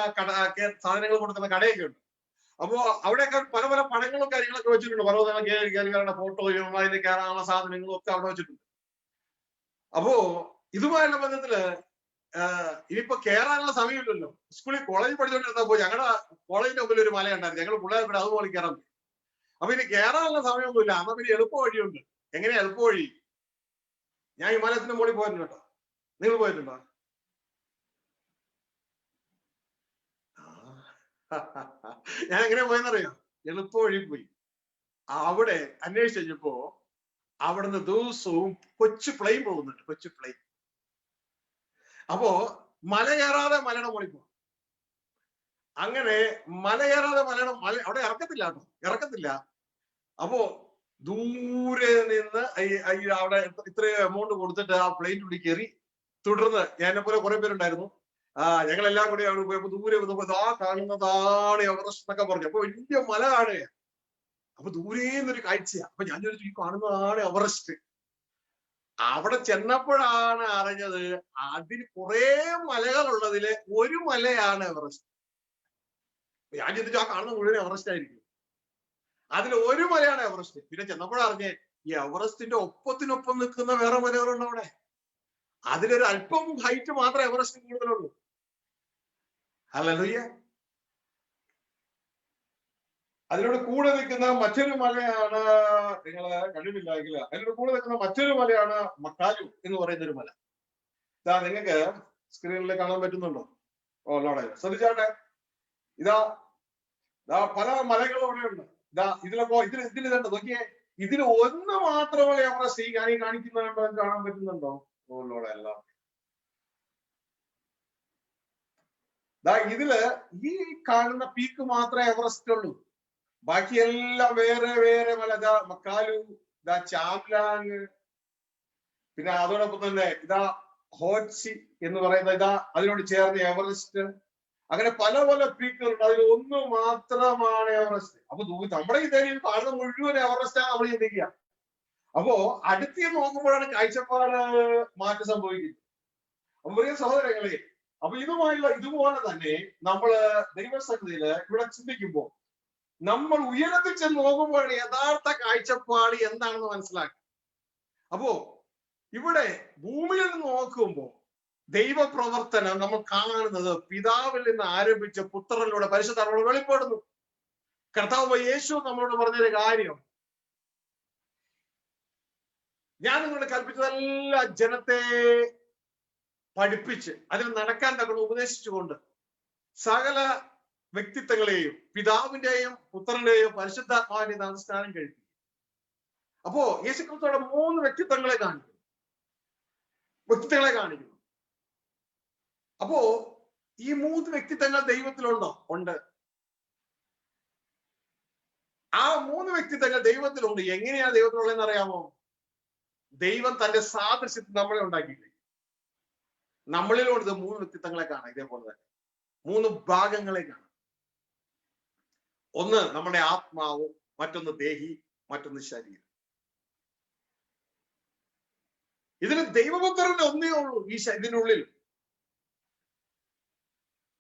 സാധനങ്ങൾ കൊടുക്കുന്ന കടയൊക്കെ ഉണ്ട്. അപ്പോ അവിടെയൊക്കെ പല പടങ്ങളും കാര്യങ്ങളൊക്കെ വെച്ചിട്ടുണ്ട്. പർവ്വതങ്ങൾ കയറുന്ന ഫോട്ടോയും അതിന് കയറാനുള്ള സാധനങ്ങളും ഒക്കെ അവിടെ വെച്ചിട്ടുണ്ട്. അപ്പോ ഇതുമായുള്ള ബന്ധത്തില് ഇനിയിപ്പോ കയറാനുള്ള സമയമില്ലല്ലോ. സ്കൂളിൽ കോളേജിൽ പഠിച്ചുകൊണ്ടിരുന്നപ്പോ ഞങ്ങളുടെ കോളേജിന്റെ മുമ്പിൽ ഒരു മലയുണ്ടായിരുന്നു. ഞങ്ങൾ പിള്ളേർ അതുപോലെ കയറാൻ പറ്റും. അപ്പൊ ഇനി കയറാനുള്ള സമയമൊന്നുമില്ല. എന്നാ പിന്നെ എളുപ്പ വഴിയുണ്ട്. എങ്ങനെയാ എളുപ്പ വഴി? ഞാൻ ഹിമാലയത്തിന്റെ മുകളിൽ പോയിട്ടുണ്ട് കേട്ടോ. നിങ്ങൾ പോയിട്ടുണ്ടോ? ഞാൻ എങ്ങനെയാ പോയെന്നറിയോ? എളുപ്പ വഴി പോയി. അവിടെ അന്വേഷിച്ച് കഴിഞ്ഞപ്പോ അവിടുന്ന് ദിവസവും കൊച്ചു പ്ലെയിൻ പോകുന്നുണ്ട്, കൊച്ചു പ്ലെയിൻ. അപ്പോ മല കയറാതെ മലയുടെ മുകളിൽ പോകും. അങ്ങനെ മല കയറാതെ അവിടെ ഇറക്കത്തില്ല കേട്ടോ, ഇറക്കത്തില്ല. അപ്പോ ദൂരെ നിന്ന് അവിടെ ഇത്ര എമൗണ്ട് കൊടുത്തിട്ട് ആ പ്ലെയിനിനുള്ളിൽ കയറി തുടർന്ന് എന്നെ പോലെ കുറെ പേരുണ്ടായിരുന്നു. ഞങ്ങളെല്ലാം കൂടി അവിടെ പോയപ്പോ ദൂരെ കാണുന്നതാണ് എവറസ്റ്റ് എന്നൊക്കെ പറഞ്ഞു. അപ്പൊ വലിയ മല കാണുക. അപ്പൊ ദൂരേന്നൊരു കാഴ്ചയാ. അപ്പൊ ഞാൻ ചോദിച്ചു, ഈ കാണുന്നതാണ് എവറസ്റ്റ്. അവിടെ ചെന്നപ്പോഴാണ് അറിഞ്ഞത് അതിന് കുറെ മലകളുള്ളതില് ഒരു മലയാണ് എവറസ്റ്റ്. ഞാൻ ചിന്തിച്ചു, ആ കാണുന്ന മുഴുവൻ എവറസ്റ്റ് ആയിരിക്കും. അതിൽ ഒരു മലയാണ് എവറസ്റ്റ്. പിന്നെ ചെന്നപ്പോഴറിഞ്ഞേ ഈ എവറസ്റ്റിന്റെ ഒപ്പത്തിനൊപ്പം നിൽക്കുന്ന വേറെ മലകളുണ്ട് അവിടെ. അതിലൊരു അല്പം ഹൈറ്റ് മാത്രമേ എവറസ്റ്റ് കൂടുതലുള്ളൂ. ഹല്ലേലൂയ. അതിനോട് കൂടെ നിൽക്കുന്ന മറ്റൊരു മലയാണ്, നിങ്ങൾ കണ്ടിട്ടില്ലെങ്കിൽ അതിനോട് കൂടെ നിൽക്കുന്ന മറ്റൊരു മലയാണ് മക്കാലു എന്ന് പറയുന്ന ഒരു മല. ഇതാ നിങ്ങൾക്ക് സ്ക്രീനിൽ കാണാൻ പറ്റുന്നുണ്ടോ? ഓ ലോടെ ശ്രദ്ധിച്ചാട്ടെ. ഇതാ പല മലകളും അവിടെ ഉണ്ട്. ഇതിൽ ഇതുണ്ട്, നോക്കിയേ. ഇതിൽ ഒന്ന് മാത്രമേ എവറസ്റ്റ് ഈ കാണിക്കുന്നുണ്ടോ, കാണാൻ പറ്റുന്നുണ്ടോ? ഓ ലോടെ എല്ലാം ഇതില് ഈ കാണുന്ന പീക്ക് മാത്രമേ എവറസ്റ്റ് ഉള്ളൂ. ബാക്കിയെല്ലാം വേറെ വേറെ മല. മക്കാലു, ചാംലാങ്, പിന്നെ അതോടൊപ്പം തന്നെ ഹോറ്റ്സി എന്ന് പറയുന്ന അതിനോട് ചേർന്ന് എവറസ്റ്റ്. അങ്ങനെ പല പീക്കുകളുണ്ട്. അതിൽ ഒന്ന് മാത്രമാണ് എവറസ്റ്റ്. അപ്പൊ നമ്മുടെ ഈ തേരിയിൽ കാണുന്ന മുഴുവൻ എവറസ്റ്റാണ് നമ്മൾ ചിന്തിക്കുക. അപ്പോ അടുത്ത് നോക്കുമ്പോഴാണ് കാഴ്ചപ്പാട് മാറ്റം സംഭവിക്കുന്നത്. അപ്പൊ പ്രിയ സഹോദരങ്ങളെ, അപ്പൊ ഇതുപോലെ തന്നെ നമ്മള് ദൈവസന്നിധിയില് ഇവിടെ ചിന്തിക്കുമ്പോ നമ്മൾ ഉയരത്തിൽ ചെന്ന് നോക്കുമ്പോഴാണ് യഥാർത്ഥ കാഴ്ചപ്പാട് എന്താണെന്ന് മനസ്സിലാക്കുക. അപ്പോ ഇവിടെ ഭൂമിയിൽ നിന്ന് നോക്കുമ്പോൾ ദൈവപ്രവർത്തനം നമ്മൾ കാണുന്നത് പിതാവിൽ നിന്ന് ആരംഭിച്ച പുത്രനിലൂടെ പരിശുദ്ധാത്മാവിലൂടെ വെളിപ്പെടുന്നു. കർത്താവ് യേശു നമ്മളോട് പറഞ്ഞൊരു കാര്യം, ഞാൻ നിങ്ങളോട് കൽപ്പിച്ചതെല്ലാം ജനത്തെ പഠിപ്പിച്ച് അതിൽ നടക്കാൻ തക്ക ഉപദേശിച്ചുകൊണ്ട് സകല വ്യക്തിത്വങ്ങളെയും പിതാവിന്റെയും പുത്രന്റെയും പരിശുദ്ധാത്മാവിന്റെയും അനുഷ്ഠാനം കഴിക്കും. അപ്പോ യേശുക്രിസ്തുവിടെ 3 വ്യക്തിത്വങ്ങളെ കാണിക്കുന്നു. അപ്പോ ഈ 3 വ്യക്തിത്വങ്ങൾ ദൈവത്തിലുണ്ടോ? ഉണ്ട്. ആ 3 വ്യക്തിത്വങ്ങൾ ദൈവത്തിലുണ്ട്. എങ്ങനെയാണ് ദൈവത്തിലുള്ളതെന്ന് അറിയാമോ? ദൈവം തന്റെ സാദൃശ്യത്തിൽ നമ്മളെ ഉണ്ടാക്കിയില്ലേ. നമ്മളിലോട് 3 വ്യക്തിത്വങ്ങളെ കാണാം. ഇതേപോലെ തന്നെ 3 ഭാഗങ്ങളെ കാണാം. ഒന്ന് നമ്മുടെ ആത്മാവ്, മറ്റൊന്ന് ദേഹി, മറ്റൊന്ന് ശരീരം. ഇതിന് ദൈവപുത്രന്റെ ഒന്നേ ഉള്ളൂ. ഇതിനുള്ളിൽ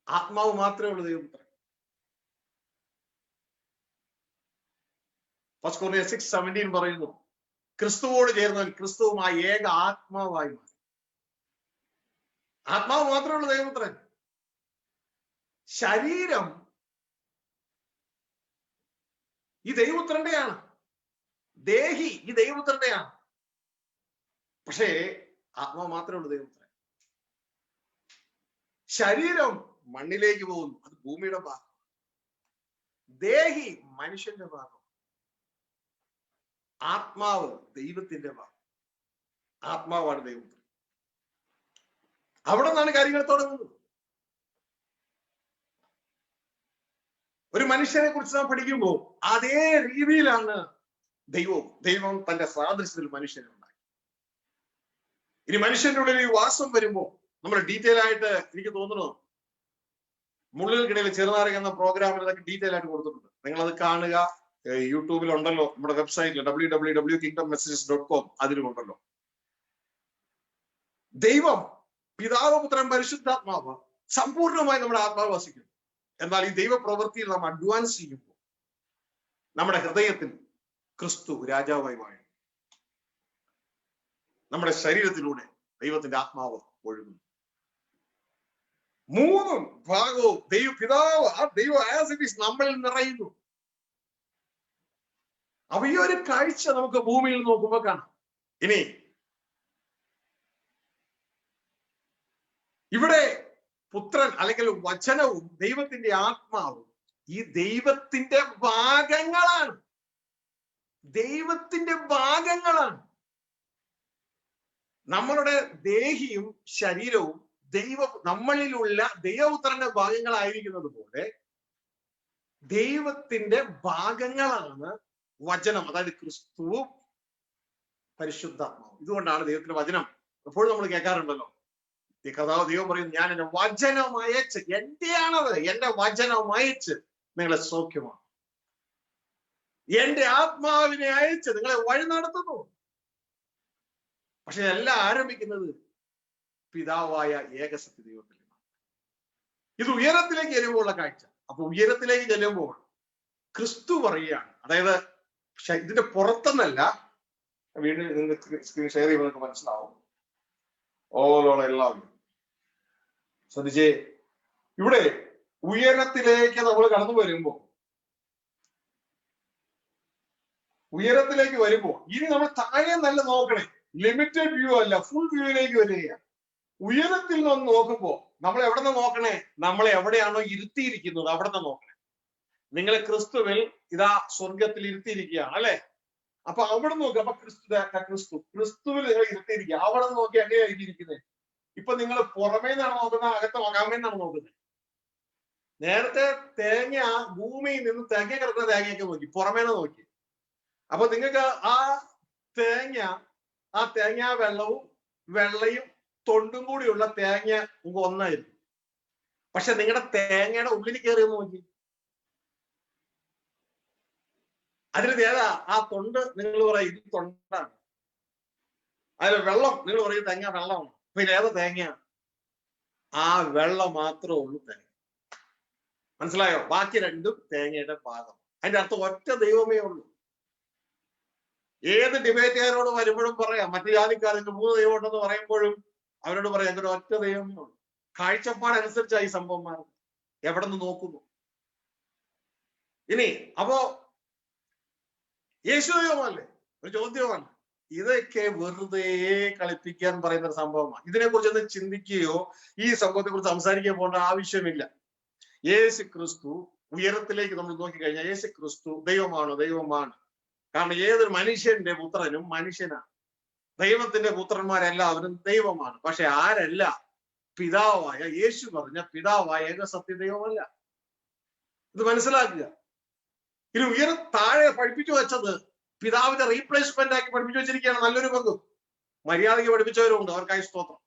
ആത്മാവ് മാത്രമേ ഉള്ളൂ ദൈവപുത്രൻ. 1 Corinthians 6:17 പറയുന്നു, ക്രിസ്തുവോട് ചേർന്നവൻ ക്രിസ്തുവുമായി ഏക ആത്മാവായി മാറി. ആത്മാവ് മാത്രമേ ഉള്ളൂ ദൈവപുത്രൻ. ശരീരം ഈ ദൈവപുത്രന്റെയാണ്. ദേഹി ഈ ദൈവപുത്രന്റെയാണ്. പക്ഷേ ആത്മാവ് മാത്രമേ ഉള്ളൂ ദൈവപുത്രൻ. ശരീരം മണ്ണിലേക്ക് പോകുന്നു, അത് ഭൂമിയുടെ ഭാഗം. ദേഹി മനുഷ്യന്റെ ഭാഗം, ആത്മാവ് ദൈവത്തിന്റെ ഭാഗം. ആത്മാവാണ് ദൈവം. അവിടെ നിന്നാണ് കാര്യങ്ങൾ തുടങ്ങുന്നത്. ഒരു മനുഷ്യനെ കുറിച്ച് നാം പഠിക്കുമ്പോൾ അതേ രീതിയിലാണ് ദൈവം തന്റെ സാദൃശ്യത്തിൽ മനുഷ്യനെ ഉണ്ടാക്കി. ഇനി മനുഷ്യന്റെ ഉള്ളിൽ ഈ വാസം വരുമ്പോൾ നമ്മൾ ഡീറ്റെയിൽ ആയിട്ട്, എനിക്ക് തോന്നുന്നു മുള്ളിൽക്കിടയിൽ ചെറുനാരക എന്ന പ്രോഗ്രാമിൽ അതൊക്കെ ഡീറ്റെയിൽ ആയിട്ട് കൊടുത്തിട്ടുണ്ട്. നിങ്ങൾ അത് കാണുക. യൂട്യൂബിൽ ഉണ്ടല്ലോ, നമ്മുടെ വെബ്സൈറ്റിൽ www.kingdommessages.com അതിലുമുണ്ടല്ലോ. ദൈവം പിതാവ്, പുത്രൻ, പരിശുദ്ധാത്മാവ് സമ്പൂർണ്ണമായി നമ്മുടെ ആത്മാവ് വസിക്കുന്നു. എന്നാൽ ഈ ദൈവപ്രവൃത്തിയിൽ നാം അഡ്വാൻസ് ചെയ്യുമ്പോൾ നമ്മുടെ ഹൃദയത്തിൽ ക്രിസ്തു രാജാവായി വാഴും. നമ്മുടെ ശരീരത്തിലൂടെ ദൈവത്തിന്റെ ആത്മാവ് ഒഴുകുന്നു. മൂന്നും ഭാഗവും പിതാവ്, ആ ദൈവം ആസ് ഇറ്റ് ഈസ് നമ്മളിൽ നിറയുന്നു. അപ്പൊ ഈ ഒരു കാഴ്ച നമുക്ക് ഭൂമിയിൽ നോക്കുമ്പോൾ കാണാം. ഇനി ഇവിടെ പുത്രൻ അല്ലെങ്കിൽ വചനവും ദൈവത്തിന്റെ ആത്മാവും ഈ ദൈവത്തിന്റെ ഭാഗങ്ങളാണ്. ദൈവത്തിന്റെ ഭാഗങ്ങളാണ്. നമ്മളുടെ ദേഹിയും ശരീരവും നമ്മളിലുള്ള ദൈവപുത്രന്റെ ഭാഗങ്ങളായിരിക്കുന്നത് പോലെ ദൈവത്തിന്റെ ഭാഗങ്ങളാണ് വചനം, അതായത് ക്രിസ്തുവും പരിശുദ്ധാത്മാവും. ഇതുകൊണ്ടാണ് ദൈവത്തിന്റെ വചനം എപ്പോഴും നമ്മൾ കേൾക്കാറുണ്ടല്ലോ. ഈ കഥാവ് ദൈവം പറയും, ഞാൻ എന്റെ വചനം അയച്ച്, എന്റെയാണത്, എന്റെ വചനം അയച്ച് നിങ്ങളെ സൗഖ്യമാണ്, എന്റെ ആത്മാവിനെ അയച്ച് നിങ്ങളെ വഴി നടത്തുന്നു. പക്ഷെ എല്ലാം ആരംഭിക്കുന്നത് പിതാവായ ഏകസത്യ ദൈവത്തിൽ നിന്നാണ്. ഇത് ഉയരത്തിലേക്ക് ചെല്ലുമ്പോഴുള്ള കാഴ്ച. അപ്പൊ ഉയരത്തിലേക്ക് ചെല്ലുമ്പോൾ ക്രിസ്തു പറയുകയാണ്, അതായത് ഇതിന്റെ പുറത്തെന്നല്ല, വീണ്ടും നിങ്ങൾക്ക് സ്ക്രീൻ ഷെയർ ചെയ്യുമ്പോൾ നിങ്ങൾക്ക് മനസ്സിലാവും. ഓലോളം എല്ലാവരും ശ്രദ്ധിച്ചേ. ഇവിടെ ഉയരത്തിലേക്ക് നമ്മൾ കടന്നു വരുമ്പോൾ ഇനി നമ്മൾ താഴെ നല്ല നോക്കണേ. ലിമിറ്റഡ് വ്യൂ അല്ല, ഫുൾ വ്യൂവിലേക്ക് വരികയാണ്. ഉയരത്തിൽ നിന്ന് നോക്കുമ്പോൾ നമ്മൾ എവിടെ നിന്ന് നോക്കണേ? നമ്മളെ എവിടെയാണോ ഇരുത്തിയിരിക്കുന്നത് അവിടെ നിന്ന് നോക്കണേ. നിങ്ങളെ ക്രിസ്തുവിൽ ഇതാ സ്വർഗത്തിൽ ഇരുത്തിയിരിക്കുകയാണ് അല്ലെ? അപ്പൊ അവിടെ നോക്കുക. അപ്പൊ ക്രിസ്തുവിൽ നിങ്ങൾ ഇരുത്തിയിരിക്കുക. അവിടെ നോക്കി എങ്ങനെയായിരിക്കും ഇരിക്കുന്നത്? ഇപ്പൊ നിങ്ങൾ പുറമേ നിന്നാണ് നോക്കുന്നത്, അകത്ത് അകമേന്നാണ് നോക്കുന്നത്? നേരത്തെ തേങ്ങ ഭൂമിയിൽ നിന്ന് തേങ്ങ കിടക്കുന്ന തേങ്ങയൊക്കെ നോക്കി, പുറമേന്ന് നോക്കി. അപ്പൊ നിങ്ങൾക്ക് ആ തേങ്ങ വെള്ളയും തൊണ്ടും കൂടിയുള്ള തേങ്ങ നിങ്ങൾക്ക് ഒന്നായിരുന്നു. പക്ഷെ നിങ്ങളുടെ തേങ്ങയുടെ ഉള്ളിൽ കയറി നോക്കി, അതിൽ ഏതാ ആ തൊണ്ട്? നിങ്ങൾ പറയും ഇത് തൊണ്ടാണ്. അതിൽ വെള്ളം നിങ്ങൾ പറയും തേങ്ങ വെള്ളമാണ്. പിന്നെ ഏതാ തേങ്ങയാണ്? ആ വെള്ളം മാത്രമേ ഉള്ളൂ തേങ്ങ. മനസ്സിലായോ? ബാക്കി രണ്ടും തേങ്ങയുടെ ഭാഗം. അതിന്റെ അർത്ഥം ഒറ്റ ദൈവമേ ഉള്ളൂ. ഏത് ഡിബേറ്റുകാരോട് വരുമ്പോഴും പറയാം, മറ്റു ജാതിക്കാർക്ക് 3 ദൈവം ഉണ്ടെന്ന് പറയുമ്പോഴും അവരോട് പറയാം അങ്ങനെ ഒറ്റ ദൈവമേ ഉള്ളൂ. കാഴ്ചപ്പാടനുസരിച്ചായി സംഭവം മാറും, എവിടെ നിന്ന് നോക്കുന്നു. ഇനി അപ്പോ യേശു ദൈവമല്ലേ? ഒരു ചോദ്യമാണ്. ഇതൊക്കെ വെറുതെ കളിപ്പിക്കാൻ പറയുന്ന ഒരു സംഭവമാണ്. ഇതിനെക്കുറിച്ചൊന്ന് ചിന്തിക്കുകയോ ഈ സംഭവത്തെ കുറിച്ച് സംസാരിക്കാൻ പോകേണ്ട ആവശ്യമില്ല. യേശു ക്രിസ്തു ഉയരത്തിലേക്ക് നമ്മൾ നോക്കിക്കഴിഞ്ഞാൽ യേശു ക്രിസ്തു ദൈവമാണ്. കാരണം ഏതൊരു മനുഷ്യന്റെ പുത്രനും മനുഷ്യനാണ്. ദൈവത്തിന്റെ പുത്രന്മാരെല്ലാവരും ദൈവമാണ്. പക്ഷെ ആരല്ല? പിതാവായ യേശു പറഞ്ഞ പിതാവായ ഏകസത്യ ദൈവമല്ല. ഇത് മനസ്സിലാക്കുക. ഇനി താഴെ പഠിപ്പിച്ചു വെച്ചത് പിതാവിന്റെ റീപ്ലേസ്മെന്റ് ആക്കി പഠിപ്പിച്ചു വെച്ചിരിക്കുകയാണ്. നല്ലൊരു പങ്കും മര്യാദയ്ക്ക് പഠിപ്പിച്ചവരുമുണ്ട്, അവർക്കായി സ്തോത്രം.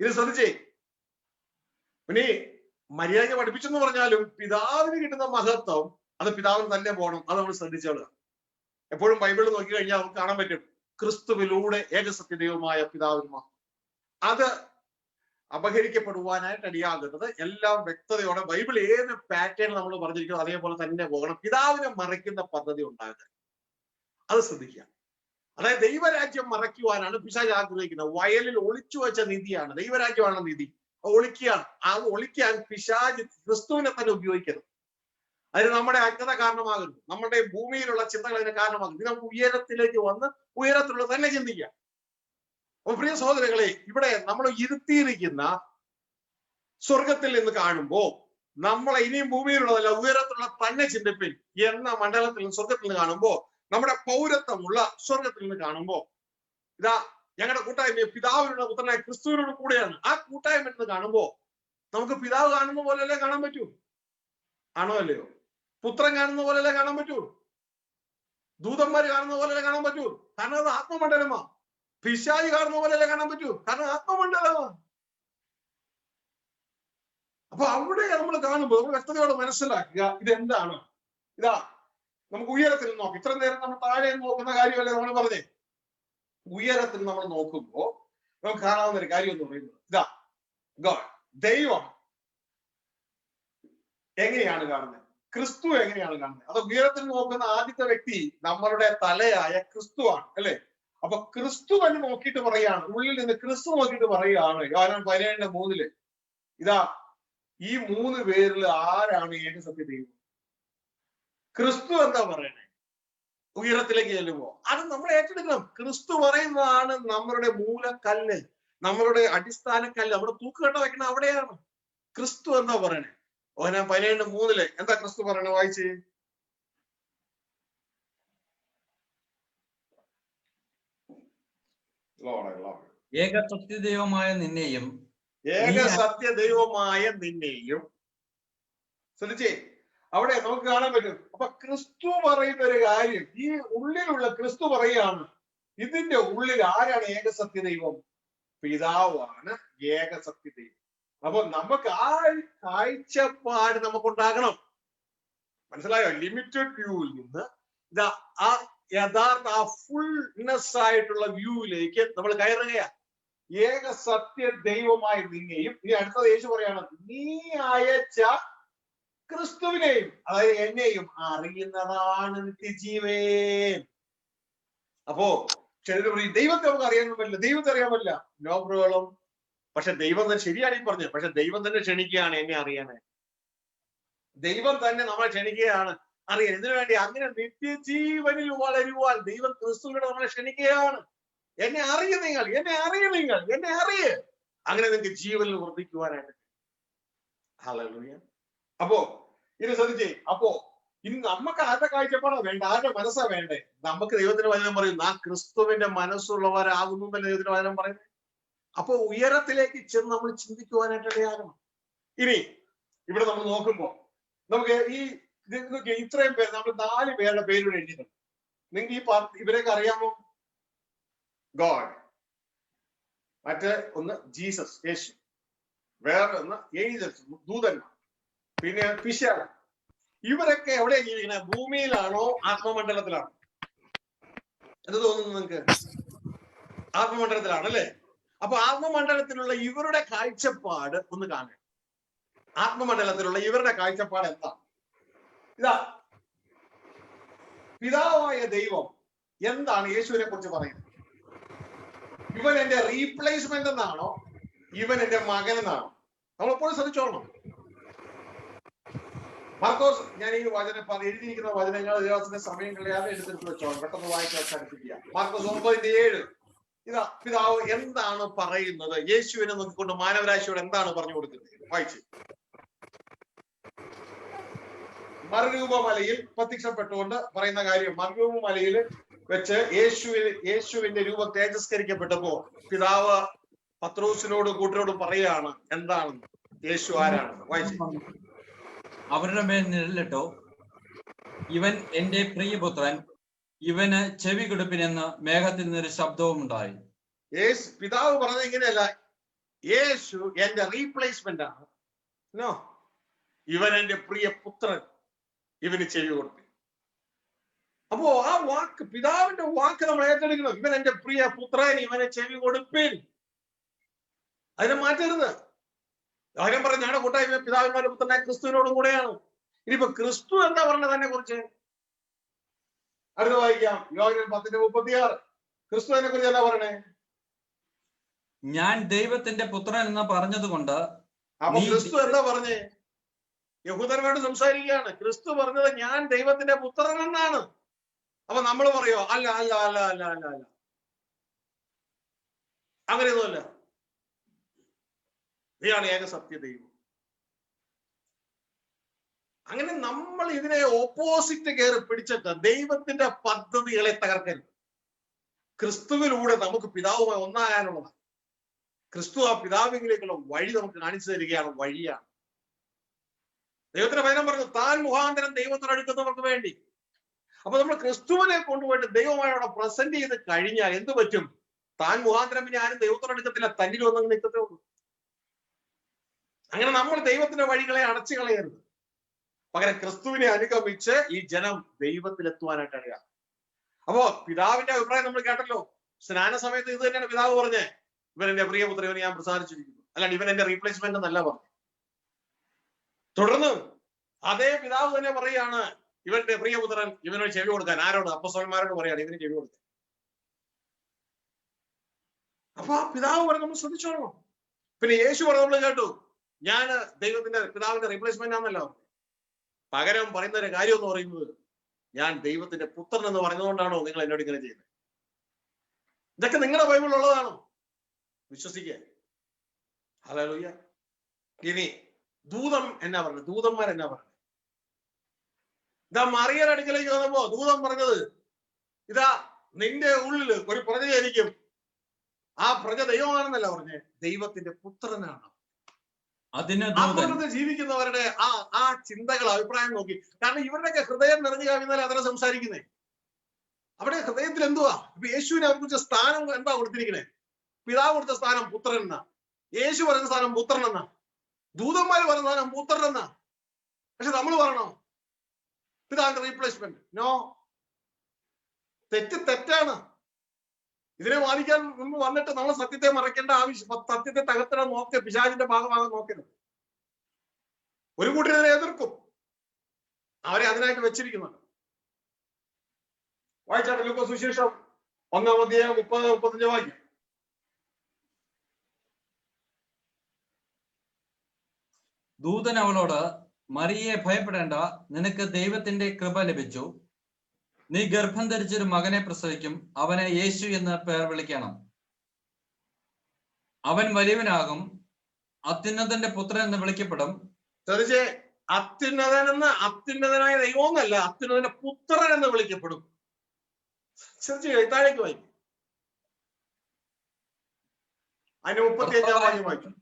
ഇത് ശ്രദ്ധിച്ചേ. ഇനി മര്യാദയ്ക്ക് പഠിപ്പിച്ചെന്ന് പറഞ്ഞാലും പിതാവിന് കിട്ടുന്ന മഹത്വം അത് പിതാവിന് തന്നെ പോകണം. അത് നമ്മൾ ശ്രദ്ധിച്ചോളുക. എപ്പോഴും ബൈബിളിൽ നോക്കി കഴിഞ്ഞാൽ നമുക്ക് കാണാൻ പറ്റും ക്രിസ്തുവിലൂടെ ഏകസത്യ ദൈവമായ പിതാവിന് അത് അപഹരിക്കപ്പെടുവാനായിട്ട് അടിയാകുന്നത് എല്ലാം വ്യക്തതയോടെ ബൈബിൾ ഏത് പാറ്റേൺ നമ്മൾ പറഞ്ഞിരിക്കുന്നത് അതേപോലെ തന്നെ പോകണം. പിതാവിനെ മറയ്ക്കുന്ന പദ്ധതി ഉണ്ടാകുക, അത് ശ്രദ്ധിക്കുക. അതായത് ദൈവരാജ്യം മറയ്ക്കുവാനാണ് പിശാച് ആഗ്രഹിക്കുന്നത്. വയലിൽ ഒളിച്ചു വെച്ച നിധിയാണ് ദൈവരാജ്യമാണ് നിധി. ഒളിക്കുകയാണ്. അത് ഒളിക്കാൻ പിശാച് ക്രിസ്തുവിനെ തന്നെ ഉപയോഗിക്കരുത്. അതിന് നമ്മുടെ അജ്ഞത കാരണമാകുന്നു. നമ്മുടെ ഭൂമിയിലുള്ള ചിന്തകൾ അതിന് കാരണമാകുന്നു. ഇത് നമുക്ക് ഉയരത്തിലേക്ക് വന്ന് ഉയരത്തിലുള്ള തന്നെ ചിന്തിക്കാം. അപ്പൊ പ്രിയ സഹോദരങ്ങളെ, ഇവിടെ നമ്മൾ ഇരുത്തിയിരിക്കുന്ന സ്വർഗത്തിൽ നിന്ന് കാണുമ്പോ നമ്മളെ ഇനിയും ഭൂമിയിലുള്ളതല്ല ഉയരത്തിലുള്ള തന്നെ ചിന്തിപ്പിൻ എന്ന മണ്ഡലത്തിൽ നിന്ന് സ്വർഗത്തിൽ നിന്ന് കാണുമ്പോ, നമ്മുടെ പൗരത്വമുള്ള സ്വർഗത്തിൽ നിന്ന് കാണുമ്പോ, ഇതാ ഞങ്ങളുടെ കൂട്ടായ്മ പിതാവിനുള്ള പുത്രനായ ക്രിസ്തുവിനോട് കൂടെയാണ്. ആ കൂട്ടായ്മ എന്ന് കാണുമ്പോ നമുക്ക് പിതാവ് കാണുന്ന പോലെയല്ലേ കാണാൻ പറ്റൂ? ആണോ അല്ലയോ? പുത്രൻ കാണുന്ന പോലെയല്ലേ കാണാൻ പറ്റൂ? ദൂതന്മാര് കാണുന്ന പോലെയല്ലേ കാണാൻ പറ്റൂ? കാരണം അത് ആത്മമണ്ഡലമാ. പിശാചി കാണുന്ന പോലെയല്ലേ കാണാൻ പറ്റൂ? കാരണം ആത്മമണ്ഡലമാ. അപ്പൊ അവിടെ നമ്മൾ കാണുമ്പോൾ നമ്മൾ വ്യക്തതയോടെ മനസ്സിലാക്കുക ഇതെന്താണ്. ഇതാ നമുക്ക് ഉയരത്തിൽ നോക്കാം. ഇത്ര നേരം നമ്മൾ താഴെ നോക്കുന്ന കാര്യമല്ലേ നമ്മൾ പറഞ്ഞേ. ഉയരത്തിൽ നമ്മൾ നോക്കുമ്പോ നമുക്ക് കാണാവുന്ന ഒരു കാര്യം എന്ന് പറയുന്നത് ഇതാ, ഗോഡ്, ദൈവം എങ്ങനെയാണ് കാണുന്നത്? ക്രിസ്തു എങ്ങനെയാണ് കാണുന്നത്? അത് ഉയരത്തിൽ നോക്കുന്ന ആദ്യത്തെ വ്യക്തി നമ്മളുടെ തലയായ ക്രിസ്തുവാണ്, അല്ലെ? അപ്പൊ ക്രിസ്തു തന്നെ നോക്കിയിട്ട് പറയാണ്, ഉള്ളിൽ നിന്ന് ക്രിസ്തു നോക്കിയിട്ട് പറയുകയാണ് യോഹന്നാൻ 17:3 ഇതാ ഈ 3 പേരിൽ ആരാണ് ഏക സത്യ ദൈവം? ക്രിസ്തു എന്താ പറയണേ? ഉയരത്തിലേക്ക് ചെല്ലുമ്പോ അത് നമ്മൾ ഏറ്റെടുക്കണം. ക്രിസ്തു പറയുന്നതാണ് നമ്മളുടെ മൂലക്കല്ല്, നമ്മളുടെ അടിസ്ഥാന കല്ല്, നമ്മുടെ തൂക്കുകെട്ട വെക്കണം അവിടെയാണ്. ക്രിസ്തു എന്താ പറയണേ? യോഹന്നാൻ 17:3 എന്താ ക്രിസ്തു പറയണേ? വായിച്ച്. ഏക സത്യദൈവമായ നിന്നെയും ശ്രദ്ധിച്ചേ, അവിടെ നമുക്ക് കാണാൻ പറ്റും. അപ്പൊ ക്രിസ്തു പറയുന്ന ഒരു കാര്യം, ഈ ഉള്ളിലുള്ള ക്രിസ്തു പറയാണ്, ഇതിന്റെ ഉള്ളിൽ ആരാണ് ഏക സത്യദൈവം? പിതാവാണ് ഏക സത്യദൈവം. അപ്പൊ നമുക്ക് ആ കാഴ്ചപ്പാട് നമുക്കുണ്ടാകണം. മനസ്സിലായോ? ലിമിറ്റഡ് വ്യൂവിൽ നിന്ന് ഇതാ ആ യഥാർത്ഥ ആ ഫുൾനെസ് ആയിട്ടുള്ള വ്യൂവിലേക്ക് നമ്മൾ കയറുകയാ. ഏക സത്യ ദൈവമായി നിന്നെയും, ഇനി അടുത്തത് യേശു പറയാണ്, നീ അയച്ച ക്രിസ്തുവിനെയും, അതായത് എന്നെയും അറിയുന്നതാണ് നിത്യജീവൻ. അപ്പോ ചിലർ പറയും ദൈവത്തെ നമുക്ക് അറിയാൻ പറ്റില്ല, ദൈവത്തെ അറിയാൻ പറ്റില്ല. No problem. പക്ഷെ ദൈവം തന്നെ, ശരിയാണ് ഈ പറഞ്ഞത്, പക്ഷെ ദൈവം തന്നെ ക്ഷണിക്കുകയാണ് എന്നെ അറിയാനായി. ദൈവം തന്നെ നമ്മളെ ക്ഷണിക്കുകയാണ് അറിയാൻ. ഇതിനു വേണ്ടി അങ്ങനെ നിത്യജീവനിൽ വളരുവാൻ ദൈവം ക്രിസ്തുവിനോട് നമ്മളെ ക്ഷണിക്കുകയാണ്. എന്നെ അറിയ നിങ്ങൾ, എന്നെ അറിയ നിങ്ങൾ, എന്നെ അറിയ, അങ്ങനെ നിങ്ങൾക്ക് ജീവനിൽ വർദ്ധിക്കുവാനായിട്ട്. ഹല്ലേലൂയ. അപ്പോ ഇത് ശ്രദ്ധിച്ചേ. അപ്പോ ഇനി നമുക്ക് ആരുടെ കാഴ്ചപ്പാടാ വേണ്ട? ആരുടെ മനസ്സാ വേണ്ടേ? നമുക്ക് ദൈവത്തിന്റെ വചനം പറയും, നാം ക്രിസ്തുവിന്റെ മനസ്സുള്ളവരാകുന്നു എന്നല്ലേ ദൈവത്തിന്റെ വചനം പറയുന്നത്. അപ്പൊ ഉയരത്തിലേക്ക് ചെന്ന് നമ്മൾ ചിന്തിക്കുവാനായിട്ട് ഇടയാകണം. ഇനി ഇവിടെ നമ്മൾ നോക്കുമ്പോ നമുക്ക് ഈ ഇത്രയും പേര്, നമ്മൾ 4 പേരുടെ പേരിവിടെ എഴുതിയിട്ടുണ്ട്. നിങ്ങൾക്ക് ഈ ഇവരൊക്കെ അറിയാമോ? ഗോഡ്, മറ്റേ ഒന്ന് ജീസസ്, യേശു, വേറെ ഒന്ന് ഏഞ്ചൽസ്, ദൂതന്മാർ, പിന്നെ പിശാച്. ഇവരൊക്കെ എവിടെയാണ് ജീവിക്കുന്നത്? ഭൂമിയിലാണോ ആത്മമണ്ഡലത്തിലാണോ? എന്ത് തോന്നുന്നു നിങ്ങൾക്ക്? ആത്മമണ്ഡലത്തിലാണ് അല്ലേ? അപ്പൊ ആത്മമണ്ഡലത്തിലുള്ള ഇവരുടെ കാഴ്ചപ്പാട് ഒന്ന് കാണുക. ആത്മമണ്ഡലത്തിലുള്ള ഇവരുടെ കാഴ്ചപ്പാട് എന്താണ്? ഇതാ, പിതാവായ ദൈവം എന്താണ് യേശുവിനെ കുറിച്ച് പറയുന്നത്? ഇവൻ എന്റെ റീപ്ലേസ്മെന്റ് എന്നാണോ, ഇവൻ എന്റെ മകൻ എന്നാണോ? നമ്മളെപ്പോഴും ശ്രദ്ധിച്ചോളണം. മാർക്കോസ്, ഞാൻ ഈ വചനം എഴുതിയിരിക്കുന്ന വചനങ്ങൾ ദേവത്തിന്റെ സമയം കളയാതെ എടുത്തിട്ട് വെച്ചോളാം, പെട്ടെന്ന് വായിക്കാൻ സാധിപ്പിക്കുക. മാർക്കോസ് 9:7 ഇതാ പിതാവ് എന്താണ് പറയുന്നത്? യേശുവിനെ നോക്കിക്കൊണ്ട് മാനവരാശിയോട് എന്താണ് പറഞ്ഞു കൊടുക്കുന്നത്? വായിച്ച്. മറുരൂപമലയിൽ പ്രത്യക്ഷപ്പെട്ടുകൊണ്ട് പറയുന്ന കാര്യം, മറുരൂപമലയിൽ വെച്ച് യേശുവിന്റെ രൂപം തേജസ്കരിക്കപ്പെട്ടപ്പോ പിതാവ് പത്രോസിനോട് കൂട്ടരോട് പറയാണ് എന്താണെന്ന്, യേശു ആരാണെന്ന്. വായിച്ച്. അവരുടെ മേൽ നിഴലിട്ടോ, ഇവൻ എന്റെ പ്രിയപുത്രൻ, ഇവന് ചെവി കൊടുപ്പിനെന്ന് മേഘത്തിൽ നിന്നൊരു ശബ്ദവും ഉണ്ടായി. പിതാവ് പറഞ്ഞത് ഇങ്ങനെയല്ല, യേശു എന്റെ റീപ്ലേസ്മെന്റ് ആണ്. നോ, ഇവൻ എന്റെ പ്രിയപുത്രൻ, ഇവന് ചെവി കൊടുപ്പിൻ. അപ്പോ ആ വാക്ക്, പിതാവിന്റെ വാക്ക് നമ്മൾ ഏറ്റെടുക്കണം. ഇവൻ എന്റെ പ്രിയപുത്രൻ, ഇവനെ ചെവി കൊടുപ്പിൻ. അതിനെ മാറ്റരുത്. അവരും പറഞ്ഞു ഞങ്ങളുടെ കൂട്ടായ്മ പിതാവിന്മാരുടെ പുത്രനായ ക്രിസ്തുവിനോടും കൂടെയാണ്. ഇനിയിപ്പോ ക്രിസ്തു എന്താ പറഞ്ഞത് തന്നെ കുറിച്ച്? അടുത്ത് വായിക്കാം. യോഹന്നാൻ 10:36 ക്രിസ്തുവിനെ കുറിച്ച് എന്താ പറയണേ? ഞാൻ ദൈവത്തിന്റെ പുത്രൻ എന്ന് പറഞ്ഞത് കൊണ്ട്. അപ്പൊ ക്രിസ്തു എന്താ പറഞ്ഞേ? യഹൂദന്മാരോട് സംസാരിക്കുകയാണ്. ക്രിസ്തു പറഞ്ഞത് ഞാൻ ദൈവത്തിന്റെ പുത്രൻ എന്നാണ്. അപ്പൊ നമ്മൾ പറയോ? അല്ല അല്ല അല്ല അല്ല അല്ല അല്ല, അങ്ങനെയൊന്നുമല്ല. നീയാണ് ഏക സത്യ ദൈവം. അങ്ങനെ നമ്മൾ ഇതിനെ ഓപ്പോസിറ്റ് കയറി പിടിച്ചിട്ട് ദൈവത്തിന്റെ പദ്ധതികളെ തകർക്കരുത്. ക്രിസ്തുവിലൂടെ നമുക്ക് പിതാവുമായി ഒന്നാകാനുള്ളതാണ്. ക്രിസ്തു ആ പിതാവിലേക്കുള്ള വഴി നമുക്ക് കാണിച്ചു തരികയാണ്, വഴിയാണ്. ദൈവത്തിന്റെ വചനം പറഞ്ഞു, താൻ മുഖാന്തരം ദൈവത്തിനടുക്കുന്നവർക്ക് വേണ്ടി. അപ്പൊ നമ്മൾ ക്രിസ്തുവിനെ കൊണ്ടുപോയിട്ട് ദൈവമായി അവിടെ പ്രസന്റ് ചെയ്ത് കഴിഞ്ഞാൽ എന്ത് പറ്റും? താൻ മുഖാന്തരം പിന്നെ ആരും ദൈവത്തോടെടുക്കത്തില്ല, തന്നിൽ ഒന്നും നിൽക്കത്തേ ഉള്ളൂ. അങ്ങനെ നമ്മൾ ദൈവത്തിന്റെ വഴികളെ അടച്ചു കളയരുത്. പകരം ക്രിസ്തുവിനെ അനുഗമിച്ച് ഈ ജനം ദൈവത്തിലെത്തുവാനായിട്ട് അറിയാം. അപ്പോ പിതാവിന്റെ അഭിപ്രായം നമ്മൾ കേട്ടല്ലോ. സ്നാന സമയത്ത് ഇത് തന്നെയാണ് പിതാവ് പറഞ്ഞേ, ഇവൻ എന്റെ പ്രിയപുത്രൻ, ഇവനെ ഞാൻ പ്രസാദിച്ചിരിക്കുന്നു. അല്ലാണ്ട് ഇവൻ എന്റെ റീപ്ലേസ്മെന്റ് എന്നല്ല പറഞ്ഞു. തുടർന്ന് അതേ പിതാവ് തന്നെ പറയാണ്, ഇവന്റെ പ്രിയപുത്രൻ, ഇവനോട് ചെവി കൊടുക്കാൻ. ആരോട്? അപ്പസ്തലന്മാരോട് പറയാണ് ഇവന് ചെവി കൊടുക്കാൻ. അപ്പൊ ആ പിതാവ് പറഞ്ഞ് നമ്മൾ ശ്രദ്ധിച്ചോളണം. പിന്നെ യേശു പറഞ്ഞു, നമ്മൾ കേട്ടു, ഞാൻ ദൈവത്തിന്റെ പിതാവിന്റെ റീപ്ലേസ്മെന്റ് ആണല്ലോ. പകരം പറയുന്ന ഒരു കാര്യം എന്ന് പറയുന്നത്, ഞാൻ ദൈവത്തിന്റെ പുത്രൻ എന്ന് പറഞ്ഞതുകൊണ്ടാണോ നിങ്ങൾ എന്നോട് ഇങ്ങനെ ചെയ്യുന്നത്? ഇതൊക്കെ നിങ്ങളുടെ ബൈബിളിൽ ഉള്ളതാണോ? വിശ്വസിക്കുക. ഹല്ലേലൂയ. ഇനി ദൂതൻ എന്നാ പറഞ്ഞത്? ദൂതന്മാർ എന്നാ പറഞ്ഞത്? ഇതാ മറിയയുടെ അടുക്കലേക്ക് വന്നപ്പോ ദൂതൻ പറഞ്ഞത്, ഇതാ നിന്റെ ഉള്ളില് ഒരു പ്രജയായിരിക്കും, ആ പ്രജ ദൈവമാണെന്നല്ല പറഞ്ഞേ, ദൈവത്തിന്റെ പുത്രനാണ്. അതിന് ജീവിക്കുന്നവരുടെ ആ ചിന്തകൾ, അഭിപ്രായം നോക്കി. കാരണം ഇവരുടെയൊക്കെ ഹൃദയം നിറഞ്ഞു കവിഞ്ഞാൽ അതിനെ സംസാരിക്കുന്നേ. അവിടെ ഹൃദയത്തിൽ എന്തുവാ? ഇപ്പൊ യേശുവിനെ അവർക്ക് കുറിച്ച് സ്ഥാനം എന്താ കൊടുത്തിരിക്കണേ? പിതാവ് കൊടുത്ത സ്ഥാനം പുത്രൻ എന്നാ, യേശു പറയുന്ന സ്ഥാനം പുത്രൻ എന്നാ, ദൂതന്മാർ പറയുന്ന സ്ഥാനം പുത്രൻ എന്നാ. പക്ഷെ നമ്മൾ പറയണോ പിതാവിന്റെ റീപ്ലേസ്മെന്റ്? നോ, തെറ്റാണ്. ഇതിനെ വാദിക്കാൻ മുമ്പ് വന്നിട്ട് നമ്മൾ സത്യത്തെ മറയ്ക്കേണ്ട ആവശ്യം, സത്യത്തെ തകർത്തിടാൻ നോക്കുക, പിശാചിന്റെ ഭാഗമാകാൻ നോക്കരുത്. ഒരു കൂട്ടർ ഇതിനെ എതിർക്കും, അവരെ അതിനായിട്ട് വെച്ചിരിക്കുന്നുണ്ട്. വായിച്ചാട്ടെ ലൂക്കോസ് സുവിശേഷം 1:30-35 വാക്യം. ദൂതൻ അവളോട്, മറിയയെ ഭയപ്പെടേണ്ട, നിനക്ക് ദൈവത്തിന്റെ കൃപ ലഭിച്ചു. നീ ഗർഭം ധരിച്ചൊരു മകനെ പ്രസവിക്കും, അവനെ യേശു എന്ന് പേർ വിളിക്കണം. അവൻ വലിയവനാകും, അത്യുന്നതന്റെ പുത്രൻ എന്ന് വിളിക്കപ്പെടും. അത്യുന്നതനായ ദൈവമെന്നല്ല, അത്യുന്നതന്റെ പുത്രൻ എന്ന് വിളിക്കപ്പെടും. താഴേക്ക് വായിക്കും. അതിന്റെ 35 വാക്യം വായിക്കും.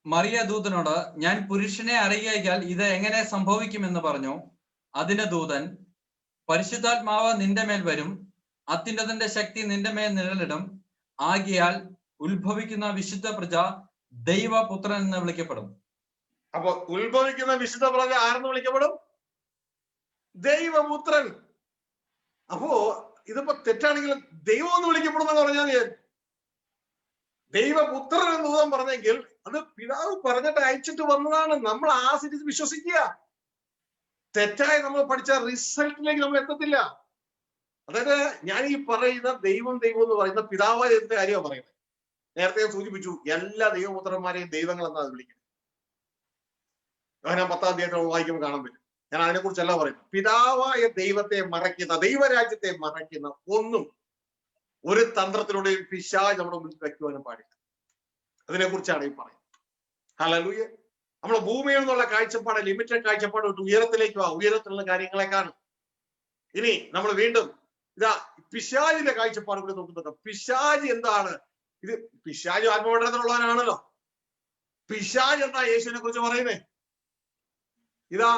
മറിയ ദൂതനോട്, ഞാൻ പുരുഷനെ അറിയാൽ ഇത് എങ്ങനെ സംഭവിക്കുമെന്ന് പറഞ്ഞു. അതിന് ദൂതൻ, പരിശുദ്ധാത്മാവ് നിന്റെ മേൽ വരും, അത്യുന്നതന്റെ ശക്തി നിന്റെ മേൽ നിഴലിടും. ആകിയാൽ ഉത്ഭവിക്കുന്ന വിശുദ്ധ പ്രജ ദൈവപുത്രൻ എന്ന് വിളിക്കപ്പെടും. അപ്പൊ ഉത്ഭവിക്കുന്ന വിശുദ്ധ പ്രജ ആരെന്ന് വിളിക്കപ്പെടും? ദൈവപുത്രൻ. അപ്പോ ഇതിപ്പോ തെറ്റാണെങ്കിൽ ദൈവം എന്ന് വിളിക്കപ്പെടുമെന്ന് പറഞ്ഞാൽ ദൈവപുത്രൻ എന്ന് ദൂതൻ പറഞ്ഞെങ്കിൽ അത് പിതാവ് പറഞ്ഞിട്ട് അയച്ചിട്ട് വന്നതാണ്. നമ്മൾ ആ സ്ഥിതി വിശ്വസിക്കുക. തെറ്റായി നമ്മൾ പഠിച്ച റിസൾട്ടിലേക്ക് നമ്മൾ എത്തത്തില്ല. അതായത് ഞാൻ ഈ പറയുന്ന ദൈവം എന്ന് പറയുന്ന പിതാവായ ദൈവത്തിന്റെ കാര്യമാണ് പറയുന്നത്. നേരത്തെ സൂചിപ്പിച്ചു, എല്ലാ ദൈവപുത്രന്മാരെയും ദൈവങ്ങൾ എന്നാ വിളിക്കുന്നത്. ഞാൻ 10-ാം അധ്യായത്തിൽ വായിക്കുമ്പോൾ കാണാൻ പറ്റും. ഞാൻ അതിനെക്കുറിച്ചല്ല പറയുന്നത്. പിതാവായ ദൈവത്തെ മറയ്ക്കുന്ന, ദൈവരാജ്യത്തെ മറയ്ക്കുന്ന ഒന്നും ഒരു തന്ത്രത്തിലൂടെയും പിശാച് നമ്മുടെ മുന്നിൽ വയ്ക്കുവാനും പാടില്ല. അതിനെക്കുറിച്ചാണ് ഈ പറയുന്നത്. ഹല്ലേലൂയ. നമ്മുടെ ഭൂമിയിൽ നിന്നുള്ള കാഴ്ചപ്പാട് ലിമിറ്റഡ് കാഴ്ചപ്പാട് വിട്ട് ഉയരത്തിലേക്ക് വാ, ഉയരത്തിലുള്ള കാര്യങ്ങളെ കാണും. ഇനി നമ്മൾ വീണ്ടും ഇതാ പിശാചിന്റെ കാഴ്ചപ്പാട് കൂടി നോക്കുന്നത്. പിശാച് എന്താണ്? ഇത് പിശാച് ആത്മമണ്ഡലത്തിലുള്ളവനാണല്ലോ. പിശാച് എന്താ യേശുവിനെ കുറിച്ച് പറയുന്നേ? ഇതാ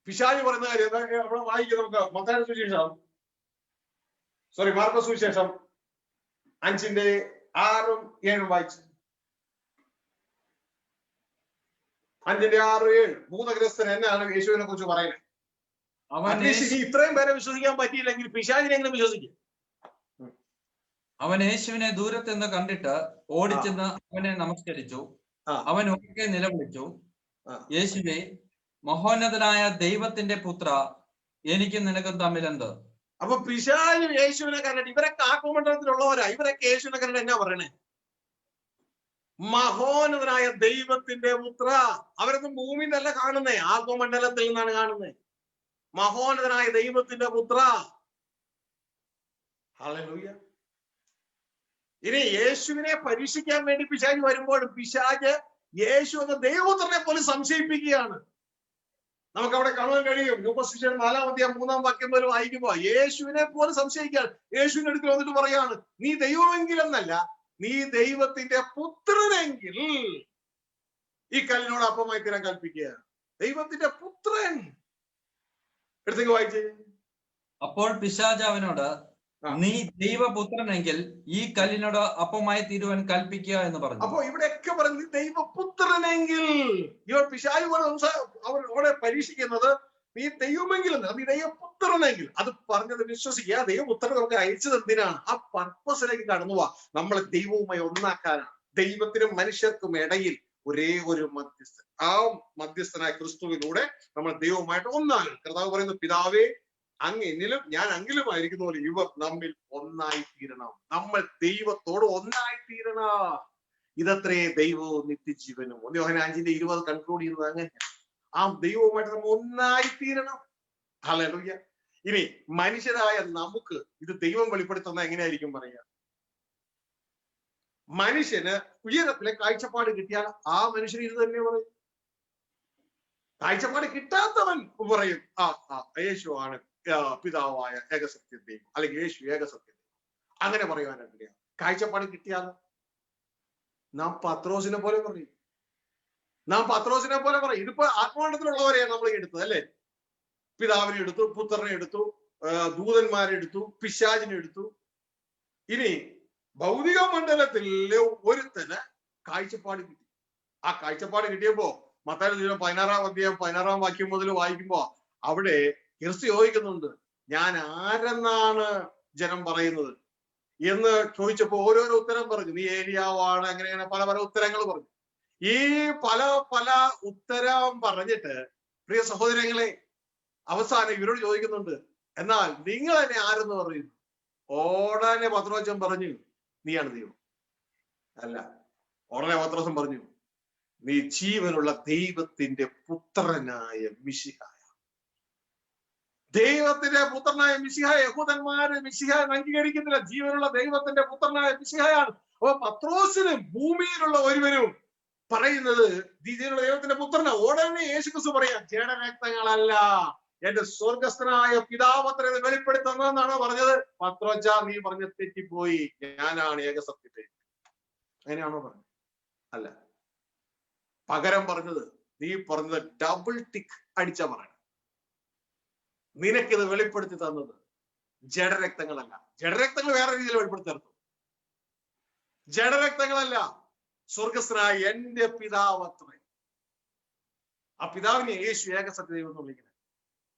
പിശാച് പറയുന്ന കാര്യം എന്താ? അവിടെ വായിക്കുക നമുക്ക്. മത്തായിയുടെ സുവിശേഷം, മാർക്കോസ് സുവിശേഷം 5:6-7 വായിച്ചു. 5:6-7 ഭൂതഗ്രസ്തൻ എന്നാണ് യേശുവിനെ കുറിച്ച് പറയുന്നത്. ഇത്രയും പേരെ വിശ്വസിക്കാൻ പറ്റിയില്ലെങ്കിൽ പിശാചിനെങ്കിലും വിശ്വസിക്കും. അവൻ യേശുവിനെ ദൂരത്ത് നിന്ന് കണ്ടിട്ട് ഓടിച്ചെന്ന് അവനെ നമസ്കരിച്ചു. അവൻ ഉറക്കെ നിലവിളിച്ചു, യേശുവേ, മഹോന്നതനായ ദൈവത്തിന്റെ പുത്ര, എനിക്കും നിനക്കും തമ്മിലെന്ത്? അപ്പൊ പിശാച് യേശുവിനെ കണ്ടിട്ട്, ഇവരൊക്കെ ആത്മമണ്ഡലത്തിലുള്ളവരാ, ഇവരൊക്കെ യേശുവിനെ കണ്ടിട്ട് എന്നാ പറയണേ? മഹോന്നതനായ ദൈവത്തിന്റെ പുത്ര. അവരൊന്നും ഭൂമിയിൽ നിന്നല്ല കാണുന്നേ, ആത്മമണ്ഡലത്തിൽ നിന്നാണ് കാണുന്നേ. മഹോന്നതനായ ദൈവത്തിന്റെ പുത്ര. ഹല്ലേലൂയ. ഇനി യേശുവിനെ പരീക്ഷിക്കാൻ വേണ്ടി പിശാച് വരുമ്പോഴും പിശാച് യേശു എന്ന ദൈവപുത്രനെ പോലും സംശയിപ്പിക്കുകയാണ്. നമുക്ക് അവിടെ കാണാൻ കഴിയും. ലൂക്കോസ് 4-ാം അധ്യായം 3-ാം വാക്യം മുതൽ വായിക്കുമ്പോ യേശുവിനെ പോലെ സംശയിക്കാൻ യേശുവിന്റെ അടുത്ത് വന്നിട്ട് പറയാണ്, നീ ദൈവമെങ്കിലെന്നല്ല, നീ ദൈവത്തിന്റെ പുത്രനെങ്കിൽ ഈ കല്ലിനോട് അപ്പമായി തീരാൻ കൽപ്പിക്കുക. ദൈവത്തിന്റെ പുത്രൻ. എടുത്തേക്ക് വായിച്ചേ. അപ്പോൾ പിശാച് അവനോട്, നീ ദൈവപുത്രനെങ്കിൽ ഈ കല്ലിനോട് അപ്പമായി തീരുവാൻ കൽപ്പിക്കുക എന്ന് പറഞ്ഞു. അപ്പൊ ഇവിടെയൊക്കെ പറഞ്ഞു ദൈവപുത്രനെങ്കിൽ. ഇവർ പിശാച് അവിടെ പരീക്ഷിക്കുന്നത് നീ ദൈവമെങ്കിൽ എന്നല്ല, നീ ദൈവപുത്രനെങ്കിൽ. അത് പറഞ്ഞത് വിശ്വസിക്കുക. ദൈവപുത്രൻ നമുക്ക് അയച്ചത് എന്തിനാണ്? ആ പർപ്പസിലേക്ക് കടന്നു പോവാ. നമ്മളെ ദൈവവുമായി ഒന്നാക്കാനാണ്. ദൈവത്തിനും മനുഷ്യർക്കും ഇടയിൽ ഒരേ ഒരു മധ്യസ്ഥൻ. ആ മധ്യസ്ഥനായ ക്രിസ്തുവിലൂടെ നമ്മൾ ദൈവവുമായിട്ട് ഒന്നാകും. കർത്താവ് പറയുന്നു, പിതാവേ അങ്ങ് എന്നിലും ഞാൻ അങ്ങിലുമായിരിക്കുന്ന പോലെ ഇവർ നമ്മിൽ ഒന്നായി തീരണം. നമ്മൾ ദൈവത്തോട് ഒന്നായി തീരണം. ഇതത്രേ ദൈവവും നിത്യജീവനും. 1 യോഹന്നാൻ 5:20 കൺക്ലൂഡ് ചെയ്യുന്നത് അങ്ങനെയാണ്. ആ ദൈവവുമായിട്ട് നമ്മൾ ഒന്നായി തീരണം. ഹല്ലേലൂയ. ഇനി മനുഷ്യരായ നമുക്ക് ഇത് ദൈവം വെളിപ്പെടുത്തുന്ന എങ്ങനെയായിരിക്കും പറയുക? മനുഷ്യന് ഉയരത്തിലെ കാഴ്ചപ്പാട് കിട്ടിയാൽ ആ മനുഷ്യന് ഇത് തന്നെ പറയും. കാഴ്ചപ്പാട് കിട്ടാത്തവൻ പറയും, യേശു ആണ് പിതാവായ ഏകസത്യ ദൈവം, അല്ലെങ്കിൽ യേശു ഏകസത്യ ദൈവം. അങ്ങനെ പറയുവാനായിട്ടില്ല. കാഴ്ചപ്പാട് കിട്ടിയാൽ നാം പത്രോസിനെ പോലെ പറയും. ഇതിപ്പോ ആത്മാണ്ടത്തിലുള്ളവരെയാണ് നമ്മൾ എടുത്തത്, അല്ലെ? പിതാവിനെ എടുത്തു, പുത്രനെ എടുത്തു, ദൂതന്മാരെ എടുത്തു, പിശാചിനെ എടുത്തു. ഇനി ഭൗതിക മണ്ഡലത്തിലെ ഒരുത്തന് കാഴ്ചപ്പാട് കിട്ടി. ആ കാഴ്ചപ്പാട് കിട്ടിയപ്പോ മത്തായി 16-ാം അധ്യായം 16-ാം വാക്യം മുതൽ വായിക്കുമ്പോ അവിടെ ക്രിസ്തു ചോദിക്കുന്നുണ്ട്, ഞാൻ ആരെന്നാണ് ജനം പറയുന്നത് എന്ന് ചോദിച്ചപ്പോ ഓരോരോ ഉത്തരം പറഞ്ഞു. നീ ഏലിയാവാണ്, അങ്ങനെ പല പല ഉത്തരങ്ങൾ പറഞ്ഞു. ഈ പല ഉത്തരം പറഞ്ഞിട്ട് പ്രിയ സഹോദരങ്ങളെ അവസാനം ഇവരോട് ചോദിക്കുന്നുണ്ട്, എന്നാൽ നിങ്ങൾ എന്നെ ആരെന്ന് പറയുന്നു? ഉടനെ പത്രോസൻ പറഞ്ഞു, നീയാണ് ദൈവം. അല്ല, ഉടനെ പത്രോസൻ പറഞ്ഞു, നീ ജീവനുള്ള ദൈവത്തിന്റെ പുത്രനായ മിശിഹായ. ദൈവത്തിന്റെ പുത്രനായ മിശിഹായ. യഹൂദന്മാര് മിശിഹായ അംഗീകരിക്കുന്നില്ല. ജീവനുള്ള ദൈവത്തിന്റെ പുത്രനായ മിശിഹായാണ്. അപ്പൊ പത്രോസിന് ഭൂമിയിലുള്ള ഒരുവനും പറയുന്നത് ജീവനുള്ള ദൈവത്തിന്റെ പുത്രനാ. ഉടനെ യേശുക്രിസ്തു പറയാ, ജഡരക്തങ്ങളല്ല, എന്റെ സ്വർഗസ്ഥനായ പിതാവത്രേ വെളിപ്പെടുത്തുന്നതെന്നാണ് പറഞ്ഞത്. പത്രോച്ച, നീ പറഞ്ഞ തെറ്റിപ്പോയി, ഞാനാണ് ഏകസത്യത്തെ. അങ്ങനെയാണോ പറഞ്ഞത്? അല്ല. പകരം പറഞ്ഞത്, നീ പറഞ്ഞത് ഡബിൾ ടിക്ക് അടിച്ച പറയണം. നിനക്കിത് വെളിപ്പെടുത്തി തന്നത് ജഡരക്തങ്ങളല്ല. ജഡരക്തങ്ങൾ വേറെ രീതിയിൽ വെളിപ്പെടുത്തി തരുന്നു. ജഡരക്തങ്ങളല്ല, സ്വർഗസ്ഥനായ എന്റെ പിതാവത്രേ. ആ പിതാവിനെ യേശു ഏകസത്യ ദൈവം എന്ന് വിളിക്കുന്നത്.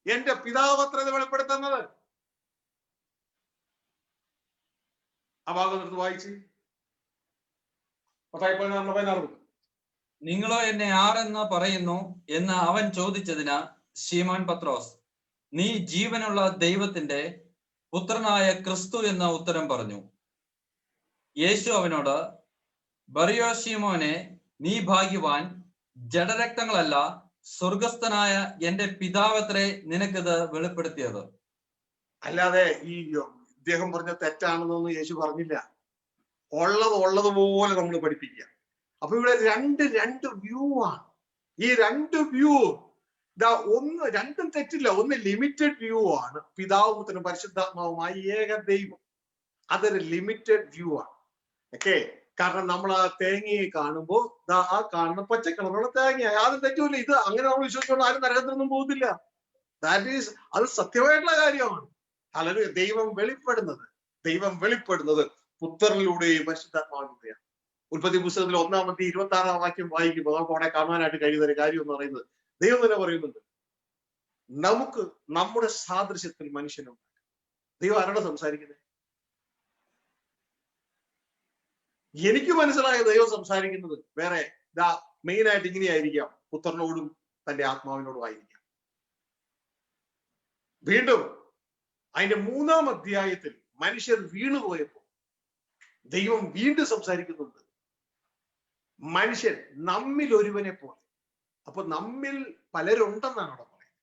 എന്റെ പിതാവത്രേ വെളിപ്പെടുത്തുന്നത്. ആ ഭാഗം എടുത്ത് വായിച്ച്. നിങ്ങളോ എന്നെ ആരെന്ന് പറയുന്നു എന്ന് അവൻ ചോദിച്ചതിന് ശീമോൻ പത്രോസ്, നീ ജീവനുള്ള ദൈവത്തിന്റെ പുത്രനായ ക്രിസ്തു എന്ന ഉത്തരം പറഞ്ഞു. യേശു അവനോട്, ബറിയോ ശീമോനെ, നീ ഭാഗ്യവാൻ, ജഡരക്തങ്ങളല്ല, സ്വർഗസ്ഥനായ എന്റെ പിതാവത്രേ നിനക്കിത് വെളിപ്പെടുത്തിയത്. അല്ലാതെ ഈ ഇദ്ദേഹം പറഞ്ഞ തെറ്റാണെന്നൊന്നും യേശു പറഞ്ഞില്ല. ഉള്ളതുപോലെ നമ്മൾ പഠിപ്പിക്കുക. അപ്പൊ ഇവിടെ രണ്ട് വ്യൂ ആണ്. ഈ രണ്ട് വ്യൂ രണ്ടും തെറ്റില്ല. ഒന്ന് ലിമിറ്റഡ് വ്യൂ ആണ്. പിതാവ് പുത്രനും പരിശുദ്ധാത്മാവുമായി ഏക ദൈവം. അതൊരു ലിമിറ്റഡ് വ്യൂ ആണ്. ഓക്കെ. കാരണം നമ്മൾ ആ തേങ്ങയെ കാണുമ്പോൾ ആ കാണുന്ന പച്ചക്കളറുള്ള തേങ്ങ, യാതൊരു തെറ്റുമില്ല. ഇത് അങ്ങനെ നമ്മൾ വിശ്വസിച്ചുകൊണ്ട് ആരും നരകത്തിനൊന്നും പോകുന്നില്ല. അത് സത്യമായിട്ടുള്ള കാര്യമാണ്. അല്ലെങ്കിൽ ദൈവം വെളിപ്പെടുന്നത് പുത്രനിലൂടെയും പരിശുദ്ധാത്മാവിലൂടെയാണ്. ഉൽപ്പത്തി പുസ്തകത്തിൽ 1-ാം അധ്യായം 26-ാം വാക്യം വായിക്കുമ്പോൾ നമുക്ക് അവിടെ കാണാനായിട്ട് കഴിയുന്ന ഒരു കാര്യം എന്ന് പറയുന്നത്, ദൈവം തന്നെ പറയുന്നുണ്ട്, നമുക്ക് നമ്മുടെ സാദൃശ്യത്തിൽ മനുഷ്യനും. ദൈവം ആരോട് സംസാരിക്കുന്നത്? എനിക്ക് മനസ്സിലായ ദൈവം സംസാരിക്കുന്നത് വേറെ മെയിൻ ആയിട്ട് ഇങ്ങനെയായിരിക്കാം, പുത്രനോടും തന്റെ ആത്മാവിനോടും ആയിരിക്കാം. വീണ്ടും അതിന്റെ 3-ാം അധ്യായത്തിൽ മനുഷ്യർ വീണുപോയപ്പോ ദൈവം വീണ്ടും സംസാരിക്കുന്നുണ്ട്, മനുഷ്യൻ നമ്മിൽ ഒരുവനെ പോലെ. അപ്പൊ നമ്മിൽ പലരുണ്ടെന്നാണ് അവിടെ പറയുന്നത്.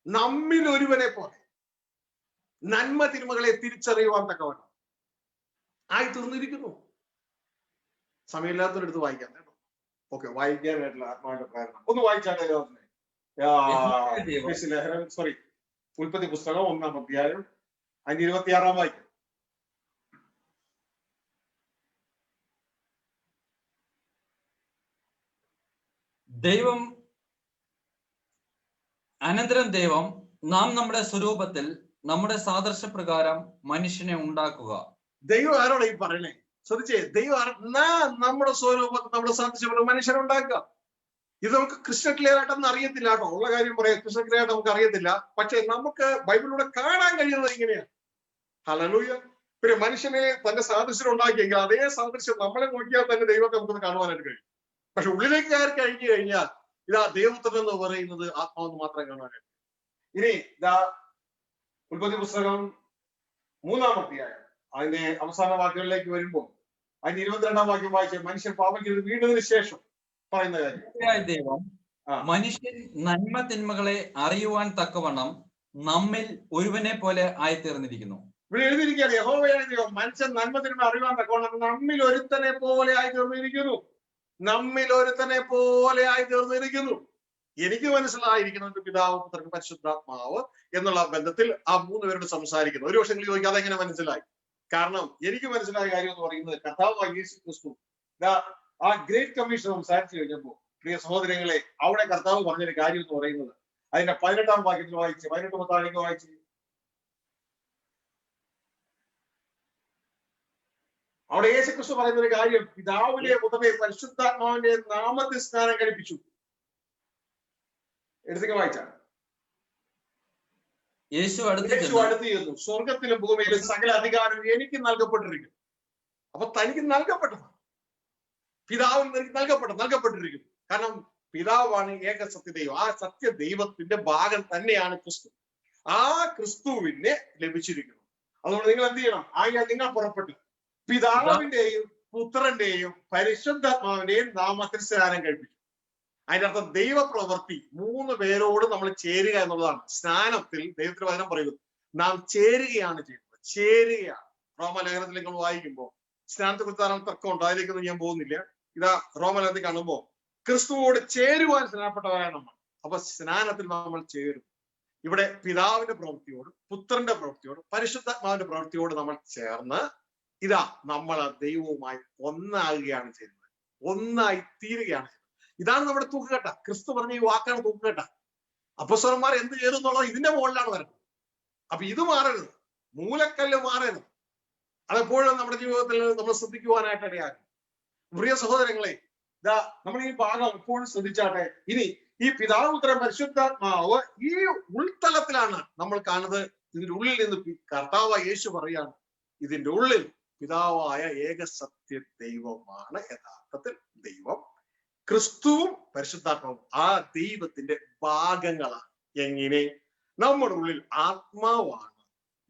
നമ്മിൽ ഒരുവനെ പോലെ നന്മ തിന്മകളെ തിരിച്ചറിയുവാൻ തക്കവണ്ണം ആയി തീർന്നിരിക്കുന്നു. സമയമില്ലാത്തവരെടുത്ത് വായിക്കാം കേട്ടോ. ഓക്കെ, വായിക്കാനായിട്ടുള്ള ആത്മാവിന്റെ പ്രേരണ ഒന്ന് വായിച്ചാട്ടെ. സോറി, ഉൽപ്പത്തി പുസ്തകം 1-ാം അധ്യായം 26-ാം വാക്യം. അനന്തരം ദൈവം നാം നമ്മുടെ സ്വരൂപത്തിൽ നമ്മുടെ സാദൃശ്യപ്രകാരം മനുഷ്യനെ ഉണ്ടാക്കുക. ദൈവം ആരോടാ ഈ പറയണേ? ശ്രദ്ധിച്ചേ, ദൈവം നമ്മുടെ സ്വരൂപത്തിൽ നമ്മുടെ സാദൃശ്യപ്രകാരം മനുഷ്യനെ ഉണ്ടാക്കുക. ഇത് നമുക്ക് ക്രിസ്റ്റൽ ക്ലിയർ ആയിട്ടൊന്നും അറിയത്തില്ല കേട്ടോ, ഉള്ള കാര്യം പറയാം, ക്രിസ്റ്റൽ ക്ലിയർ ആയിട്ട് നമുക്ക് അറിയത്തില്ല. പക്ഷെ നമുക്ക് ബൈബിളിലൂടെ കാണാൻ കഴിയുന്നത് ഇങ്ങനെയാണ്. ഹല്ലേലൂയ. പിന്നെ മനുഷ്യനെ തന്റെ സാദൃശ്യം ഉണ്ടാക്കിയെങ്കിൽ അതേ സാദൃശ്യം നമ്മളെ നോക്കിയാൽ തന്നെ ദൈവത്തെ നമുക്കൊന്ന് കാണുവാനായിട്ട് കഴിയും. പക്ഷെ ഉള്ളിലേക്ക് കയറി കഴിഞ്ഞു കഴിഞ്ഞാൽ ഇതാ ദൈവപുത്രൻ എന്ന് പറയുന്നത് ആത്മാവെന്ന് മാത്രം കാണുവാനായിട്ട്. ഇനി ഇതാ ഉൽപ്പത്തി പുസ്തകം 3-ാം അധ്യായം അതിന്റെ അവസാന വാക്യങ്ങളിലേക്ക് വരുമ്പോൾ അതിന്റെ 22-ാം വാക്യം വായിച്ച് മനുഷ്യൻ പാപം ചെയ്ത് വീണ്ടതിന് ശേഷം പറയുന്ന കാര്യം, ദൈവം മനുഷ്യൻ നന്മ തിന്മകളെ അറിയുവാൻ തക്കവണ്ണം നമ്മിൽ ഒരുവനെ പോലെ ആയിത്തീർന്നിരിക്കുന്നു. ഇവിടെ എഴുതിയിരിക്കുകയാണ്, യഹോവയായ ദൈവം മനുഷ്യൻ നന്മ തിന്മ അറിയുവാൻ തക്കവണ്ണം നമ്മിൽ ഒരുത്തനെ പോലെ ആയിത്തീർന്നിരിക്കുന്നു. നമ്മിൽ ഒരുത്തനെ പോലെ ആയിത്തീർന്നിരിക്കുന്നു. എനിക്ക് മനസ്സിലായിരിക്കുന്നത് പിതാവ് പുത്രൻ പരിശുദ്ധാത്മാവ് എന്നുള്ള ബന്ധത്തിൽ ആ 3 പേരോട് സംസാരിക്കുന്നു. ഒരു പക്ഷെ നിങ്ങൾ ചോദിക്കും അതെങ്ങനെ മനസ്സിലായി? കാരണം എനിക്ക് മനസ്സിലായ കാര്യം എന്ന് പറയുന്നത് കർത്താവായ യേശു ക്രിസ്തു ആ ഗ്രേറ്റ് കമ്മീഷൻ സംസാരിച്ചു കഴിഞ്ഞപ്പോൾ പ്രിയ സഹോദരങ്ങളെ അവിടെ കർത്താവ് പറഞ്ഞൊരു കാര്യം എന്ന് പറയുന്നത് അതിന്റെ 18-ാം വാക്യത്തിൽ വായിച്ച് 18-ാം വായിച്ച് അവിടെ യേശു ക്രിസ്തു പറയുന്ന ഒരു കാര്യം, പിതാവിനെ പുത്രനെ പരിശുദ്ധാത്മാവിന്റെ നാമത്തിൽ സ്നാനം കഴിപ്പിച്ചു. എടുത്തേക്ക് വായിച്ചാണ്. യേശു അടുത്ത് ചെന്നു, സ്വർഗത്തിലും ഭൂമിയിലും സകല അധികാരം എനിക്ക് നൽകപ്പെട്ടിരിക്കുന്നു. അപ്പൊ തനിക്ക് നൽകപ്പെട്ടതാണ്, പിതാവിന് തനിക്ക് നൽകപ്പെട്ടിരിക്കുന്നു. കാരണം പിതാവാണ് ഏക സത്യദൈവം. ആ സത്യ ദൈവത്തിന്റെ ഭാഗം തന്നെയാണ് ക്രിസ്തു. ആ ക്രിസ്തുവിനെ ലഭിച്ചിരിക്കുന്നു. അതുകൊണ്ട് നിങ്ങൾ എന്ത് ചെയ്യണം? ആയാൽ നിങ്ങൾ പുറപ്പെട്ടു പിതാവിന്റെയും പുത്രന്റെയും പരിശുദ്ധാത്മാവിന്റെയും നാമത്തിൽ സ്നാനം കഴിപ്പിച്ചു. അതിന്റെ അർത്ഥം ദൈവപ്രവൃത്തി 3 പേരോട് നമ്മൾ ചേരുക എന്നുള്ളതാണ്. സ്നാനത്തിൽ ദൈവത്തിന്റെ വചനം പറയുന്നത് നാം ചേരുകയാണ് ചെയ്യുന്നത്. ചേരുകയാണ്. റോമലേഖനത്തിൽ നിങ്ങൾ വായിക്കുമ്പോൾ സ്നാനത്തെ കുറിച്ച് ധാരാളം തർക്കമുണ്ട്, അതിലേക്കൊന്നും ഞാൻ പോകുന്നില്ല. ഇതാ റോമലേഖനത്തിൽ കാണുമ്പോൾ ക്രിസ്തുവോട് ചേരുവാൻ സ്നാനപ്പെട്ടവരാണ് നമ്മൾ. അപ്പൊ സ്നാനത്തിൽ നമ്മൾ ചേരും. ഇവിടെ പിതാവിന്റെ പ്രവൃത്തിയോട് പുത്രന്റെ പ്രവൃത്തിയോട് പരിശുദ്ധാത്മാവിന്റെ പ്രവൃത്തിയോട് നമ്മൾ ചേർന്ന് ഇതാ നമ്മൾ ദൈവവുമായി ഒന്നാകുകയാണ് ചെയ്യുന്നത്, ഒന്നായി തീരുകയാണ് ചെയ്യുന്നത്. ഇതാണ് നമ്മുടെ തൂക്കുകെട്ട. ക്രിസ്തു പറഞ്ഞ ഈ വാക്കാണ് തൂക്കുകെട്ട. അപ്പോസ്തലന്മാർ എന്ത് ചെയ്തു എന്നുള്ളത് ഇതിന്റെ മുകളിലാണ് വരുന്നത്. അപ്പൊ ഇത് മാറരുത്, മൂലക്കല്ല് മാറരുത്. അതെപ്പോഴും നമ്മുടെ ജീവിതത്തിൽ നമ്മൾ ശ്രദ്ധിക്കുവാനായിട്ട് ഇടയാകും. പ്രിയ സഹോദരങ്ങളെ, ഇതാ നമ്മൾ ഈ ഭാഗം എപ്പോഴും ശ്രദ്ധിച്ചാട്ടെ. ഇനി ഈ പിതാവ് പുത്രൻ പരിശുദ്ധാത്മാവ് ഈ ഉൾത്തലത്തിലാണ് നമ്മൾ കാണുന്നത്. ഇതിന്റെ ഉള്ളിൽ നിന്ന് കർത്താവായ യേശു പറയാണ്, ഇതിന്റെ ഉള്ളിൽ പിതാവായ ഏക സത്യ ദൈവമാണ് യഥാർത്ഥത്തിൽ ദൈവം. ക്രിസ്തുവും പരിശുദ്ധാത്മാവും ആ ദൈവത്തിന്റെ ഭാഗങ്ങളാണ്. എങ്ങനെ? നമ്മുടെ ഉള്ളിൽ ആത്മാവാണ്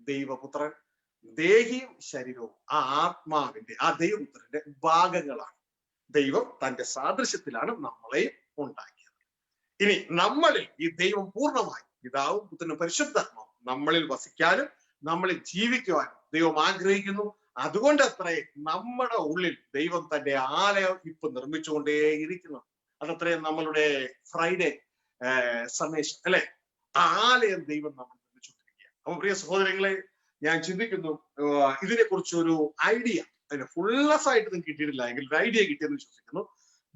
ദൈവപുത്രൻ, ദേഹിയും ശരീരവും ആ ആത്മാവിന്റെ ആ ദൈവപുത്രന്റെ ഭാഗങ്ങളാണ്. ദൈവം തന്റെ സാദൃശ്യത്തിലാണ് നമ്മളെയും ഉണ്ടാക്കിയത്. ഇനി നമ്മളിൽ ഈ ദൈവം പൂർണ്ണമായി പിതാവും പുത്രനും പരിശുദ്ധാത്മാവും നമ്മളിൽ വസിക്കാനും നമ്മളിൽ ജീവിക്കുവാനും ദൈവം ആഗ്രഹിക്കുന്നു. അതുകൊണ്ട് അത്രേ നമ്മുടെ ഉള്ളിൽ ദൈവം തന്റെ ആലയം ഇപ്പൊ നിർമ്മിച്ചുകൊണ്ടേയിരിക്കുന്നു. അതത്രയും നമ്മളുടെ ഫ്രൈഡേ സന്ദേശം അല്ലെ, ആലയം ദൈവം നമ്മൾ നിർമ്മിച്ചുകൊണ്ടിരിക്കുക. അപ്പൊ പ്രിയ സഹോദരങ്ങളെ, ഞാൻ ചിന്തിക്കുന്നു ഇതിനെ കുറിച്ചൊരു ഐഡിയ അതിന് ഫുള്ളസ് ആയിട്ട് നിങ്ങൾക്ക് കിട്ടിയിട്ടില്ല എങ്കിൽ ഒരു ഐഡിയ കിട്ടിയെന്ന് വിശ്വസിക്കുന്നു.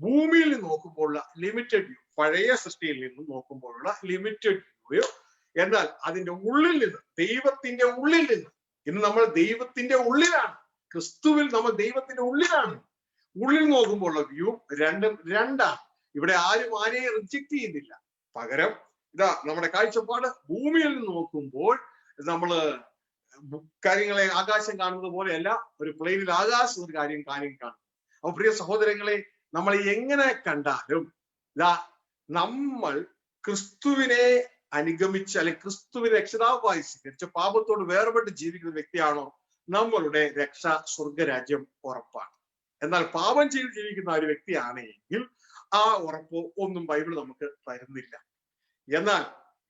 ഭൂമിയിൽ നിന്ന് നോക്കുമ്പോഴുള്ള ലിമിറ്റഡ് വ്യൂ, പഴയ സൃഷ്ടിയിൽ നിന്ന് നോക്കുമ്പോഴുള്ള ലിമിറ്റഡ് വ്യൂ, എന്നാൽ അതിന്റെ ഉള്ളിൽ നിന്ന്, ദൈവത്തിന്റെ ഉള്ളിൽ നിന്ന്, ഇന്ന് നമ്മൾ ദൈവത്തിന്റെ ഉള്ളിലാണ്, ക്രിസ്തുവിൽ നമ്മൾ ദൈവത്തിന്റെ ഉള്ളിലാണ്. ഉള്ളിൽ നോക്കുമ്പോഴുള്ള വ്യൂ രണ്ടാണ്. ഇവിടെ ആരും ആരെയും റിജക്ട് ചെയ്യുന്നില്ല. പകരം ഇതാ നമ്മുടെ കാഴ്ചപ്പാട് ഭൂമിയിൽ നിന്ന് നോക്കുമ്പോൾ നമ്മള് കാര്യങ്ങളെ ആകാശം കാണുന്നത് പോലെയല്ല, ഒരു പ്ലെയിനിൽ ആകാശം ഒരു കാര്യം കാണും. അപ്പൊ പ്രിയ സഹോദരങ്ങളെ, നമ്മൾ എങ്ങനെ കണ്ടാലും ഇതാ നമ്മൾ ക്രിസ്തുവിനെ അനുഗമിച്ച് അല്ലെങ്കിൽ ക്രിസ്തുവിനെ രക്ഷിതാവായി സ്വീകരിച്ച് പാപത്തോട് വേർപെട്ട് ജീവിക്കുന്ന വ്യക്തിയാണോ, നമ്മളുടെ രക്ഷ സ്വർഗരാജ്യം ഉറപ്പാണ്. എന്നാൽ പാപം ചെയ്ത് ജീവിക്കുന്ന ഒരു വ്യക്തിയാണെങ്കിൽ ആ ഉറപ്പ് ഒന്നും ബൈബിൾ നമുക്ക് തരുന്നില്ല. എന്നാൽ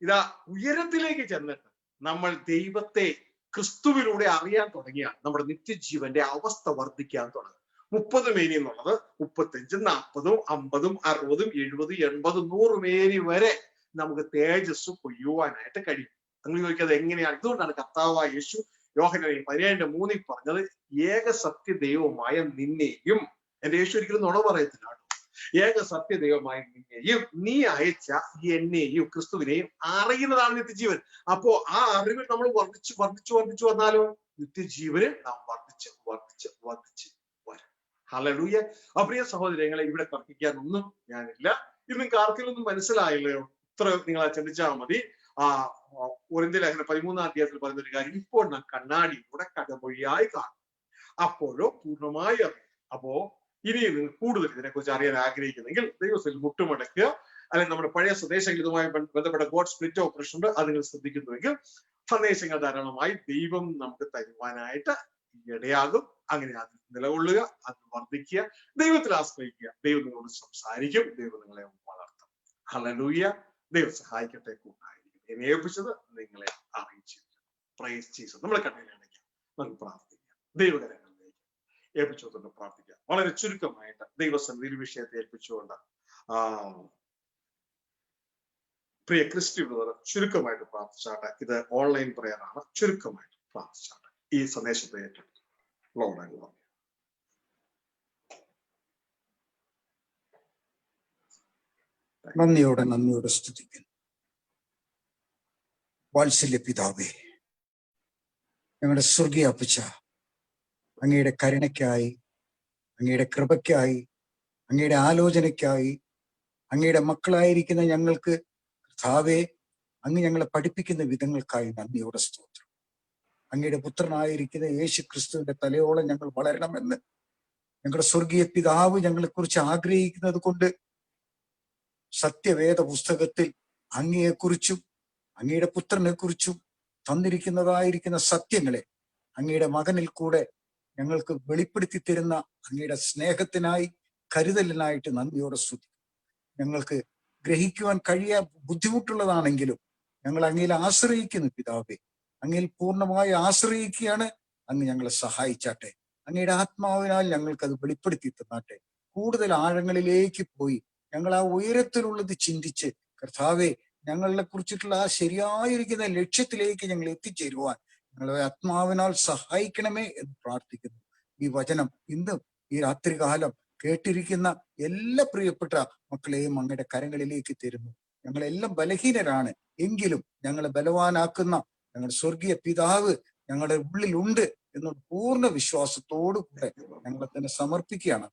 ഇതാ ഉയരത്തിലേക്ക് ചെന്നിട്ട് നമ്മൾ ദൈവത്തെ ക്രിസ്തുവിലൂടെ അറിയാൻ തുടങ്ങിയാൽ നമ്മുടെ നിത്യജീവന്റെ അവസ്ഥ വർദ്ധിക്കാൻ തുടങ്ങും. 30 മേനി എന്നുള്ളത് 35, 40, 50, 60, 70, 80, 100 മേനി വരെ നമുക്ക് തേജസ് കൊയ്യുവാനായിട്ട് കഴിയും. നിങ്ങൾ ചോദിക്കാതെ എങ്ങനെയാണ്? ഇതുകൊണ്ടാണ് കർത്താവായ യേശു യോഹന്നാൻ 17:3 പറഞ്ഞത്, ഏക സത്യ ദൈവമായ നിന്നെയും, എന്റെ യേശു ഒരിക്കലും നുണ പറയത്തില്ല, ഏക സത്യ ദൈവമായ നിന്നെയും നീ അയച്ച എന്നെയും ക്രിസ്തുവിനെയും അറിയുന്നതാണ് നിത്യജീവൻ. അപ്പോ ആ അറിവിൽ നമ്മൾ വർദ്ധിച്ചു വന്നാലോ നിത്യജീവന് നാം വർദ്ധിച്ച് വരും. ഹല്ലേലൂയ. പ്രിയ സഹോദരങ്ങളെ, ഇവിടെ തർക്കിക്കാനൊന്നും ഞാനില്ല. ഇത് നിങ്ങൾക്ക് ആർക്കെങ്കിലും മനസ്സിലായില്ലയോ? ഇത്ര നിങ്ങൾ ചിന്തിച്ചാൽ മതി. കൊരിന്ത്യർ ലേഖനം 13-ാം അധ്യായത്തിൽ പറയുന്ന ഒരു കാര്യം, ഇപ്പോൾ നാം കണ്ണാടിയിലൂടെ കടമൊഴിയായി കാണും, അപ്പോഴോ പൂർണ്ണമായി അറിയും. അപ്പോ ഇനി നിങ്ങൾ കൂടുതൽ ഇതിനെക്കുറിച്ച് അറിയാൻ ആഗ്രഹിക്കുന്നെങ്കിൽ ദൈവത്തിൽ മുട്ടുമടക്കുക, അല്ലെങ്കിൽ നമ്മുടെ പഴയ സന്ദേശങ്ങൾ ഇതുമായി ബന്ധപ്പെട്ട ഗോഡ് സ്പ്ലിറ്റ് ഓപ്പറേഷൻ ഉണ്ട്, അത് നിങ്ങൾ ശ്രദ്ധിക്കുന്നുവെങ്കിൽ സന്ദേശങ്ങൾ ധാരാളമായി ദൈവം നമുക്ക് തരുവാനായിട്ട് ഇടയാകും. അങ്ങനെ അതിൽ നിലകൊള്ളുക, അത് വർദ്ധിക്കുക, ദൈവത്തിൽ ആശ്രയിക്കുക. ദൈവം നിങ്ങളോട് സംസാരിക്കും, ദൈവം നിങ്ങളെ വളർത്തും. ഹല്ലേലൂയ. ദൈവം സഹായിക്കട്ടെ. കൂട്ടായിരിക്കും എന്നെ ഏൽപ്പിച്ചത് നിങ്ങളെ അറിയിച്ചിരിക്കും. Price Jesus. നമ്മളെ കണ്ണീരടയ്ക്കാം, നമുക്ക് പ്രാർത്ഥിക്കാം. ദൈവകരങ്ങളിലേക്ക് ഏൽപ്പിച്ചുകൊണ്ട് പ്രാർത്ഥിക്കാം. വളരെ ചുരുക്കമായിട്ട് ദൈവസന്നിധിയിൽ വിഷയത്തെ ഏൽപ്പിച്ചുകൊണ്ട് പ്രിയ ക്രിസ്റ്റി ബ്രദർ ചുരുക്കമായിട്ട് പ്രാർത്ഥിച്ചാട്ടെ. ഇത് ഓൺലൈൻ പ്രയർ ആണ്. ചുരുക്കമായിട്ട് പ്രാർത്ഥിച്ചാട്ടെ. ഈ സന്ദേശത്തെ ഏറ്റെടുത്തു. നന്ദിയോടെ സ്തുതിക്കുന്നു. വാത്സല്യ പിതാവേ, ഞങ്ങളുടെ സ്വർഗീയ അപ്പച്ച, അങ്ങയുടെ കരുണയ്ക്കായി, അങ്ങയുടെ കൃപയ്ക്കായി, അങ്ങയുടെ ആലോചനയ്ക്കായി, അങ്ങയുടെ മക്കളായിരിക്കുന്ന ഞങ്ങൾക്ക് കർത്താവേ, അങ്ങ് ഞങ്ങളെ പഠിപ്പിക്കുന്ന വിധങ്ങൾക്കായി നന്ദിയോടെ സ്തോത്രം. അങ്ങയുടെ പുത്രനായിരിക്കുന്ന യേശു ക്രിസ്തുവിന്റെ തലയോളം ഞങ്ങൾ വളരണമെന്ന് ഞങ്ങളുടെ സ്വർഗീയ പിതാവ് ഞങ്ങളെക്കുറിച്ച് ആഗ്രഹിക്കുന്നത് കൊണ്ട് സത്യവേദ പുസ്തകത്തിൽ അങ്ങയെക്കുറിച്ചും അങ്ങയുടെ പുത്രനെ കുറിച്ചും തന്നിരിക്കുന്നതായിരിക്കുന്ന സത്യങ്ങളെ അങ്ങയുടെ മകനിൽ കൂടെ ഞങ്ങൾക്ക് വെളിപ്പെടുത്തി തരുന്ന അങ്ങയുടെ സ്നേഹത്തിനായി, കരുതലിനായിട്ട് നന്ദിയോടെ സ്തുതിക്കും. ഞങ്ങൾക്ക് ഗ്രഹിക്കുവാൻ ബുദ്ധിമുട്ടുള്ളതാണെങ്കിലും ഞങ്ങൾ അങ്ങയിൽ ആശ്രയിക്കുന്നു പിതാവേ. അങ്ങയിൽ പൂർണ്ണമായി ആശ്രയിക്കുകയാണ്. അങ്ങ് ഞങ്ങളെ സഹായിച്ചാട്ടെ. അങ്ങയുടെ ആത്മാവിനാൽ ഞങ്ങൾക്ക് അത് വെളിപ്പെടുത്തി തന്നാട്ടെ. കൂടുതൽ ആഴങ്ങളിലേക്ക് പോയി ഞങ്ങൾ ആ ഉയരത്തിലുള്ളത് ചിന്തിച്ച് കർത്താവെ, ഞങ്ങളെ കുറിച്ചിട്ടുള്ള ആ ശരിയായിരിക്കുന്ന ലക്ഷ്യത്തിലേക്ക് ഞങ്ങൾ എത്തിച്ചേരുവാൻ ഞങ്ങളെ ആത്മാവിനാൽ സഹായിക്കണമേ എന്ന് പ്രാർത്ഥിക്കുന്നു. ഈ വചനം ഇന്ന് ഈ രാത്രികാലം കേട്ടിരിക്കുന്ന എല്ലാ പ്രിയപ്പെട്ട മക്കളെയും അങ്ങയുടെ കരങ്ങളിലേക്ക് തരുന്നു. ഞങ്ങളെല്ലാം ബലഹീനരാണ്, എങ്കിലും ഞങ്ങളെ ബലവാനാക്കുന്ന ഞങ്ങളുടെ സ്വർഗീയ പിതാവ് ഞങ്ങളുടെ ഉള്ളിലുണ്ട് എന്നുള്ള പൂർണ്ണ വിശ്വാസത്തോടു കൂടെ ഞങ്ങളെ തന്നെ സമർപ്പിക്കുകയാണ്.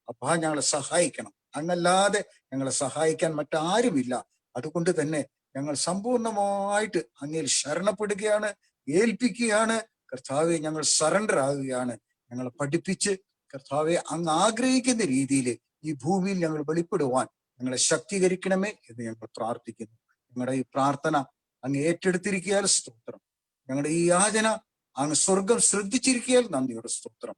അപ്പാ ഞങ്ങളെ സഹായിക്കണം. അങ്ങല്ലാതെ ഞങ്ങളെ സഹായിക്കാൻ മറ്റാരുമില്ല. അതുകൊണ്ട് തന്നെ ഞങ്ങൾ സമ്പൂർണമായിട്ട് അങ്ങയിൽ ശരണപ്പെടുകയാണ്, ഏൽപ്പിക്കുകയാണ്. കർത്താവെ, ഞങ്ങൾ സറണ്ടർ ആകുകയാണ്. ഞങ്ങളെ പഠിപ്പിച്ച് കർത്താവെ, അങ്ങ് ആഗ്രഹിക്കുന്ന രീതിയിൽ ഈ ഭൂമിയിൽ ഞങ്ങൾ വെളിപ്പെടുവാൻ ഞങ്ങളെ ശക്തീകരിക്കണമേ എന്ന് ഞങ്ങൾ പ്രാർത്ഥിക്കുന്നു. ഞങ്ങളുടെ ഈ പ്രാർത്ഥന അങ്ങ് ഏറ്റെടുത്തിരിക്കിയാൽ സ്തോത്രം. ഞങ്ങളുടെ ഈ യാചന അങ്ങ് സ്വർഗം ശ്രദ്ധിച്ചിരിക്കിയാൽ നന്ദിയുടെ സ്തോത്രം.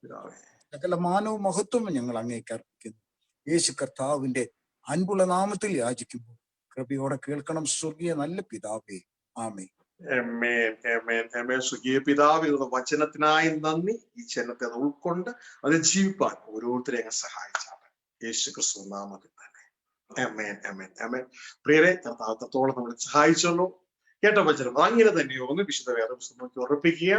സകല മാനവും മഹത്വവും ഞങ്ങൾ അങ്ങേക്ക് അർപ്പിക്കുന്നു. യേശു കർത്താവിന്റെ അൻപുള്ള നാമത്തിൽ യാചിക്കുമ്പോൾ കൃപയോടെ കേൾക്കണം സ്വർഗീയ നല്ല പിതാവേ. ആമേൻ. സ്വർഗീയ പിതാവിനുള്ള വചനത്തിനായി നന്ദി. ഈ ജനത്തെ അത് ഉൾക്കൊണ്ട് അത് ജീവിപ്പാൻ ഓരോരുത്തരെ അങ്ങ് സഹായിച്ചാണ് യേശു ക്രിസ്തു നാമത്തിൽ തന്നെ. ആമേൻ, ആമേൻ, ആമേൻ. പ്രിയരെ, കർത്താവത്തോളം നമ്മളെ സഹായിച്ചല്ലോ. കേട്ട വചനം അങ്ങനെ തന്നെയോ ഒന്ന് വിശുദ്ധ വേദപുസ്തകത്തിൽ ഉറപ്പിക്കുക.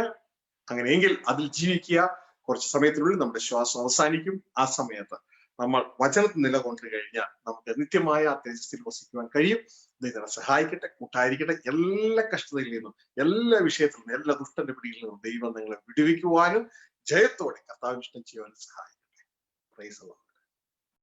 അങ്ങനെയെങ്കിൽ അതിൽ ജീവിക്കുക. കുറച്ച് സമയത്തിനുള്ളിൽ നമ്മുടെ ശ്വാസം അവസാനിക്കും. ആ സമയത്ത് നമ്മൾ വചനത്തിൽ നിലകൊണ്ടു കഴിഞ്ഞാൽ നമുക്ക് നിത്യമായ ആ തേജസ്സിൽ വസിക്കുവാൻ കഴിയും. ദൈവം സഹായിക്കട്ടെ, കൂട്ടായിരിക്കട്ടെ. എല്ലാ കഷ്ടതയിൽ നിന്നും, എല്ലാ വിഷയത്തിൽ നിന്നും, എല്ലാ ദുഷ്ടന്റെ പിടിയിൽ നിന്നും ദൈവം നിങ്ങളെ വിടുവിക്കുവാനും ജയത്തോടെ കർത്താവിഷ്ടം ചെയ്യുവാനും സഹായിക്കട്ടെ. Praise the Lord.